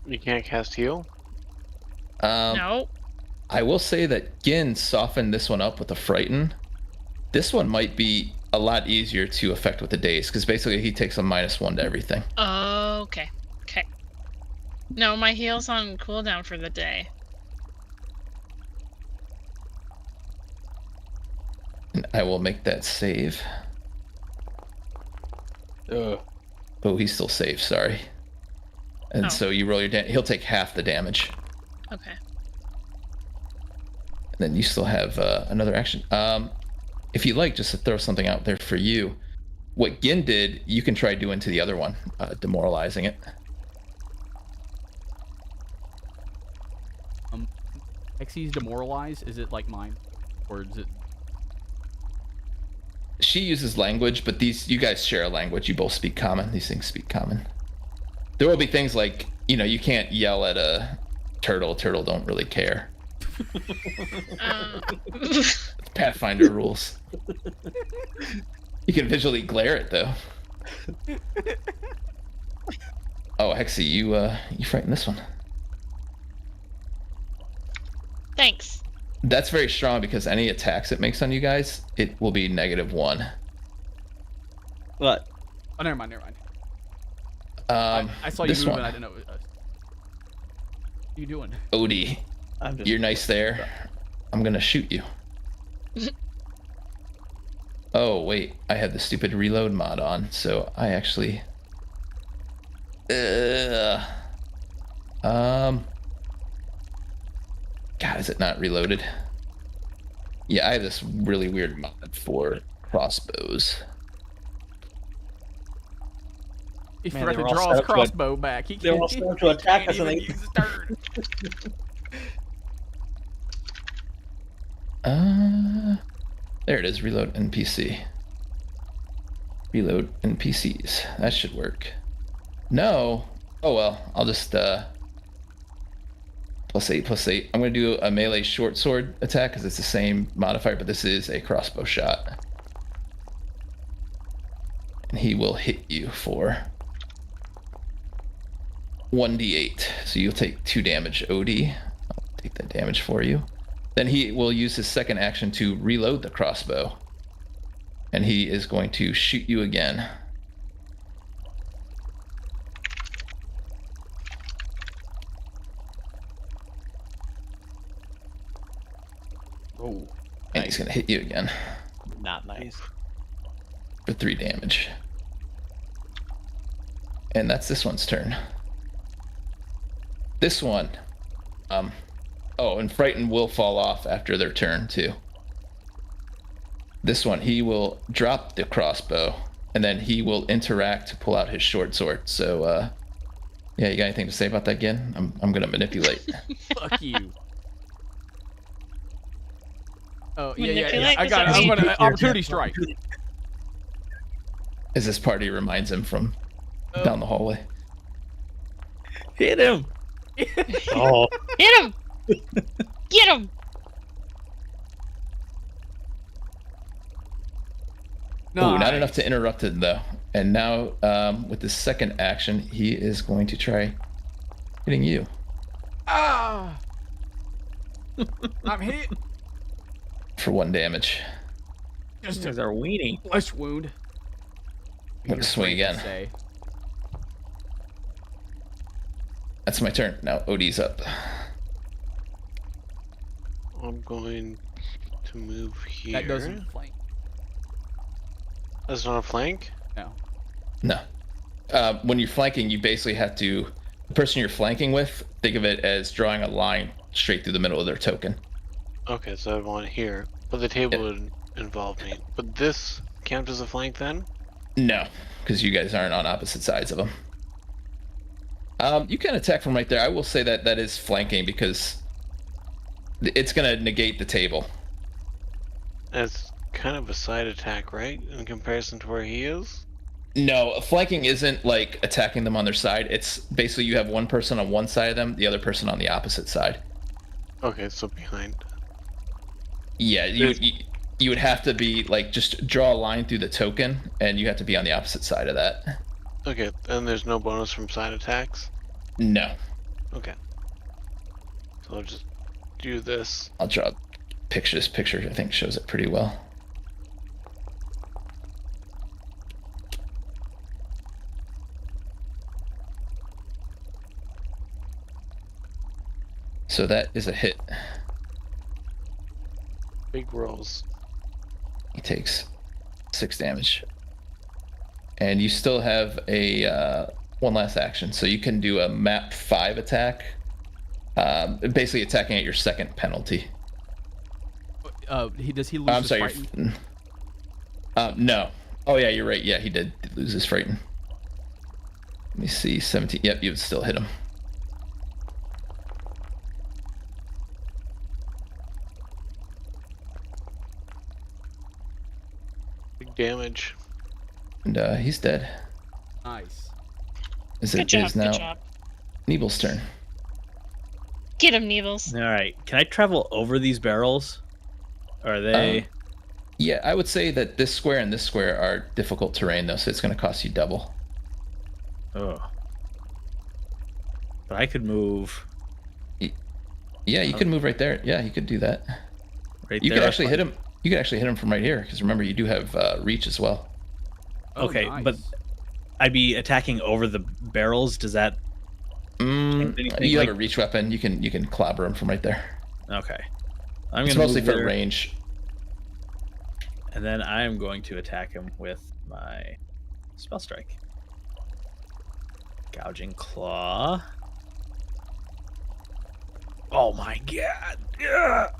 You can't cast heal? No. I will say that Gin softened this one up with a frighten. This one might be a lot easier to affect with the daze, because basically he takes a -1 to everything. Oh, okay. Okay. No, my heal's on cooldown for the day. And I will make that save. Ugh. Oh, he's still safe, sorry. And Oh. so you roll your he'll take half the damage. Okay. And then you still have another action. If you like, just to throw something out there for you, what Gin did, you can try doing to the other one, demoralizing it. Hexie's demoralized. Is it like mine, or is it? She uses language, but you guys share a language. You both speak common. These things speak common. There will be things like, you can't yell at a turtle. Turtle don't really care. Pathfinder rules. You can visually glare it though. Oh, Hexie, you frighten this one. Thanks. That's very strong because any attacks it makes on you guys, it will be -1. What? Oh, never mind. I saw you this move, one, and I didn't know. What are you doing? Odie, I'm just. you're nice there. I'm gonna shoot you. Oh wait, I had the stupid reload mod on, so I actually. God, is it not reloaded? Yeah, I have this really weird mod for crossbows. He Man, forgot they to were all draw set his up to crossbow back. He they were all can't, set up to attack can't us, and even they- use his turn. There it is. Reload NPC. Reload NPCs. That should work. No. Oh well. I'll just +8/+8. I'm gonna do a melee short sword attack because it's the same modifier, but this is a crossbow shot. And he will hit you for 1d8. So you'll take 2 damage OD. I'll take that damage for you. Then he will use his second action to reload the crossbow. And he is going to shoot you again. Oh, And he's going to hit you again not nice. for 3 damage. And that's this one's turn. This one. Oh, and Frighten will fall off after their turn, too. This one, he will drop the crossbow, and then he will interact to pull out his short sword. So, yeah, you got anything to say about that again? I'm going to manipulate. Fuck you. Oh, yeah. Manipulate? I got it. Does that I'm mean- gonna opportunity strike. As this party reminds him from Oh. down the hallway. Hit him. Oh, Hit him! Get him! Ooh, not enough to interrupt it, though. And now, with his second action, he is going to try hitting you. Ah! I'm hit. For 1 damage. Just These a are weenie. flesh wound. I'm going to swing again. Say. That's my turn. Now Odie's up. I'm going to move here. That doesn't flank. That's not a flank? No. No. When you're flanking, you basically have to... The person you're flanking with, think of it as drawing a line straight through the middle of their token. Okay, so I want it here. But the table Yeah. would involve me. But this count as a flank then? No, because you guys aren't on opposite sides of them. You can attack from right there. I will say that that is flanking because it's going to negate the table. It's kind of a side attack, right? In comparison to where he is? No, flanking isn't like attacking them on their side. It's basically you have one person on one side of them, the other person on the opposite side. Okay, so behind. Yeah, you would have to be like just draw a line through the token, and you have to be on the opposite side of that. Okay, and there's no bonus from side attacks? No, Okay. So I'll just do this. I'll draw picture. This picture I think shows it pretty well. So that is a hit. Big rolls. He takes 6 damage. And you still have a one last action, so you can do a map 5 attack. Basically attacking at your second penalty. Does he lose I'm his sorry. frighten? No. Oh yeah, you're right. Yeah, he did lose his frighten. Let me see. 17. Yep, you would still hit him. Big damage. And he's dead. Nice. As Good it job, is now good job. Neebles' turn. Get him, Neebles. All right. Can I travel over these barrels? Are they? Yeah, I would say that this square and this square are difficult terrain, though, so it's going to cost you double. Oh. But I could move Yeah, you could move right there. Yeah, you could do that. right You there. could actually hit him. You could actually hit him from right here, because remember, you do have reach as well. Oh, Okay, nice. but I'd be attacking over the barrels. Does that? anything You like- have a reach weapon. You can clobber him from right there. Okay. I'm It's gonna mostly move for there, range. and then I'm going to attack him with my spell strike. Gouging claw. Oh my god. Yeah.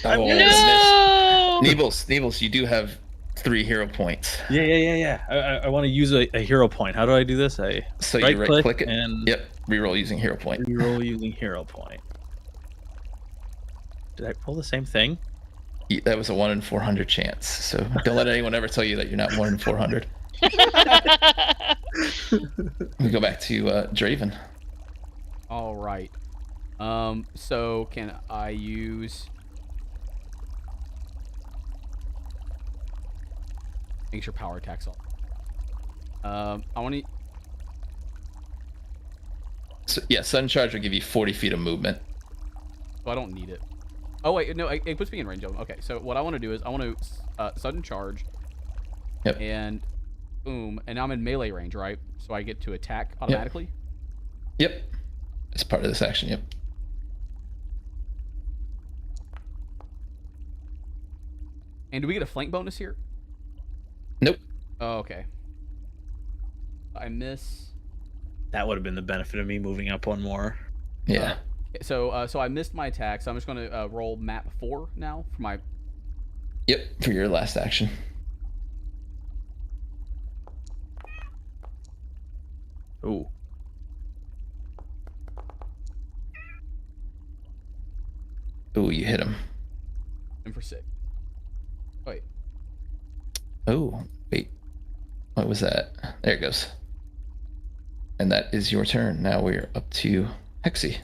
Oh, No. Neebles, you do have 3 hero points. Yeah. I want to use a hero point. How do I do this? So right you right-click it. and Yep, reroll using hero point. reroll using hero point. Did I pull the same thing? That was a 1 in 400 chance. So don't let anyone ever tell you that you're not 1 in 400. We go back to Draven. All right. So can I use? Make sure power attacks on. I want to. So, yeah, sudden charge will give you 40 feet of movement. So I don't need it. Oh wait, no, it puts me in range of them. Okay, so what I want to do is I want to sudden charge. Yep. And boom, and I'm in melee range, right? So I get to attack automatically. Yep. It's part of this action. Yep. And do we get a flank bonus here? Nope. Oh, okay. I miss. That would have been the benefit of me moving up one more. Yeah. So I missed my attack. So I'm just going to roll map 4 now for my. Yep. For your last action. Ooh. Ooh, you hit him. And for 6. Wait. Oh, wait. What was that? There it goes. And that is your turn. Now we're up to Hexie.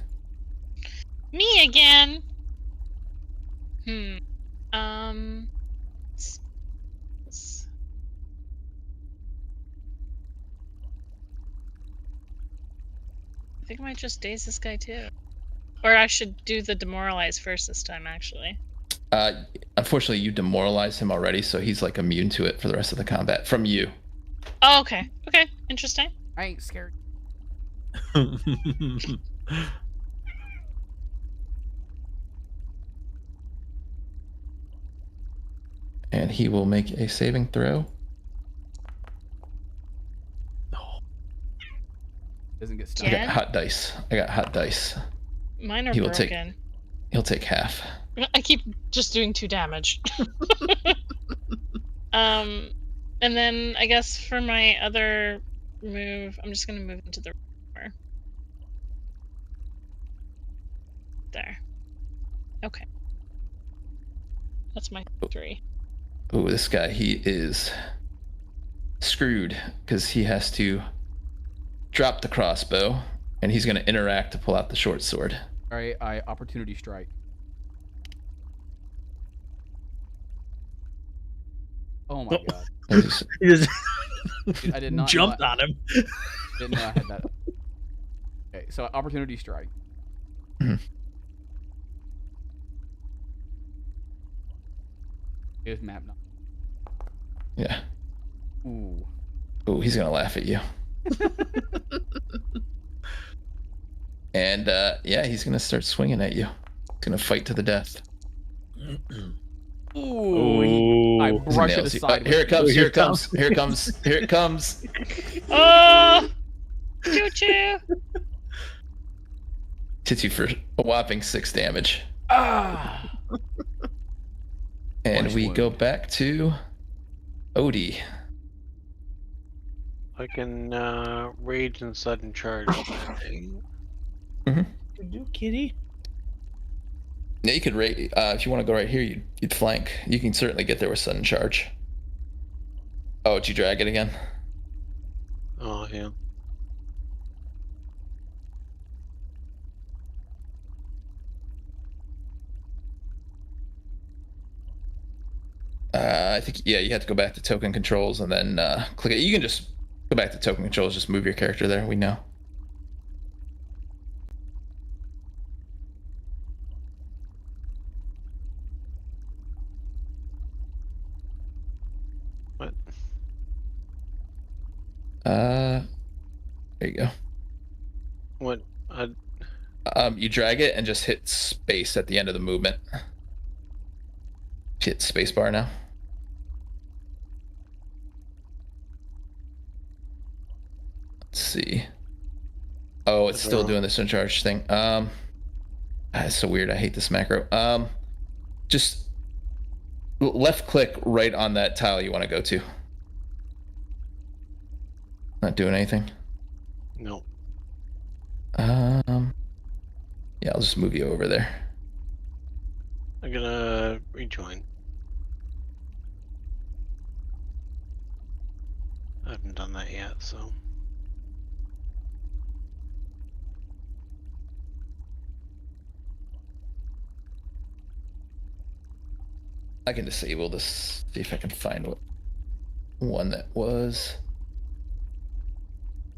Me again. I think I might just daze this guy too. Or I should do the demoralize first this time, actually. Unfortunately, you demoralized him already, so he's like immune to it for the rest of the combat from you. Oh, okay. Okay, interesting. I ain't scared. And he will make a saving throw. Doesn't get I stunned. Yeah. got hot dice. Mine are He will broken. He'll take half. I keep just doing 2 damage. And then I guess for my other move, I'm just gonna move into the room. There. Okay. That's my 3. Ooh, this guy, he is screwed because he has to drop the crossbow and he's going to interact to pull out the short sword. All right, I opportunity strike. Oh my god. He just Dude, I did not jumped know on him. Didn't know I had that. Okay, so opportunity strike. Mhm. Here's map 9. Yeah. Ooh. Ooh, he's going to laugh at you. And yeah, he's going to start swinging at you. He's going to fight to the death. Ooh. I brush it Nails you. aside. Here it comes. Ooh, Here here it comes. Here it comes. Here it comes. Oh! Choo-choo! Hits you for a whopping 6 damage. Ah. And Flesh we wound. go back to Odie. I can rage and sudden charge. You do, kitty. Yeah, you could rate. If you want to go right here, you'd flank. You can certainly get there with sudden charge. Oh, did you drag it again? Oh yeah. I think, yeah, you have to go back to token controls and then click it. You can just go back to token controls, just move your character there. We know. What? There you go. What? You drag it and just hit space at the end of the movement. Hit space bar now. Let's see. Oh, it's still doing the sudden charge thing. It's so weird. I hate this macro. Just left click right on that tile you want to go to. Not doing anything. No. Yeah, I'll just move you over there. I'm gonna rejoin. I haven't done that yet, so. I can disable this. See if I can find what one that was.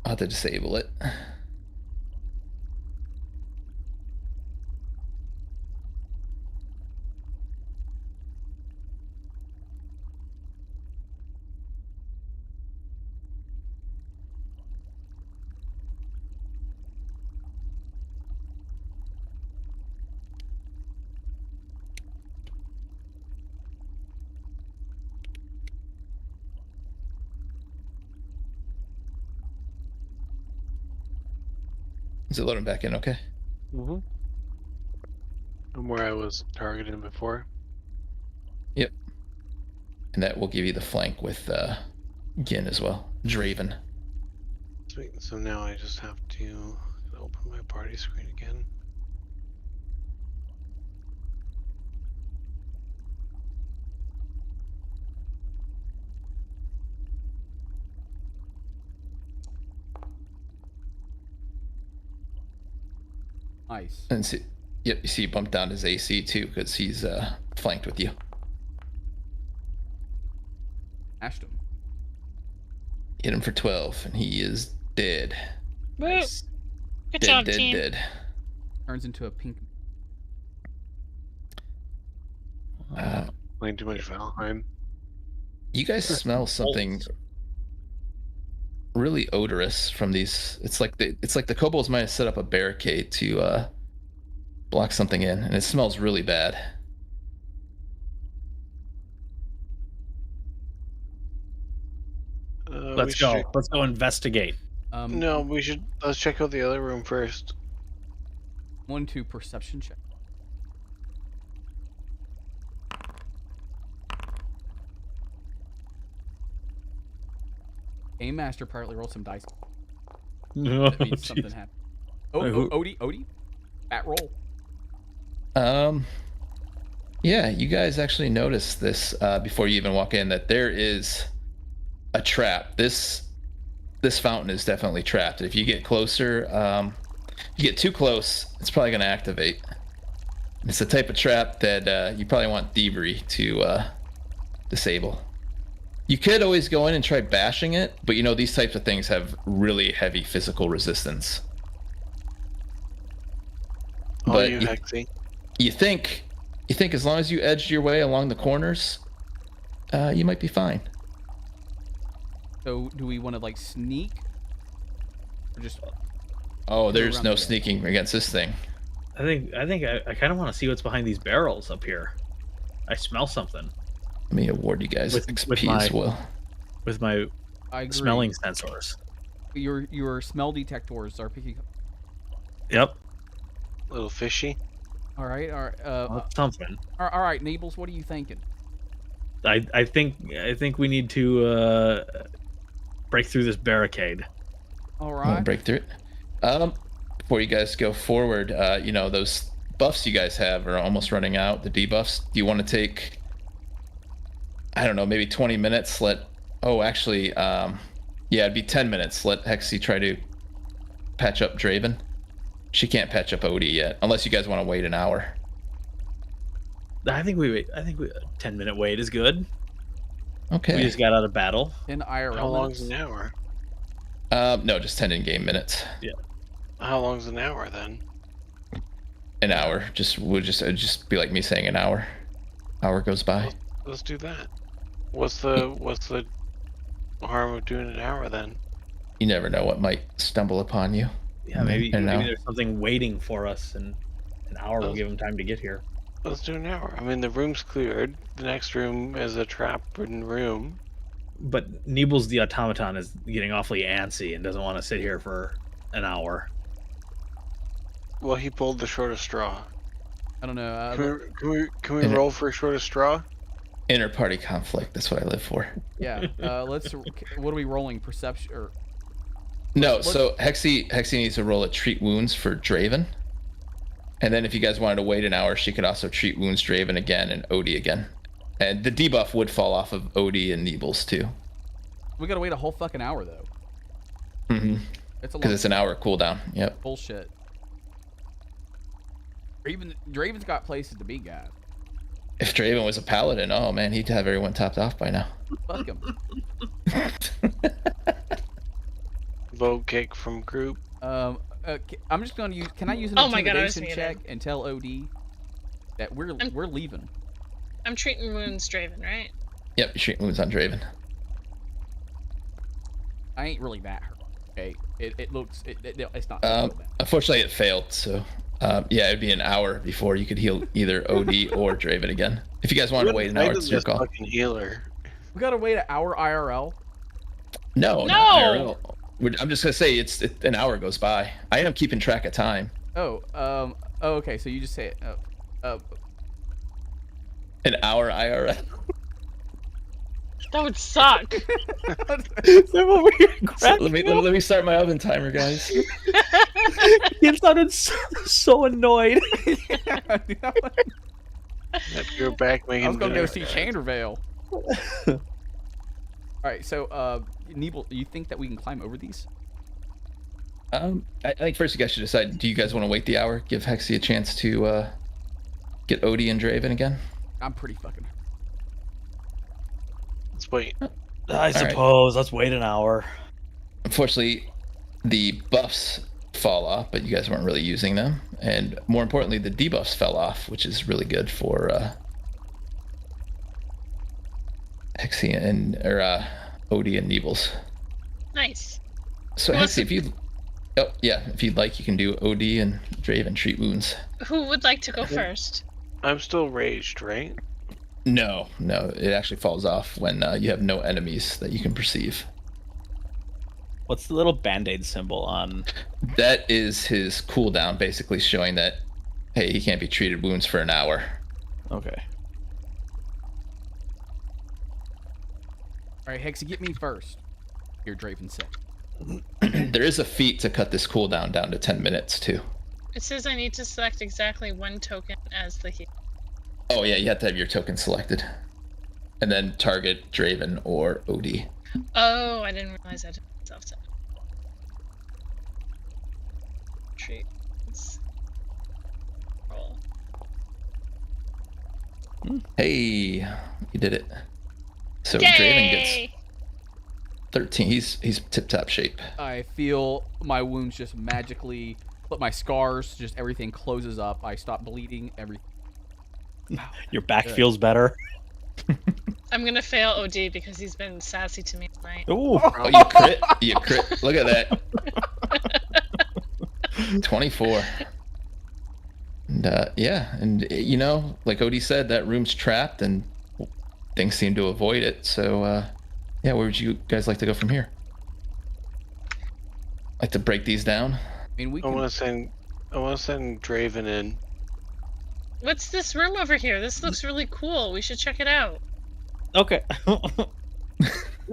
I'll have to disable it. Is it loading back in okay? Mm-hmm. I'm where I was targeted before. Yep. And that will give you the flank with Gin as well. Draven. Sweet. So now I just have to open my party screen again. Nice. And see, yep, you see he bumped down his AC too because he's flanked with you. Ashed him. Hit him for 12 and he is dead. Woo! Nice. Good Dead, job, dead, team. dead. Turns into a pink. Playing too much Valheim. You guys smell something really odorous from these. It's like the kobolds might have set up a barricade to block something in, and it smells really bad. Let's go. Let's go investigate. No, we should. Let's check out the other room first. 1-2 perception check. Game master partly roll some dice. That means something happened. Odie, bat roll. Yeah, you guys actually noticed this before you even walk in, that there is a trap. This fountain is definitely trapped. If you get closer, you get too close, it's probably going to activate. It's the type of trap that you probably want thievery to disable. You could always go in and try bashing it, but you know these types of things have really heavy physical resistance. Oh, But you Hexie. You think as long as you edged your way along the corners, you might be fine. So, do we want to like sneak, or just? Oh, there's around no the sneaking against this thing. I think I kind of want to see what's behind these barrels up here. I smell something Let me award you guys With XP my- as well. with my I agree. smelling sensors. Your smell detectors are picking up. Yep. A little fishy. All right, Something. all right, Neebles, what are you thinking? I think we need to break through this barricade. All I'm right. gonna break through it. Before you guys go forward, you know those buffs you guys have are almost running out. The debuffs. Do you want to take? I don't know, maybe 20 minutes. Yeah, it'd be 10 minutes. Let Hexie try to patch up Draven. She can't patch up Odie yet, unless you guys want to wait an hour. I think we 10-minute wait is good. Okay. We just got out of battle. In IRL How long's minutes. an hour? No, just 10 in-game minutes. How long's an hour then? An hour. It'd just be like me saying an hour. Hour goes by. Let's do that. What's the harm of doing an hour then? You never know what might stumble upon you. Yeah, maybe an hour. there's something waiting for us, and an hour will give them time to get here. Let's do an hour. I mean, the room's cleared. The next room is a trap-ridden room. But Neebles the automaton is getting awfully antsy and doesn't want to sit here for an hour. Well, he pulled the shortest straw. I don't know. Can we roll for a shortest straw? Inter-party conflict. That's what I live for. Yeah. Let's. What are we rolling? Perception or? No, so Hexie needs to roll a treat wounds for Draven. And then if you guys wanted to wait an hour, she could also treat wounds Draven again and Odie again. And the debuff would fall off of Odie and Neebles too. We gotta wait a whole fucking hour though. Mm-hmm. It's a Because lot it's an hour cooldown. Yep. bullshit. Draven's got places to be, guys. If Draven was a paladin, oh man, he'd have everyone topped off by now. Fuck him. Vote kick from group. I'm just gonna use. Can I use an Oh my God, I was intimidation check and tell OD that we're leaving? I'm treating wounds Draven, right? Yep, you treat wounds on Draven. I ain't really that hurt. Okay, it looks it's not. So bad. Unfortunately, it failed. So, yeah, it'd be an hour before you could heal either OD or Draven again. If you guys want to wait an hour, it's your call. Fucking healer. We gotta wait an hour IRL. No, No! not IRL. I'm just gonna say an hour goes by. I am keeping track of time. Oh, okay. So you just say it. An hour IRL. That would suck. I'm over here So let me start my oven timer, guys. He sounded so annoyed. You're back making. I was gonna go dinner. see Chandervale. All right, so Neeble, you think that we can climb over these? I think first you guys should decide. Do you guys want to wait the hour? Give Hexie a chance to get Odie and Draven again. I'm pretty fucking. Let's wait. I suppose. Let's wait an hour. Unfortunately, the buffs fall off, but you guys weren't really using them, and more importantly, the debuffs fell off, which is really good for Hexie and Odie and Neebles. Nice. So Who wants Hexie, if you'd like, you can do Odie and Draven treat wounds. Who would like to go first? I'm still raged, right? No, it actually falls off when you have no enemies that you can perceive. What's the little band-aid symbol on? That is his cooldown, basically showing that, hey, he can't be treated wounds for an hour. Okay. All right, Hexie, get me first. Here, Draven said. There is a feat to cut this cooldown down to 10 minutes, too. It says I need to select exactly one token as the heal. Oh, yeah, you have to have your token selected. And then target Draven or Odie. Oh, I didn't realize I did myself. Treats. Roll. Hey, you did it. So Draven gets Yay! 13. He's tip-top shape. I feel my wounds just magically, but my scars, just everything closes up. I stop bleeding. Everything. Your back Good. feels better. I'm gonna fail OD because he's been sassy to me tonight. Ooh. Oh, you crit. You crit. Look at that. 24. And yeah, and you know, like Odie said, that room's trapped and things seem to avoid it. So yeah, where would you guys like to go from here? Like to break these down? I mean, we I can. want to send Draven in. What's this room over here? This looks really cool. We should check it out. Okay.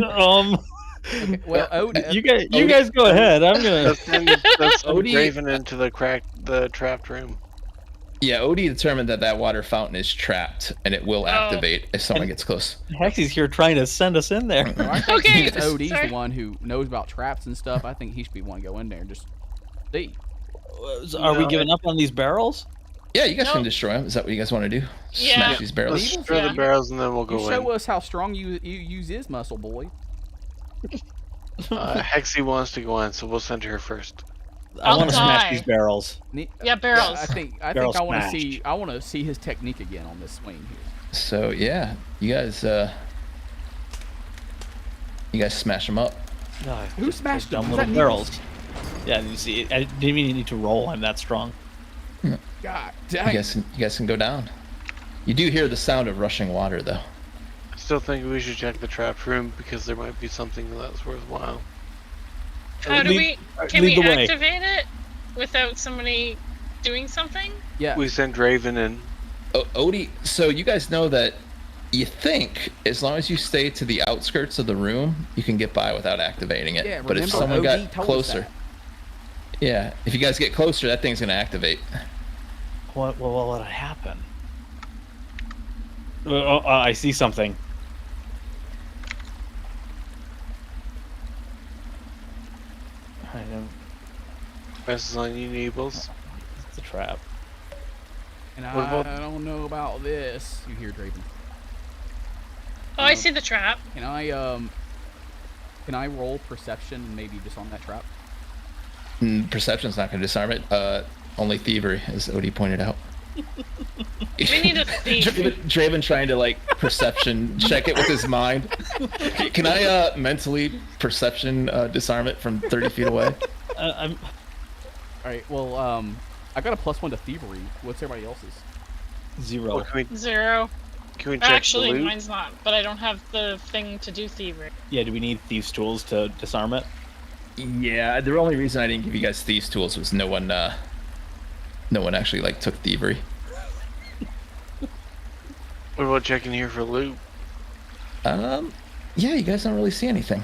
Okay, well, you guys go ahead. I'm gonna. Let's send Odie- Draven into the trapped room. Yeah, Odie determined that water fountain is trapped and it will activate if someone gets close. Hexie's here trying to send us in there. Well, I think Okay, since OD's sorry. the one who knows about traps and stuff, I think he should be one to go in there and just see. Are we giving up on these barrels? Yeah, you guys No. can destroy them. Is that what you guys want to do? Yeah. Smash these barrels? Let's destroy Yeah. the barrels and then we'll You go show in. us how strong you use his muscle, boy. Hexie wants to go in, so we'll send her first. I want to I'll smash die. these barrels. Yeah, barrels. I think Barrel I want to smashed. see. I want to see his technique again on this swing here. So yeah, you guys smash them up. Who smashed dumb them? little Was that barrels? Yeah, you see, I didn't even need to roll. I'm that strong. God You dang. guys can go down. You do hear the sound of rushing water though. I still think we should check the trapped room because there might be something that's worthwhile. How do Lead- we? Can we lead the way. activate it without somebody doing something? Yeah. We sent Draven in. Odie, so you guys know that you think as long as you stay to the outskirts of the room, you can get by without activating it. Yeah, but if remember someone OD got told us closer, that. yeah, if you guys get closer, that thing's gonna activate. What will happen? I see something. I don't. Presses on you, Neebles. It's a trap. And What I about- don't know about this. You hear Draven. Oh, I see the trap. Can I roll perception and maybe disarm that trap? Perception's not gonna disarm it. Only thievery, as Odie pointed out. We need a thief. Draven trying to like perception check it with his mind. Can I mentally perception disarm it from 30 feet away? I'm. All right. Well, I got a +1 to thievery. What's everybody else's? 0. Well, can 0. we check Actually, the loot? mine's not, but I don't have the thing to do thievery. Yeah, do we need thieves' tools to disarm it? Yeah, the only reason I didn't give you guys thieves tools was no one actually like took thievery. What about checking here for loot? Yeah, you guys don't really see anything.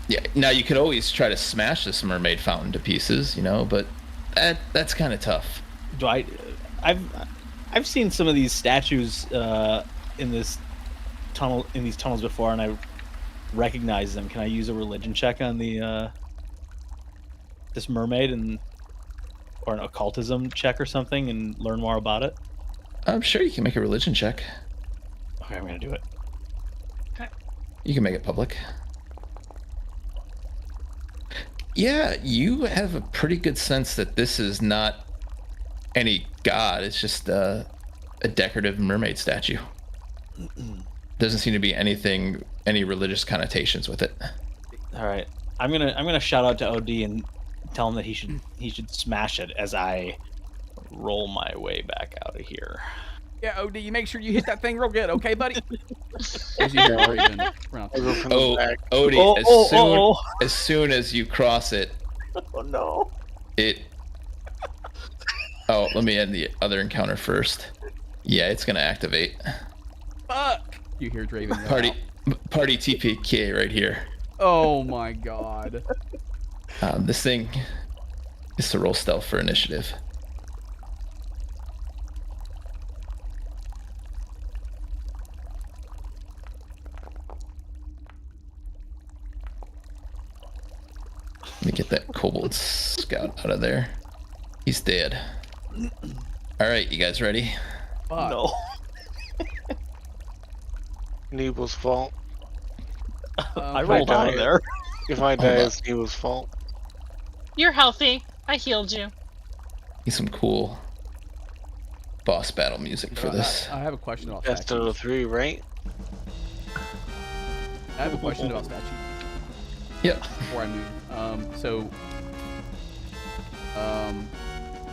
Yeah, now you could always try to smash this mermaid fountain to pieces, you know, but that's kind of tough. I've seen some of these statues in these tunnels before, and I recognize them. Can I use a religion check on the this mermaid or an occultism check or something and learn more about it? I'm sure you can make a religion check. Okay, I'm gonna do it. You can make it public. Yeah, you have a pretty good sense that this is not any god. It's just a decorative mermaid statue. Doesn't seem to be any religious connotations with it. All right, I'm gonna shout out to OD and tell him that he should smash it as I roll my way back out of here. Yeah, OD, you make sure you hit that thing real good, okay, buddy? As you hear Draven around. I go from the back. Odie, as soon as you cross it, Oh no! Oh, let me end the other encounter first. Yeah, it's gonna activate. Fuck! You hear Draven yell Party TPK right here. out. Oh my god. This thing is to roll stealth for initiative. Let me get that kobold scout out of there. He's dead. All right, you guys ready? Fuck. No. Neebles' fault. I rolled out of there. If I die, it's Neebles' fault. You're healthy. I healed you. Need some cool boss battle music for this. I have a question about Best out of statues. 3, right? I have a question about statues Yep. before I move.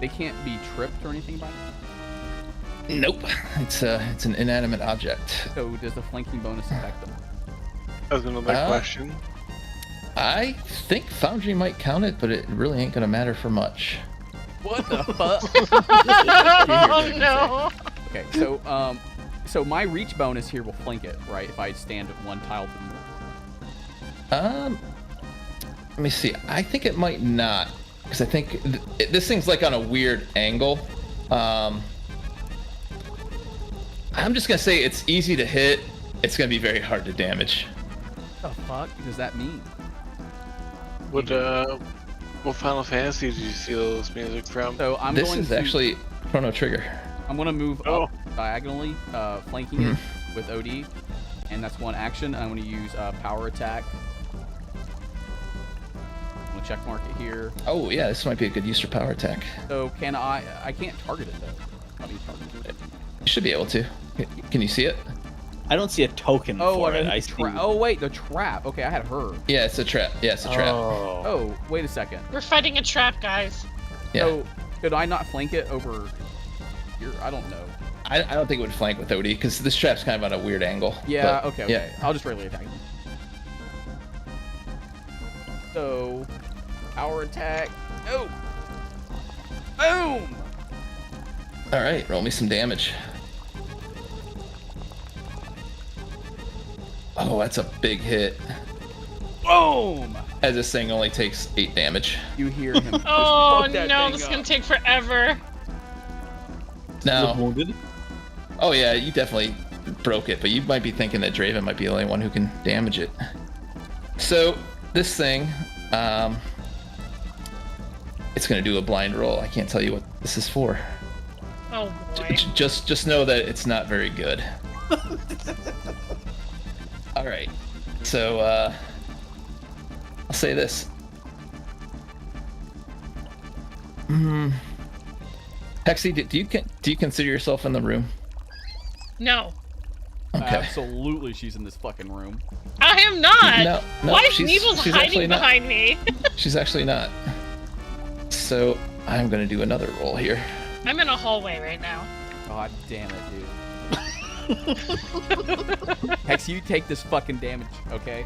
They can't be tripped or anything by it? Nope. It's an inanimate object. So does the flanking bonus affect them? That was another question. I think Foundry might count it, but it really ain't gonna matter for much. What the fuck? Oh no! Okay, so my reach bonus here will flank it, right? If I stand at one tile to the north. Let me see. I think it might not, because I think this thing's like on a weird angle. I'm just gonna say it's easy to hit. It's gonna be very hard to damage. What the fuck does that mean? What Final Fantasy did you steal this music from? So I'm This going is to actually Chrono Trigger. I'm gonna move up diagonally, flanking it with OD, and that's one action. I'm gonna use power attack. I'm gonna check mark it here. Oh yeah, this might be a good use for power attack. So can I can't target it though. How do you target it? You should be able to. Can you see it? I don't see a token for it. I see. Oh wait, the trap. Okay, I had her. Yeah, it's a trap. Yeah, it's a trap. Oh. Oh, wait a second. We're fighting a trap, guys. Yeah. So could I not flank it over here? I don't know. I don't think it would flank with Odie because this trap's kind of on a weird angle. Yeah, but, okay. Yeah. I'll just regularly attack him. So, power attack. Oh! Boom! All right, roll me some damage. Oh, that's a big hit. Boom! As this thing only takes 8 damage. You hear him. just Oh fuck that no, thing this is up. gonna take forever. Now, Wounded. oh yeah, you definitely broke it, but you might be thinking that Draven might be the only one who can damage it. So this thing, it's gonna do a blind roll. I can't tell you what this is for. Oh boy. Just know that it's not very good. All right, so I'll say this. Hexie, do you consider yourself in the room? No. Okay. Absolutely, she's in this fucking room. I am not. No, Why is she's Neebles actually hiding not. behind me? She's actually not. So I'm gonna do another roll here. I'm in a hallway right now. God damn it, dude. Hex, you take this fucking damage, okay?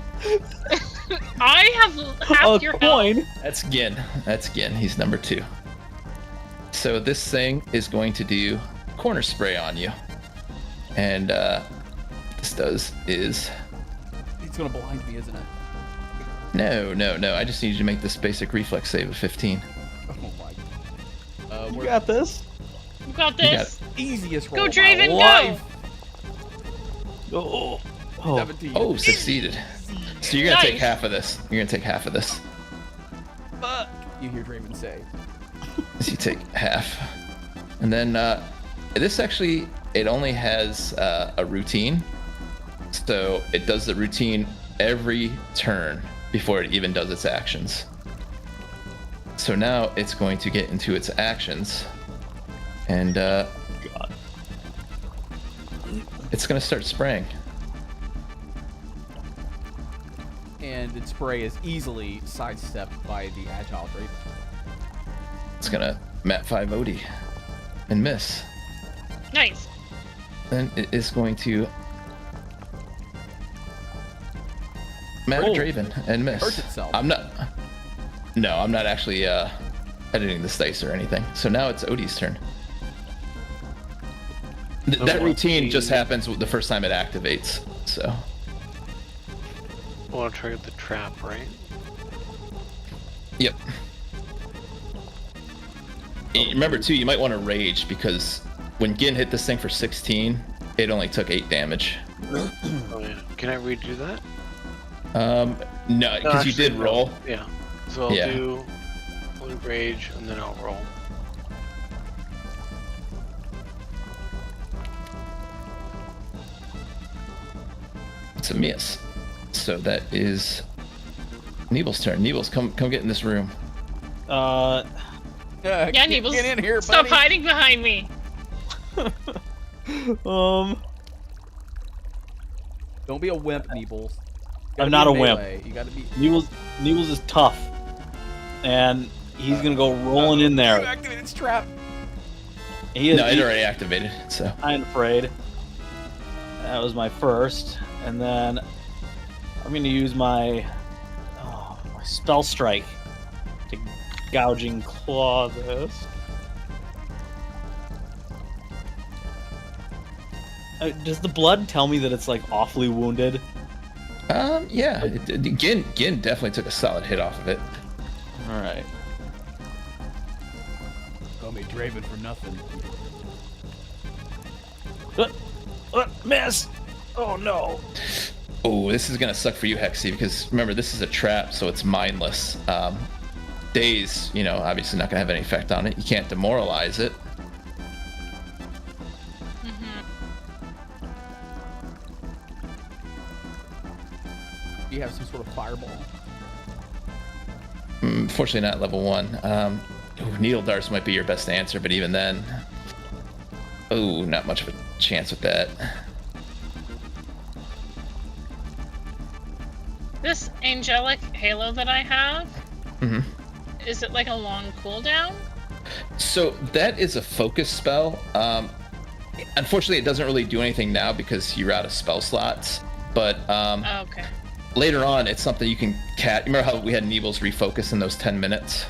I have half your health. That's Gin. He's number 2. So this thing is going to do corner spray on you. And what this does is... It's gonna blind me, isn't it? No. I just need you to make this basic reflex save of 15. Oh my. You got this. You got You got this. Easiest Go, roll of Draven, my go. life. Oh. 17. Oh, succeeded. So you're gonna take Nice. half of this. You're gonna take half of this. Fuck. You hear Draven say. So you take half. And then this actually, it only has a routine. So it does the routine every turn before it even does its actions. So now it's going to get into its actions. And God. it's going to start spraying. And its spray is easily sidestepped by the agile Draven. It's going to Mat 5 Odie and miss. Nice. Then it is going to Mat Draven and miss. Hurt itself. I'm not actually editing this dice or anything. So now it's Odie's turn. That routine just happens the first time it activates. So I want to trigger the trap, right? yep. Remember too, you might want to rage because when Gin hit this thing for 16, it only took 8 damage. Oh yeah. Can I redo that? No, because you did actually, no. roll. Yeah. So I'll Yeah. do one rage and then I'll roll. It's a miss. So that is Neebles' turn. Neebles, come get in this room. Yeah, Neebles. Get in here, Stop buddy. hiding behind me. Don't be a wimp, Neebles. You I'm gotta not be a wimp. melee. You gotta be. Neebles is tough, and he's gonna go rolling in You there. activated its trap. He is. No, it already activated. So I'm afraid. That was my first, and then I'm gonna use my spell strike to gouging claw this. Does the blood tell me that it's like awfully wounded? yeah, Gin definitely took a solid hit off of it. All right. Call me Draven for nothing. Miss! Oh no! Oh, this is gonna suck for you, Hexie, because remember this is a trap, so it's mindless. Daze, obviously not gonna have any effect on it. You can't demoralize it. Do you have some sort of fireball? Fortunately, not level 1. Needle darts might be your best answer, but even then, not much of a chance with that. This angelic halo that I have, Mhm. is it like a long cooldown? So that is a focus spell. Unfortunately, it doesn't really do anything now because you're out of spell slots. But Oh, okay. later on, it's something you can Remember how we had Neebles refocus in those 10 minutes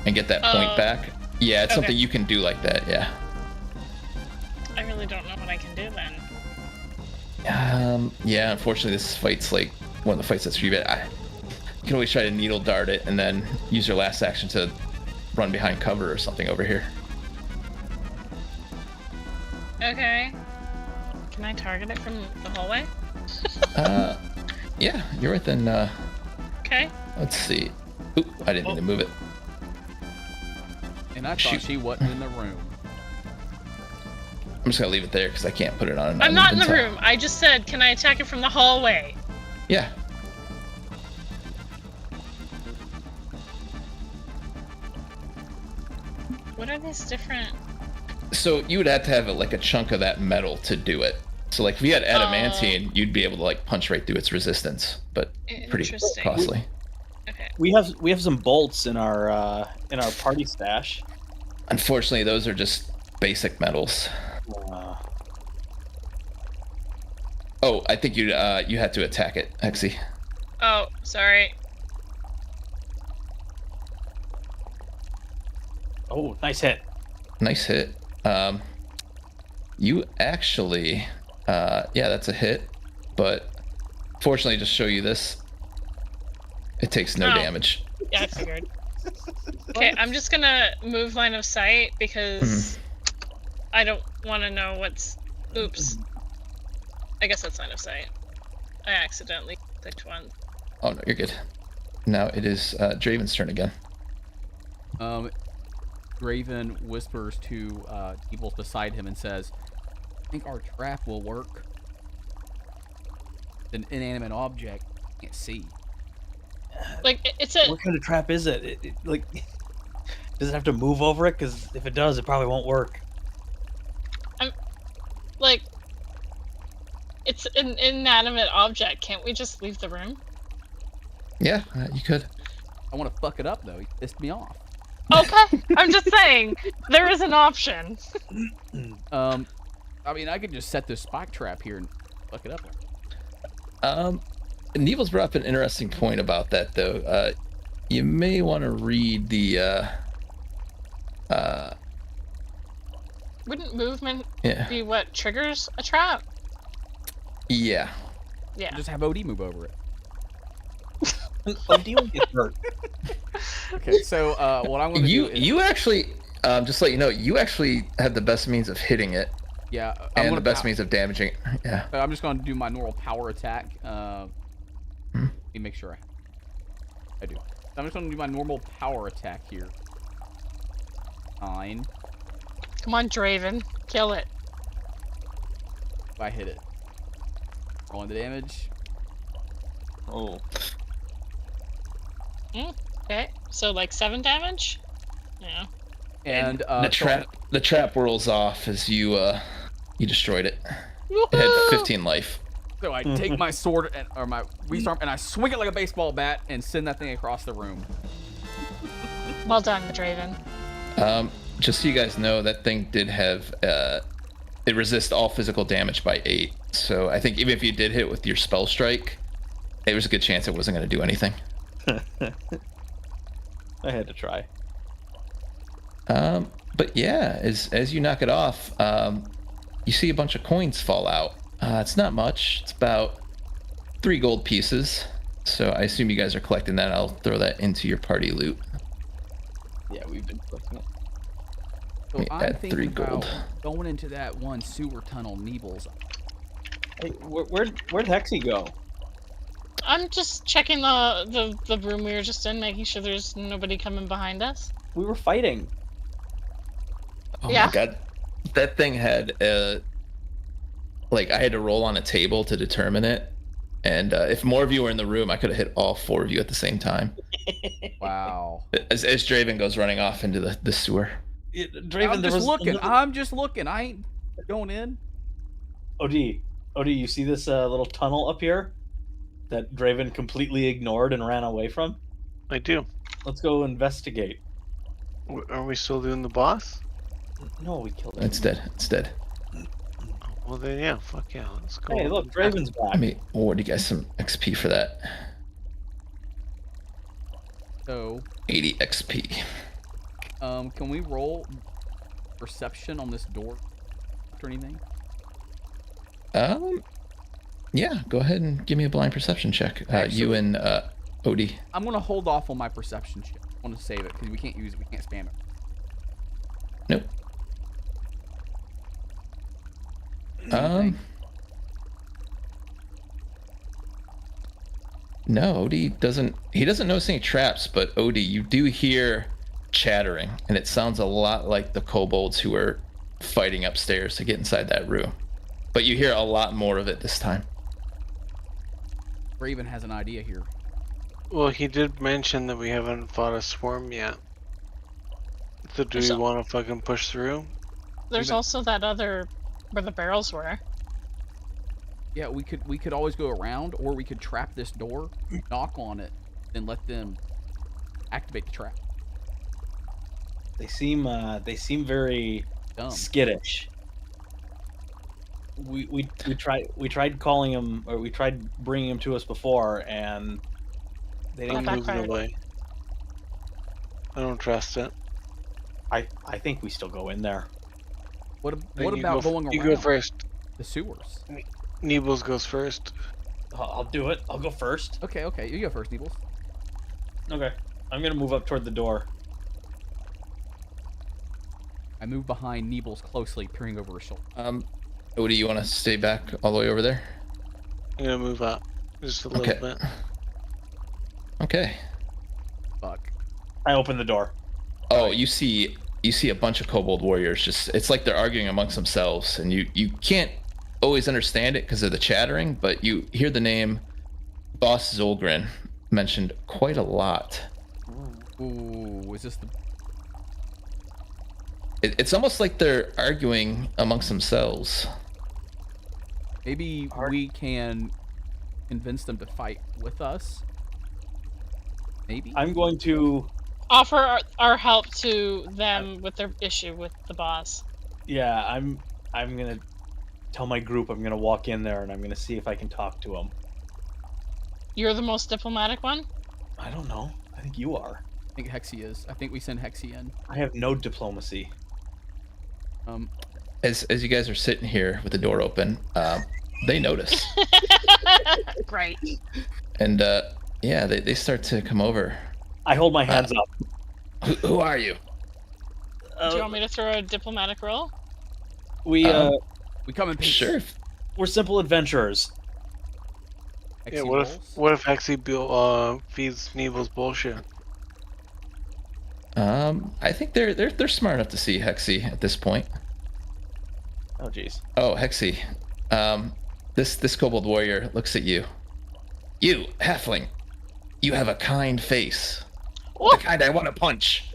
and get that point back? Yeah, it's Okay. something you can do like that. Yeah. I really don't know what I can do then. Yeah. Unfortunately, this fight's like one of the fights that's pretty bad. You can always try to needle dart it and then use your last action to run behind cover or something over here. Okay. Can I target it from the hallway? Yeah, you're within. Okay. Let's see. Oop, I didn't mean to move it. And I thought Shoot. she wasn't in the room. I'm just gonna leave it there because I can't put it on. I'm not in the room. I just said, can I attack it from the hallway? Yeah. What are these different? So you would have to have like a chunk of that metal to do it. So like if you had adamantine, you'd be able to like punch right through its resistance, but pretty Interesting. costly. Okay. We have some bolts in our party stash. Unfortunately, those are just basic metals. Oh, I think you had to attack it, Hexie. Oh, sorry. Oh, nice hit. Nice hit. You actually, yeah, that's a hit, but fortunately, just show you this, it takes no Oh. damage. Yeah, I figured. Okay, I'm just gonna move line of sight because I don't want to know what's. Oops. I guess that's line of sight. I accidentally clicked one. Oh no, you're good. Now it is Draven's turn again. Draven whispers to Neebles beside him and says, I think our trap will work. An inanimate object you can't see. Like, it's a. What kind of trap is it? Like, does it have to move over it? Because if it does, it probably won't work. Like. It's an inanimate object. Can't we just leave the room? Yeah, you could. I want to fuck it up, though. He pissed me off. Okay, I'm just saying, there is an option. I mean, I could just set this spike trap here and fuck it up. Neebles brought up an interesting point about that, though. You may want to read the. Wouldn't movement Yeah. be what triggers a trap? Yeah. Yeah. Just have OD move over it. OD will get hurt. Okay, so what I'm going to do is... You actually, just to let you know, you actually have the best means of hitting it. Yeah, And the best means of damaging it. Yeah. I'm just going to do my normal power attack. Let me make sure I do. I'm just going to do my normal power attack here. 9. Come on, Draven. Kill it. If I hit it. Rolling the damage. Oh. Okay, so like 7 damage? Yeah. And the trap whirls off as you destroyed it. It had Woohoo! 15 life. So I take my sword or my Reese arm and I swing it like a baseball bat and send that thing across the room. Well done, Draven. Just so you guys know, that thing did have it resists all physical damage by 8. So I think even if you did hit with your spell strike, there was a good chance it wasn't going to do anything. I had to try. But yeah, as you knock it off, you see a bunch of coins fall out. It's not much. It's about 3 gold pieces. So I assume you guys are collecting that. I'll throw that into your party loot. Yeah, we've been collecting it. So I'm add 3 thinking gold. about going into that one sewer tunnel Neebles. Hey, where'd Hexie go? I'm just checking the room we were just in, making sure there's nobody coming behind us. We were fighting. Oh Yeah. my god. That thing had like I had to roll on a table to determine it. And if more of you were in the room, I could have hit all 4 of you at the same time. Wow. As Draven goes running off into the sewer. Draven, I'm there just was looking. another- I'm just looking. I ain't going in. OD, you see this little tunnel up here that Draven completely ignored and ran away from? I do. Let's go investigate. Are we still doing the boss? No, we killed him. It's dead. It's dead. Well then, yeah. Fuck yeah. Let's go. Hey, look, Draven's back. Let me award you guys some XP for that. So 80 XP. Can we roll perception on this door or anything? Yeah, go ahead and give me a blind perception check. You and Odie. I'm gonna hold off on my perception check. I want to save it because we can't use it. We can't spam it. Nope. No, Odie doesn't. He doesn't notice any traps, but Odie, you do hear chattering, and it sounds a lot like the kobolds who are fighting upstairs to get inside that room. But you hear a lot more of it this time. Draven has an idea here. Well, he did mention that we haven't fought a swarm yet. So do we want to fucking push through? There's also that other where the barrels were. Yeah, we could always go around, or we could trap this door, knock on it, and let them activate the trap. They seem very Dumb. skittish. We tried calling him, or we tried bringing him to us before, and they didn't That move. backfired. Away. I don't trust it. I think we still go in there. What You about go, going around You go first. the sewers? Neebles goes first. I'll do it. I'll go first. Okay, you go first, Neebles. Okay. I'm gonna move up toward the door. I move behind Neebles closely, peering over his shoulder. Odie, you want to stay back all the way over there? I'm gonna move up just a little Okay. bit. Okay. Fuck. I open the door. Oh, you see a bunch of kobold warriors. It's like they're arguing amongst themselves, and you can't always understand it because of the chattering, but you hear the name Boss Zolgren mentioned quite a lot. Ooh, is this the... It's almost like they're arguing amongst themselves. Maybe we can convince them to fight with us? Maybe? I'm going to... Offer our help to them with their issue with the boss. Yeah, I'm gonna tell my group I'm gonna walk in there and I'm gonna see if I can talk to them. You're the most diplomatic one? I don't know. I think you are. I think Hexie is. I think we send Hexie in. I have no diplomacy. As you guys are sitting here with the door open, they notice. Great. And yeah, they start to come over. I hold my hands up. Who are you? Do you want me to throw a diplomatic roll? We come in peace. Sure. we're simple adventurers. Yeah, Hexie what if rolls. Hexie feeds Neebles bullshit? I think they're smart enough to see Hexie at this point. Oh jeez. Oh, Hexie. This kobold warrior looks at you. You, halfling. You have a kind face. The kind I want to punch.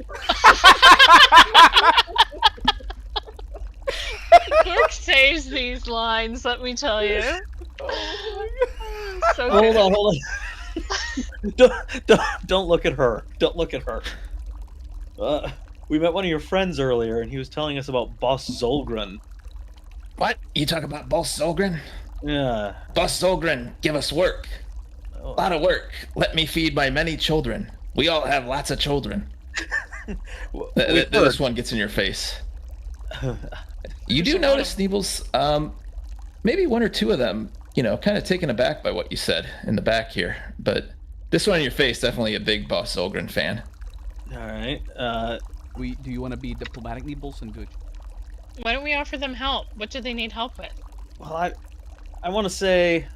Borq saves these lines, let me tell you. So Hold good. on. Don't look at her. Don't look at her. We met one of your friends earlier, and he was telling us about Boss Zolgren. What? You talk about Boss Zolgren? Yeah. Boss Zolgren, give us work. A lot of work. Let me feed my many children. We all have lots of children. This one gets in your face. You do notice, Neebles, maybe one or two of them, kind of taken aback by what you said in the back here. But this one in your face, definitely a big Boss Zolgren fan. All right. Do you want to be diplomatic, Neebles, and do it? Why don't we offer them help? What do they need help with? Well, I want to say.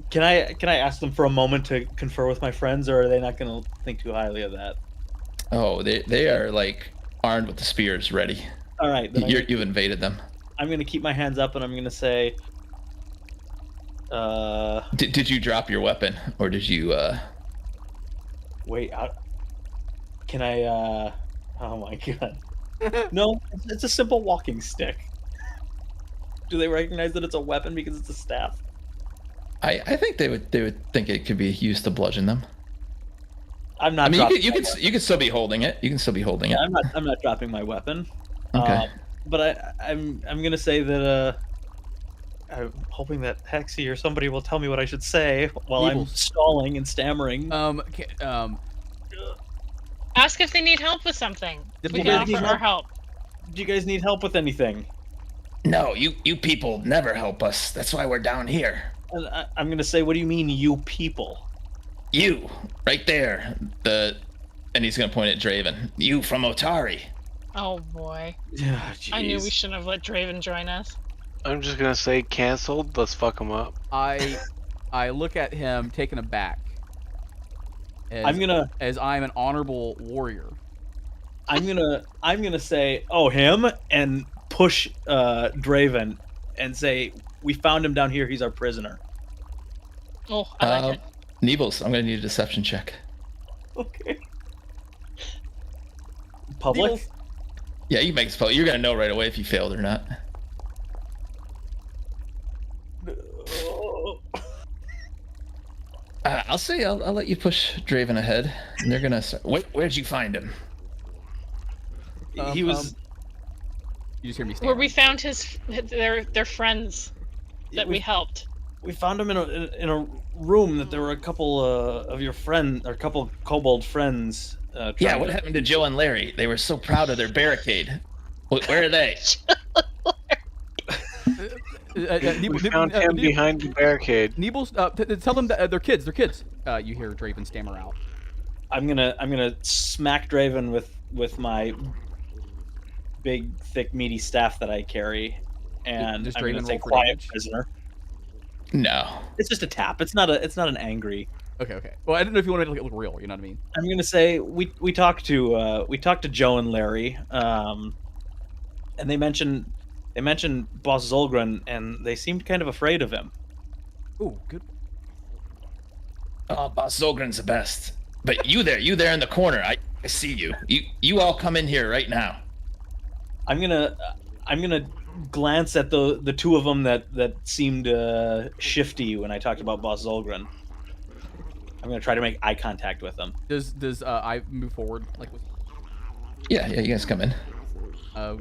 Can I ask them for a moment to confer with my friends, or are they not going to think too highly of that? Oh, they are like armed with the spears ready. All right. Then You've invaded them. I'm going to keep my hands up, and I'm going to say. Did you drop your weapon, or did you? Wait. Can I? Oh my god. No, it's a simple walking stick. Do they recognize that it's a weapon because it's a staff? I think they would think it could be used to bludgeon them. I'm not. I mean, dropping you could still be holding it. You can still be holding it. I'm not dropping my weapon. Okay. But I'm gonna say that I'm hoping that Hexie or somebody will tell me what I should say while I'm Neebles. stalling and stammering. Ask if they need help with something. Did We you can guys need offer our help. Do you guys need help with anything? No, you people never help us. That's why we're down here. I'm gonna say, what do you mean, you people? You, right there. And he's gonna point at Draven. You from Otari. Oh boy. Yeah, I knew we shouldn't have let Draven join us. I'm just gonna say canceled. Let's fuck him up. I look at him taken aback. As I'm an honorable warrior. I'm gonna say, oh, him, and push Draven and say, we found him down here. He's our prisoner. Oh, I like it. Neebles, I'm gonna need a deception check. Okay. Public? Neebles, Yeah, you make spell. You're gonna know right away if you failed or not. I'll say I'll let you push Draven ahead, and they're gonna. Where'd you find him? He was. You just hear me Where stand. we found their friends that we helped. We found him in a room that there were a couple of your friends, or a couple kobold friends. Yeah, what happened to Joe and Larry? They were so proud of their barricade. Where are they? We found him behind the barricade. Neebles, tell them that they're kids. They're kids. You hear Draven stammer out. I'm gonna smack Draven with my big, thick, meaty staff that I carry, and Does I'm Draven gonna say roll for quiet damage? prisoner. No. It's just a tap. It's not an angry. Okay. Well, I didn't know if you wanted to make it look real. You know what I mean? I'm gonna say we talked to Joe and Larry, and they mentioned Boss Zolgren, and they seemed kind of afraid of him. Ooh, good. Oh, Boss Zolgren's the best. But you there in the corner. I see you. You all come in here right now. I'm gonna glance at the two of them that seemed shifty when I talked about Boss Zolgren. I'm gonna try to make eye contact with them. Does I move forward like with? Yeah, you guys come in. I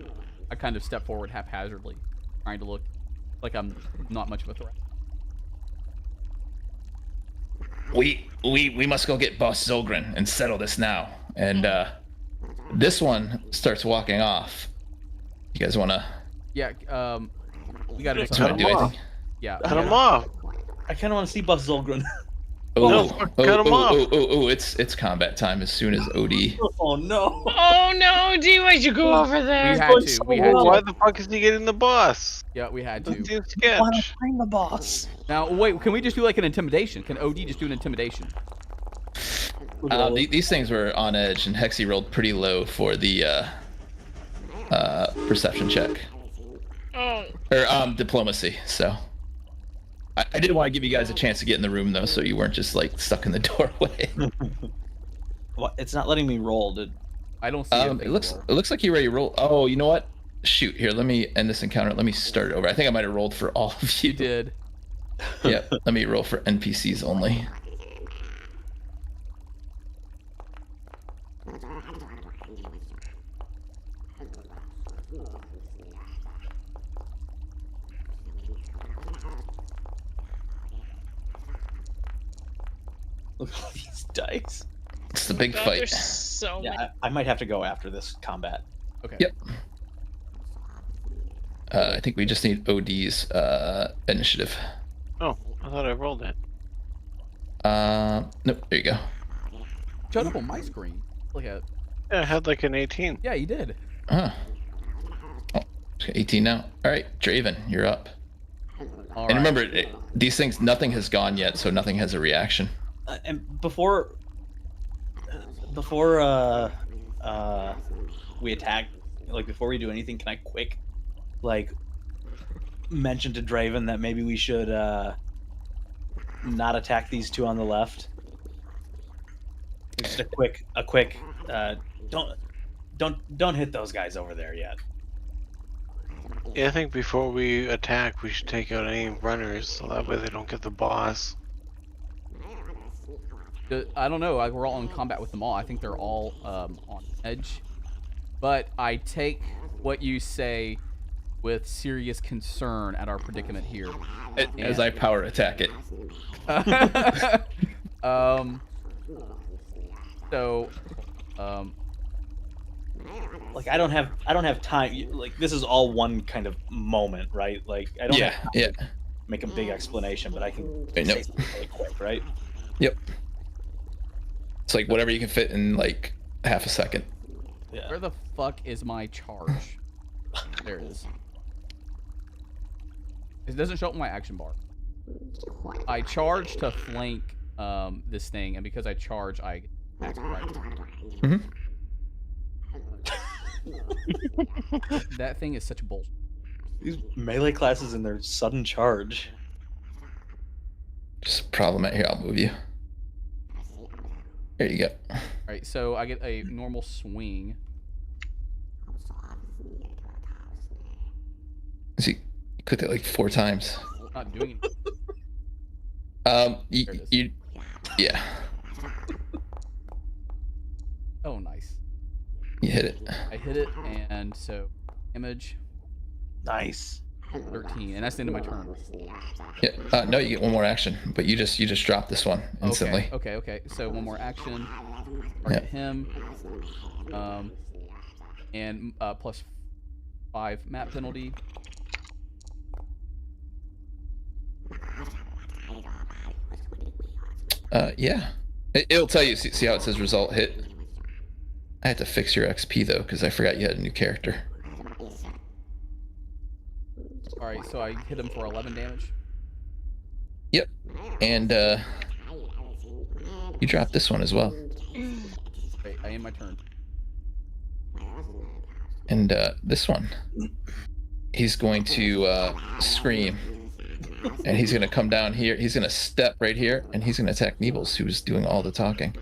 kind of step forward haphazardly, trying to look like I'm not much of a threat. We must go get Boss Zolgren and settle this now. And this one starts walking off. You guys wanna? Yeah. We gotta Cut decide. him Do off. anything? Yeah. Cut him off. I kind of want to see Boss Zolgren. Cut him off. It's combat time as soon as OD. Oh no! Oh no, D, why'd you go over We there? had to. We had Why to. the fuck is he getting the boss? Yeah, we had to. Let's do I want to sketch. find the boss. Now, wait. Can we just do like an intimidation? Can OD just do an intimidation? These things were on edge, and Hexie rolled pretty low for the perception check. Oh, Or diplomacy, so. I did want to give you guys a chance to get in the room, though, so you weren't just, like, stuck in the doorway. What? It's not letting me roll. I don't see It looks like you're ready to roll. Oh, you know what? Shoot, here, let me end this encounter. Let me start it over. I think I might have rolled for all of you. You did. Yeah, let me roll for NPCs only. Look at all these dice. It's the big God, fight. there's so many. Yeah, I might have to go after this combat. Okay. Yep. I think we just need OD's initiative. Oh, I thought I rolled it. Nope, there you go. Shut up on my screen. Look at it. Yeah, I had like an 18. Yeah, you did. Oh, 18 now. All right, Draven, you're up. All And right. remember, these things, nothing has gone yet, so nothing has a reaction. And before we attack, like before we do anything, can I quick, like, mention to Draven that maybe we should not attack these two on the left? Just a quick don't hit those guys over there yet. Yeah, I think before we attack, we should take out any runners, so that way they don't get the boss. I don't know. We're all in combat with them all. I think they're all on edge. But I take what you say with serious concern at our predicament here. As I power attack it. So, Like I don't have time. Like this is all one kind of moment, right? Like I don't have time to make a big explanation, but I can say something really quick, right? Yep. It's like whatever you can fit in like half a second. Yeah. Where the fuck is my charge? There it is. It doesn't show up in my action bar. I charge to flank this thing, and because I charge, I attack right. That thing is such bullshit. These melee classes and their sudden charge. Just a problem at here. I'll move you. There you go. All right, so I get a normal swing. See, you clicked it like 4 times. Not doing it. Yeah. Oh, nice. You hit it. I hit it, and so damage Nice. 13, and that's the end of my turn. Yeah. No, you get one more action, but you just dropped this one instantly. Okay. So one more action. Target him. And plus 5 map penalty. Yeah. It'll tell you. See how it says result hit? I had to fix your XP though, because I forgot you had a new character. Alright, so I hit him for 11 damage. Yep. And you dropped this one as well. Wait, I end my turn. And this one, he's going to scream. And he's going to come down here. He's going to step right here, and he's going to attack Neebles, who's doing all the talking.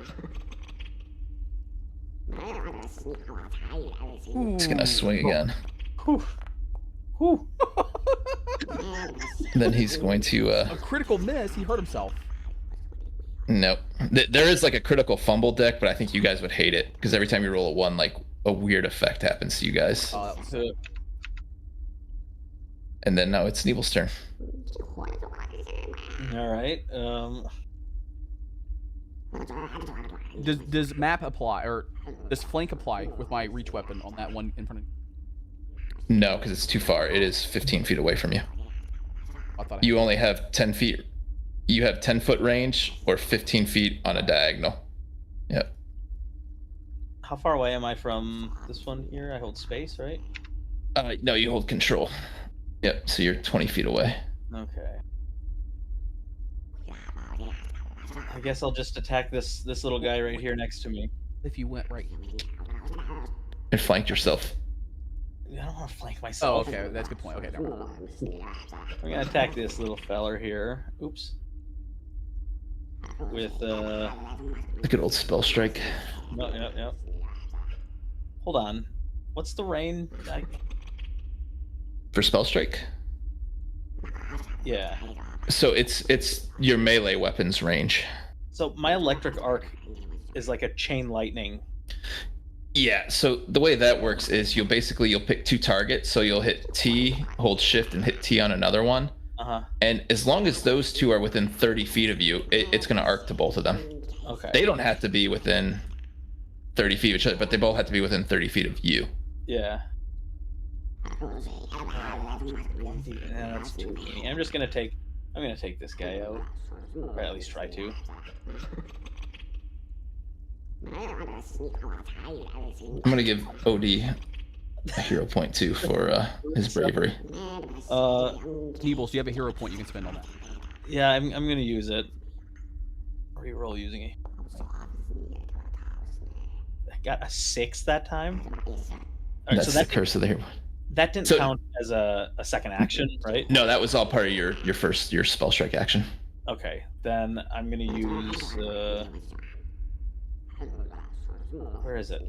He's going to swing again. Then he's going to... a critical miss, he hurt himself. Nope. There is like a critical fumble deck, but I think you guys would hate it, because every time you roll a 1, like a weird effect happens to you guys. Oh, that was it. And then now it's Neebles' turn. All right. Does map apply, or does flank apply with my reach weapon on that one in front of you? No, because it's too far. It is 15 feet away from you. I thought You only have 10 feet. You have 10-foot range or 15 feet on a diagonal. Yep. How far away am I from this one here? I hold space, right? No, you hold control. Yep, so you're 20 feet away. Okay. I guess I'll just attack this little guy right here next to me. if you went right. And flanked yourself. I don't want to flank Oh, myself. okay, that's a good point. Okay, never mind. I'm gonna attack this little feller here. Oops. With A good old spell strike. no, yep. Hold on. What's the range? For spell strike? Yeah. So it's your melee weapons range. So my electric arc is like a chain lightning. Yeah, so the way that works is you'll pick two targets, so you'll hit T, hold shift, and hit T on another one. Uh-huh. And as long as those two are within 30 feet of you, it's going to arc to both of them. Okay. They don't have to be within 30 feet of each other, but they both have to be within 30 feet of you. Yeah. Yeah, that's too many. I'm gonna take this guy out. Or at least try to. I'm going to give OD a hero point too for his bravery. Neebles, you have a hero point you can spend on that. Yeah, I'm gonna use it. Reroll using it. I got a 6 that time. Alright, That's so the curse of the hero. that didn't count as a second action, right? No, that was all part of your spell strike action. Okay, then I'm gonna use where is it?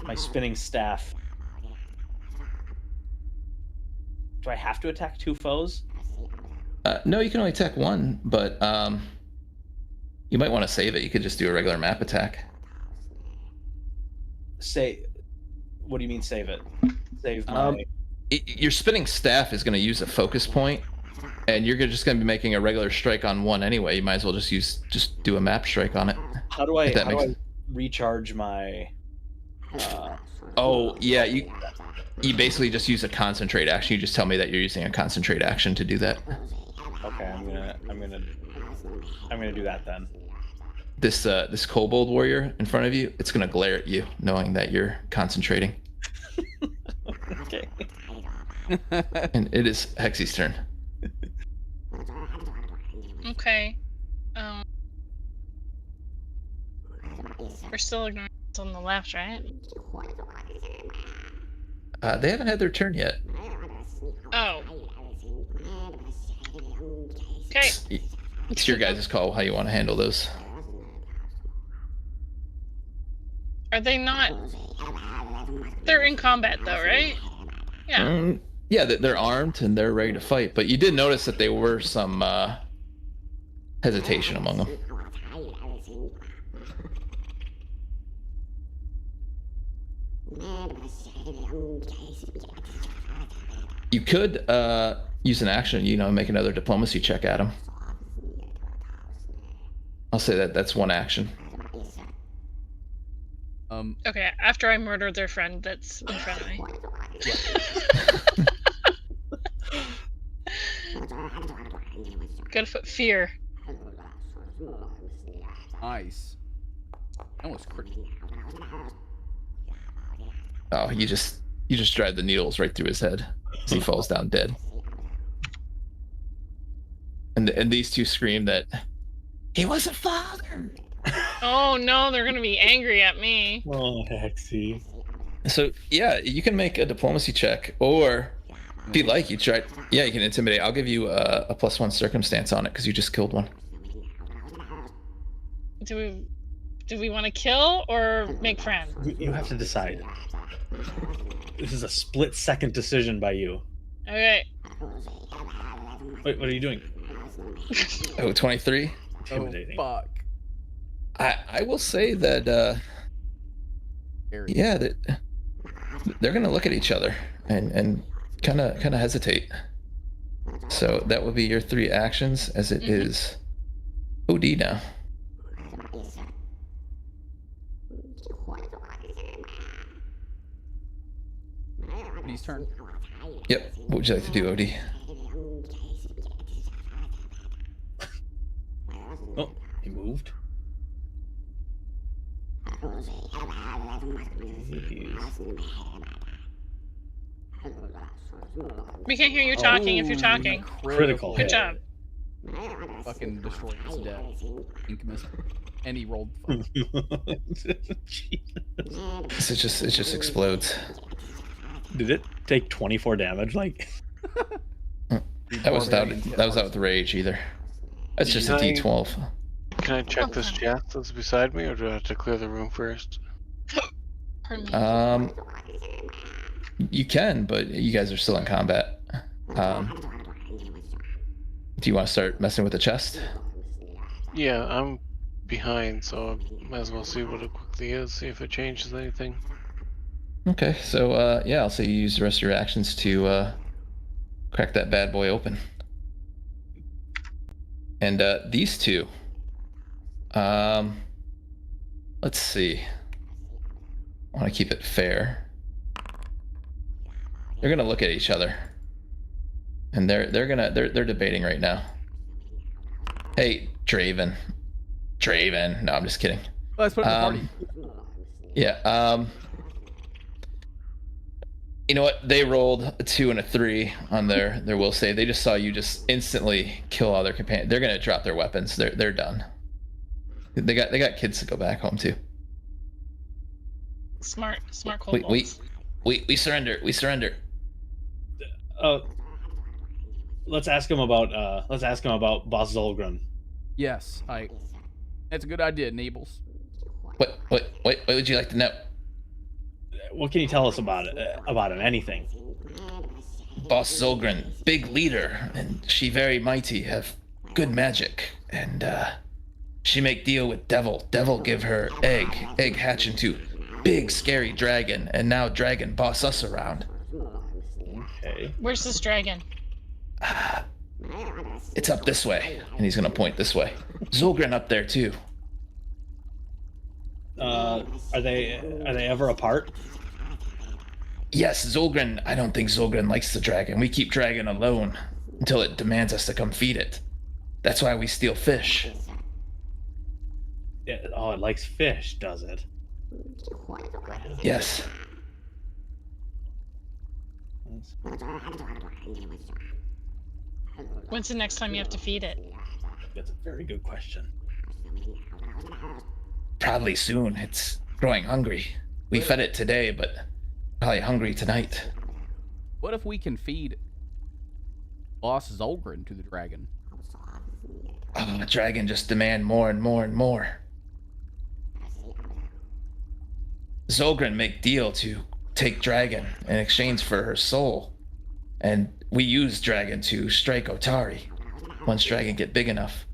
My spinning staff. Do I have to attack 2 foes? No, you can only attack one, but you might want to save it. You could just do a regular map attack. What do you mean save it? Save my... Your spinning staff is going to use a focus point, And you're just going to be making a regular strike on one anyway. You might as well just do a map strike on it. How do I If that makes I recharge my? Oh yeah, you basically just use a concentrate action. You just tell me that you're using a concentrate action to do that. Okay, I'm gonna do that then. This kobold warrior in front of you, it's gonna glare at you, knowing that you're concentrating. Okay. And it is Hexie's turn. Okay. We're still ignoring what's on the left, right? They haven't had their turn yet. Oh. Okay. It's your guys' call how you want to handle those. Are they not? They're in combat though, right? Yeah. Yeah, they're armed and they're ready to fight. But you did notice that there were some hesitation among them. You could use an action, make another diplomacy check at him. I'll say that's one action. Okay, after I murder their friend that's in front of me. Gotta put fear. Nice. That was critical. Oh, you just drive the needles right through his head as he falls down dead. And these two scream that he was a father. Oh no, they're gonna be angry at me. Oh, Hexie. So yeah, you can make a diplomacy check, or if you'd like, you can intimidate. I'll give you a +1 circumstance on it because you just killed one. Do we want to kill or make friends? You have to decide. This is a split-second decision by you. Okay. Wait, what are you doing? Oh, 23. Intimidating. Oh, fuck. I will say that that they're gonna look at each other and kind of hesitate. So that would be your 3 actions, as it is OD now. His turn. Yep. What would you like to do, OD? Oh, he moved. We can't hear you talking if you're talking. Critical Good hit. job. Fucking destroyed his death. Incomist. And he rolled. So it just explodes. Did it take 24 damage? Like That was without the rage either. That's just a D12. Can I check this chest that's beside me, or do I have to clear the room first? Pardon me. You can, but you guys are still in combat. Do you want to start messing with the chest? Yeah, I'm behind, so I might as well see what it quickly is, see if it changes anything. Okay, so I'll say you use the rest of your actions to crack that bad boy open. And these two, let's see. I want to keep it fair. They're gonna look at each other, and they're debating right now. Hey, Draven. No, I'm just kidding. Let's put it in the party. Yeah. You know what? They rolled a 2 and a 3 on their will save. They just saw you just instantly kill all their companions. They're gonna drop their weapons. They're done. They got kids to go back home to. Smart kobolds. We surrender. We surrender. Let's ask him about Boss Zolgren. Yes, that's a good idea, Neebles. What would you like to know? What can you tell us about him? Anything? Boss Zolgren, big leader, and she very mighty, have good magic, and she make deal with devil. Devil give her egg hatch into big scary dragon, and now dragon boss us around. Okay. Where's this dragon? It's up this way. And he's gonna point this way. Zolgren up there too. Are they ever apart? Yes, Zolgren. I don't think Zolgren likes the dragon. We keep dragon alone until it demands us to come feed it. That's why we steal fish. Oh, it likes fish, does it? Yes. When's the next time you have to feed it? That's a very good question. Probably soon. It's growing hungry. We fed it today, but probably hungry tonight. What if we can feed Boss Zolgren to the dragon? Oh, the dragon just demand more and more and more. Zolgren make deal to take dragon in exchange for her soul. And we use dragon to strike Otari once dragon get big enough.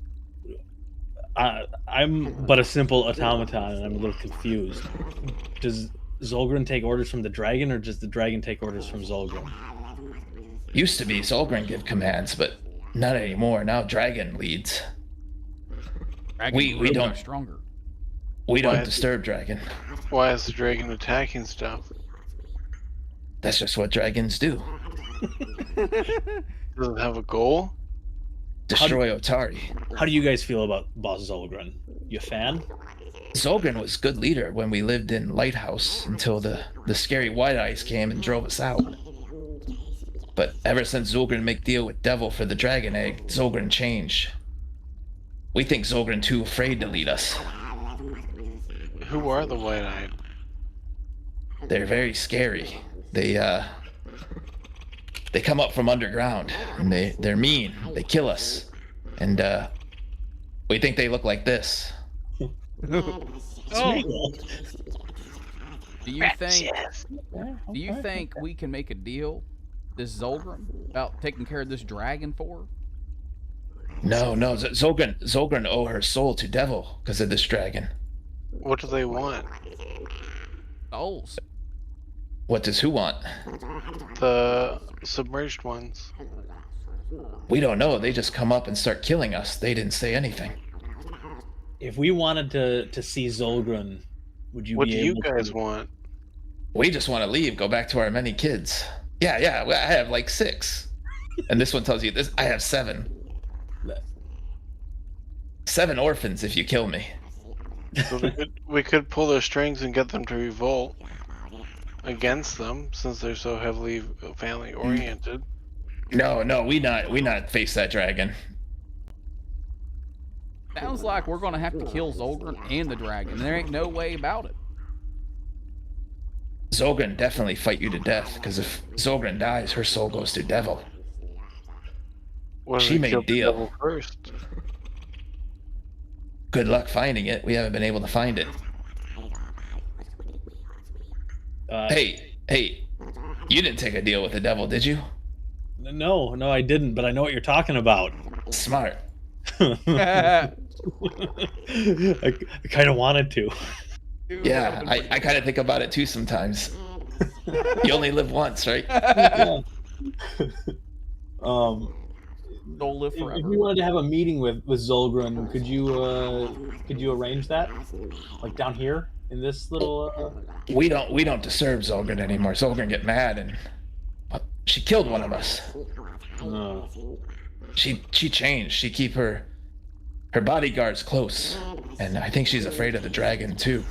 I'm but a simple automaton, and I'm a little confused. Does Zolgren take orders from the dragon, or does the dragon take orders from Zolgren? Used to be Zolgren give commands, but not anymore. Now dragon leads. We don't stronger. We don't disturb dragon. Why is the dragon attacking stuff? That's just what dragons do. Does it have a goal? Destroy Otari. How do you guys feel about Boss Zolgren? You a fan? Zolgren was good leader when we lived in Lighthouse until the scary White Eyes came and drove us out. But ever since Zolgren make deal with Devil for the dragon egg, Zolgren changed. We think Zolgren too afraid to lead us. Who are the White-Eyed? They're very scary. They come up from underground, and they're mean. They kill us, and we think they look like this. Oh, Do you think we can make a deal, this Zolgren, about taking care of this dragon for her? No, Zolgren owe her soul to Devil because of this dragon. What do they want? Souls. What does who want? The submerged ones. We don't know. They just come up and start killing us. They didn't say anything. If we wanted to see Zolgren, would you What be do you able guys to... want? We just want to leave, go back to our many kids. Yeah, I have like 6. And this one tells you this. I have 7. 7 orphans if you kill me. So we could pull their strings and get them to revolt against them, since they're so heavily family oriented. No, we not face that dragon. Sounds like we're gonna have to kill Zolgren and the dragon. There ain't no way about it. Zolgren definitely fight you to death, because if Zolgren dies, her soul goes to Devil. What if She we made killed the deal. devil first? Good luck finding it. We haven't been able to find it. Hey, you didn't take a deal with the Devil, did you? No, I didn't, but I know what you're talking about. Smart. I kind of wanted to. Yeah, I kind of think about it too sometimes. You only live once, right? Yeah. Don't live If forever. we wanted to have a meeting with Zolgren, could you arrange that? Like down here in this little. We don't disturb Zolgren anymore. Zolgren get mad and she killed one of us. She changed. She keep her bodyguards close, and I think she's afraid of the dragon too.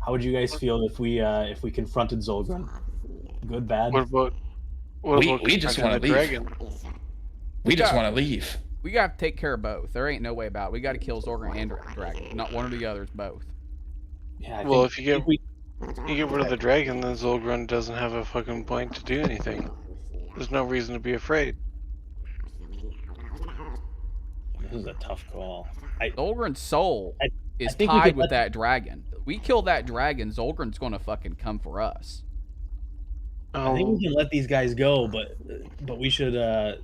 How would you guys feel if we confronted Zolgren? Good, bad? What about We just want to the leave. dragon? We just want to leave. We gotta take care of both. There ain't no way about it. We gotta kill Zolgren and dragon. Not one or the other, it's both. Yeah. Well, if you get rid of the dragon, then Zolgren doesn't have a fucking point to do anything. There's no reason to be afraid. This is a tough call. Zolgren's soul is think we tied could with let- that dragon. We kill that dragon, Zolgren's gonna fucking come for us. I think we can let these guys go, but we should. I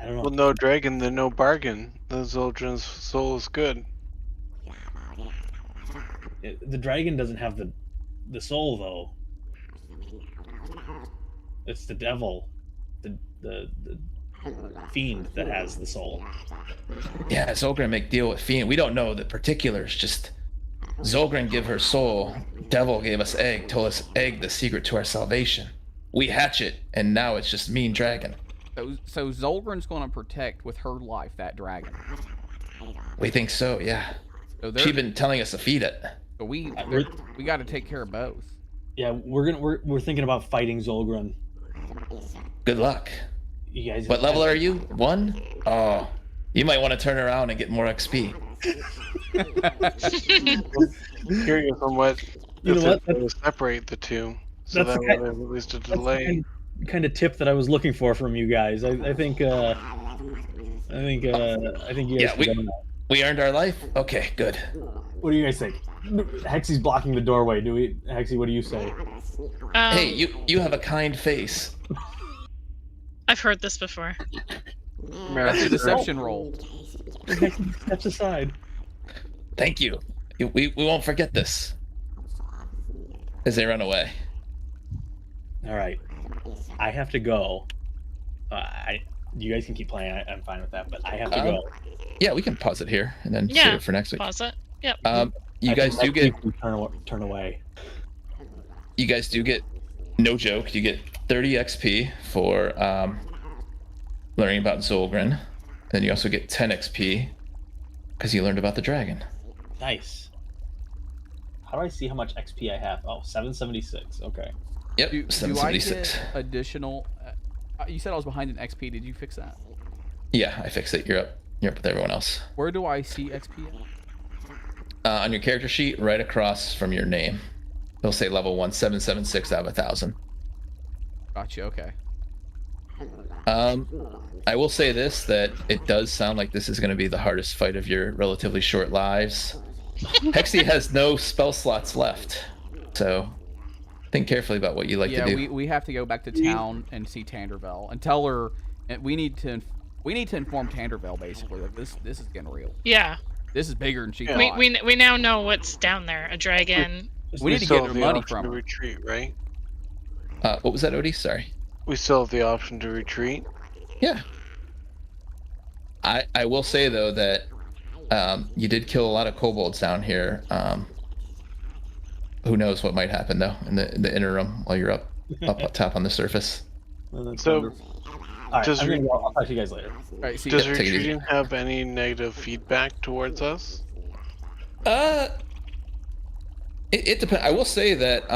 don't know. Well, no dragon, then no bargain. Then Zolgren's soul is good. The dragon doesn't have the soul though. It's the devil. the fiend that has the soul. Yeah, Zolgren make deal with fiend. We don't know the particulars. Just Zolgren give her soul. Devil gave us egg. Told us egg the secret to our salvation. We hatch it, and now it's just mean dragon. So Zolgren's going to protect with her life that dragon. We think so, yeah. So She's been telling us to feed it. So we got to take care of both. Yeah, we're thinking about fighting Zolgren. Good luck. You guys. What level are you? 1? Oh, you might want to turn around and get more XP. I'm curious on what will separate the two, so that way there's at least a delay. Kind of tip that I was looking for from you guys. I think you guys. Yeah, we earned our life. Okay, good. What do you guys think? Hexie's blocking the doorway. Hexie? What do you say? Hey, you have a kind face. I've heard this before. That's a deception roll. Hexie steps aside. Thank you. We won't forget this. As they run away. All right. I have to go. You guys can keep playing. I'm fine with that, but I have to go. Yeah, we can pause it here and then save it for next week. Pause it. Yep. You guys do get turn away. You guys do get, no joke, you get 30 XP for learning about Zolgren. And you also get 10 XP because you learned about the dragon. Nice. How do I see how much XP I have? Oh, 776. Okay. Yep, Do I 776. get additional? You said I was behind in XP. Did you fix that? Yeah, I fixed it. You're up with everyone else. Where do I see XP at? On your character sheet, right across from your name. It'll say level 1, 776 out of 1,000. Gotcha, okay. I will say this, that it does sound like this is going to be the hardest fight of your relatively short lives. Hexie has no spell slots left, so think carefully about what you like to do. Yeah, we have to go back to town and see Tanderville and tell her we need to inform Tanderville basically. Like this is getting real. Yeah. This is bigger than she thought. We now know what's down there. A dragon. We need to get her money from her. Retreat, right? What was that, Odie? Sorry. We still have the option to retreat. Yeah. I will say though that you did kill a lot of kobolds down here. Who knows what might happen though in the interim while you're up top on the surface. So, I'll talk to you guys later. All right, see does retreating have any negative feedback towards us? It depends. I will say that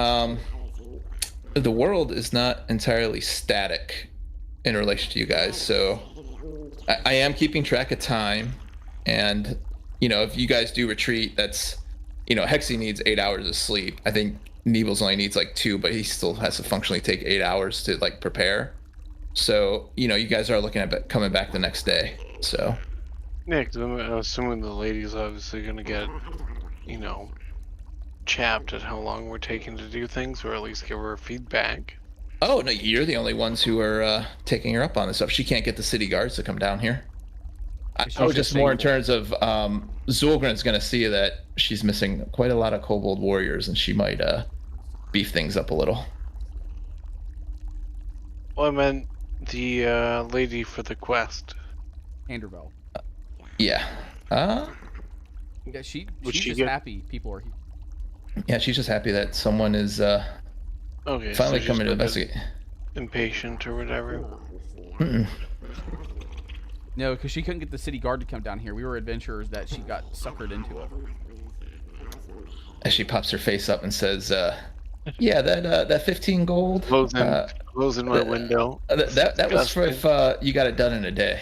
the world is not entirely static in relation to you guys, so I am keeping track of time, and if you guys do retreat, that's Hexie needs 8 hours of sleep. I think Neebles only needs like 2, but he still has to functionally take 8 hours to like prepare. So you guys are looking at coming back the next day. So yeah, 'cause I'm assuming the lady's obviously gonna get chapped at how long we're taking to do things, or at least give her feedback. Oh no, you're the only ones who are taking her up on this stuff. She can't get the city guards to come down here. I was just more in terms of Zolgren's going to see that she's missing quite a lot of kobold warriors, and she might beef things up a little. Well, I meant the lady for the quest. Tanderville. Yeah. Yeah, she's just happy people are here. Yeah, she's just happy that someone is finally coming to investigate. Impatient or whatever. Mm-mm. No, because she couldn't get the city guard to come down here. We were adventurers that she got suckered into it. As she pops her face up and says, "Yeah, that 15 gold. Closing my window. That was for if you got it done in a day."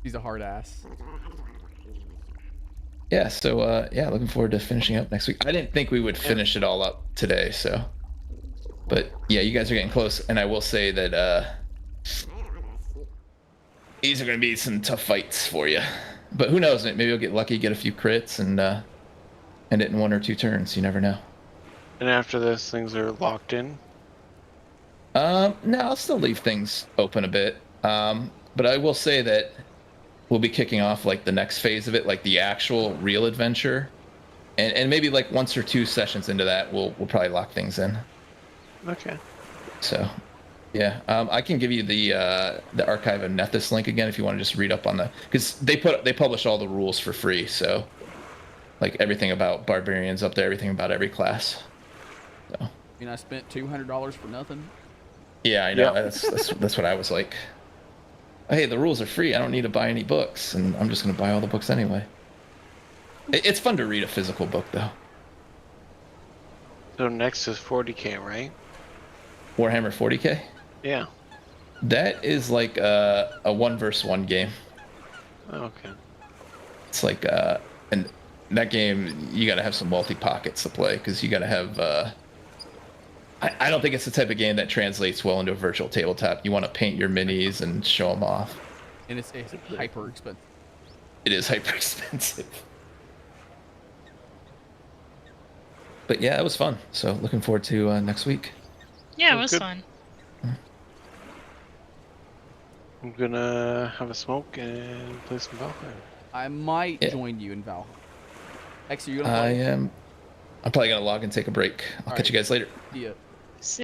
She's a hard ass. Yeah. So looking forward to finishing up next week. I didn't think we would finish it all up today, so. But yeah, you guys are getting close, and I will say that these are going to be some tough fights for you. But who knows? Maybe you'll get lucky, get a few crits, and end it in 1 or 2 turns. You never know. And after this, things are locked in? No, I'll still leave things open a bit. But I will say that we'll be kicking off like the next phase of it, like the actual real adventure. And maybe like 1 or 2 sessions into that, we'll probably lock things in. Okay. So Yeah, I can give you the Archive of Nethys link again if you want to just read up on the, because they publish all the rules for free, so like everything about barbarians up there, everything about every class. So. I mean, I spent $200 for nothing. Yeah, I know. Yep. That's what I was like. Hey, the rules are free. I don't need to buy any books, and I'm just going to buy all the books anyway. It's fun to read a physical book, though. So next is 40k, right? Warhammer 40k. Yeah. That is like a 1v1 game. Okay. It's like and that game you got to have some multi pockets to play because you got to have. I don't think it's the type of game that translates well into a virtual tabletop. You want to paint your minis and show them off. And it's hyper expensive. It is hyper expensive. But yeah, it was fun. So looking forward to next week. Yeah, it Well, was good. fun. I'm gonna have a smoke and play some Pathfinder. I might Yeah. join you in Valhalla. Hexie, you gonna I play? am. I'm probably gonna log and take a break. I'll All catch you guys later. See ya.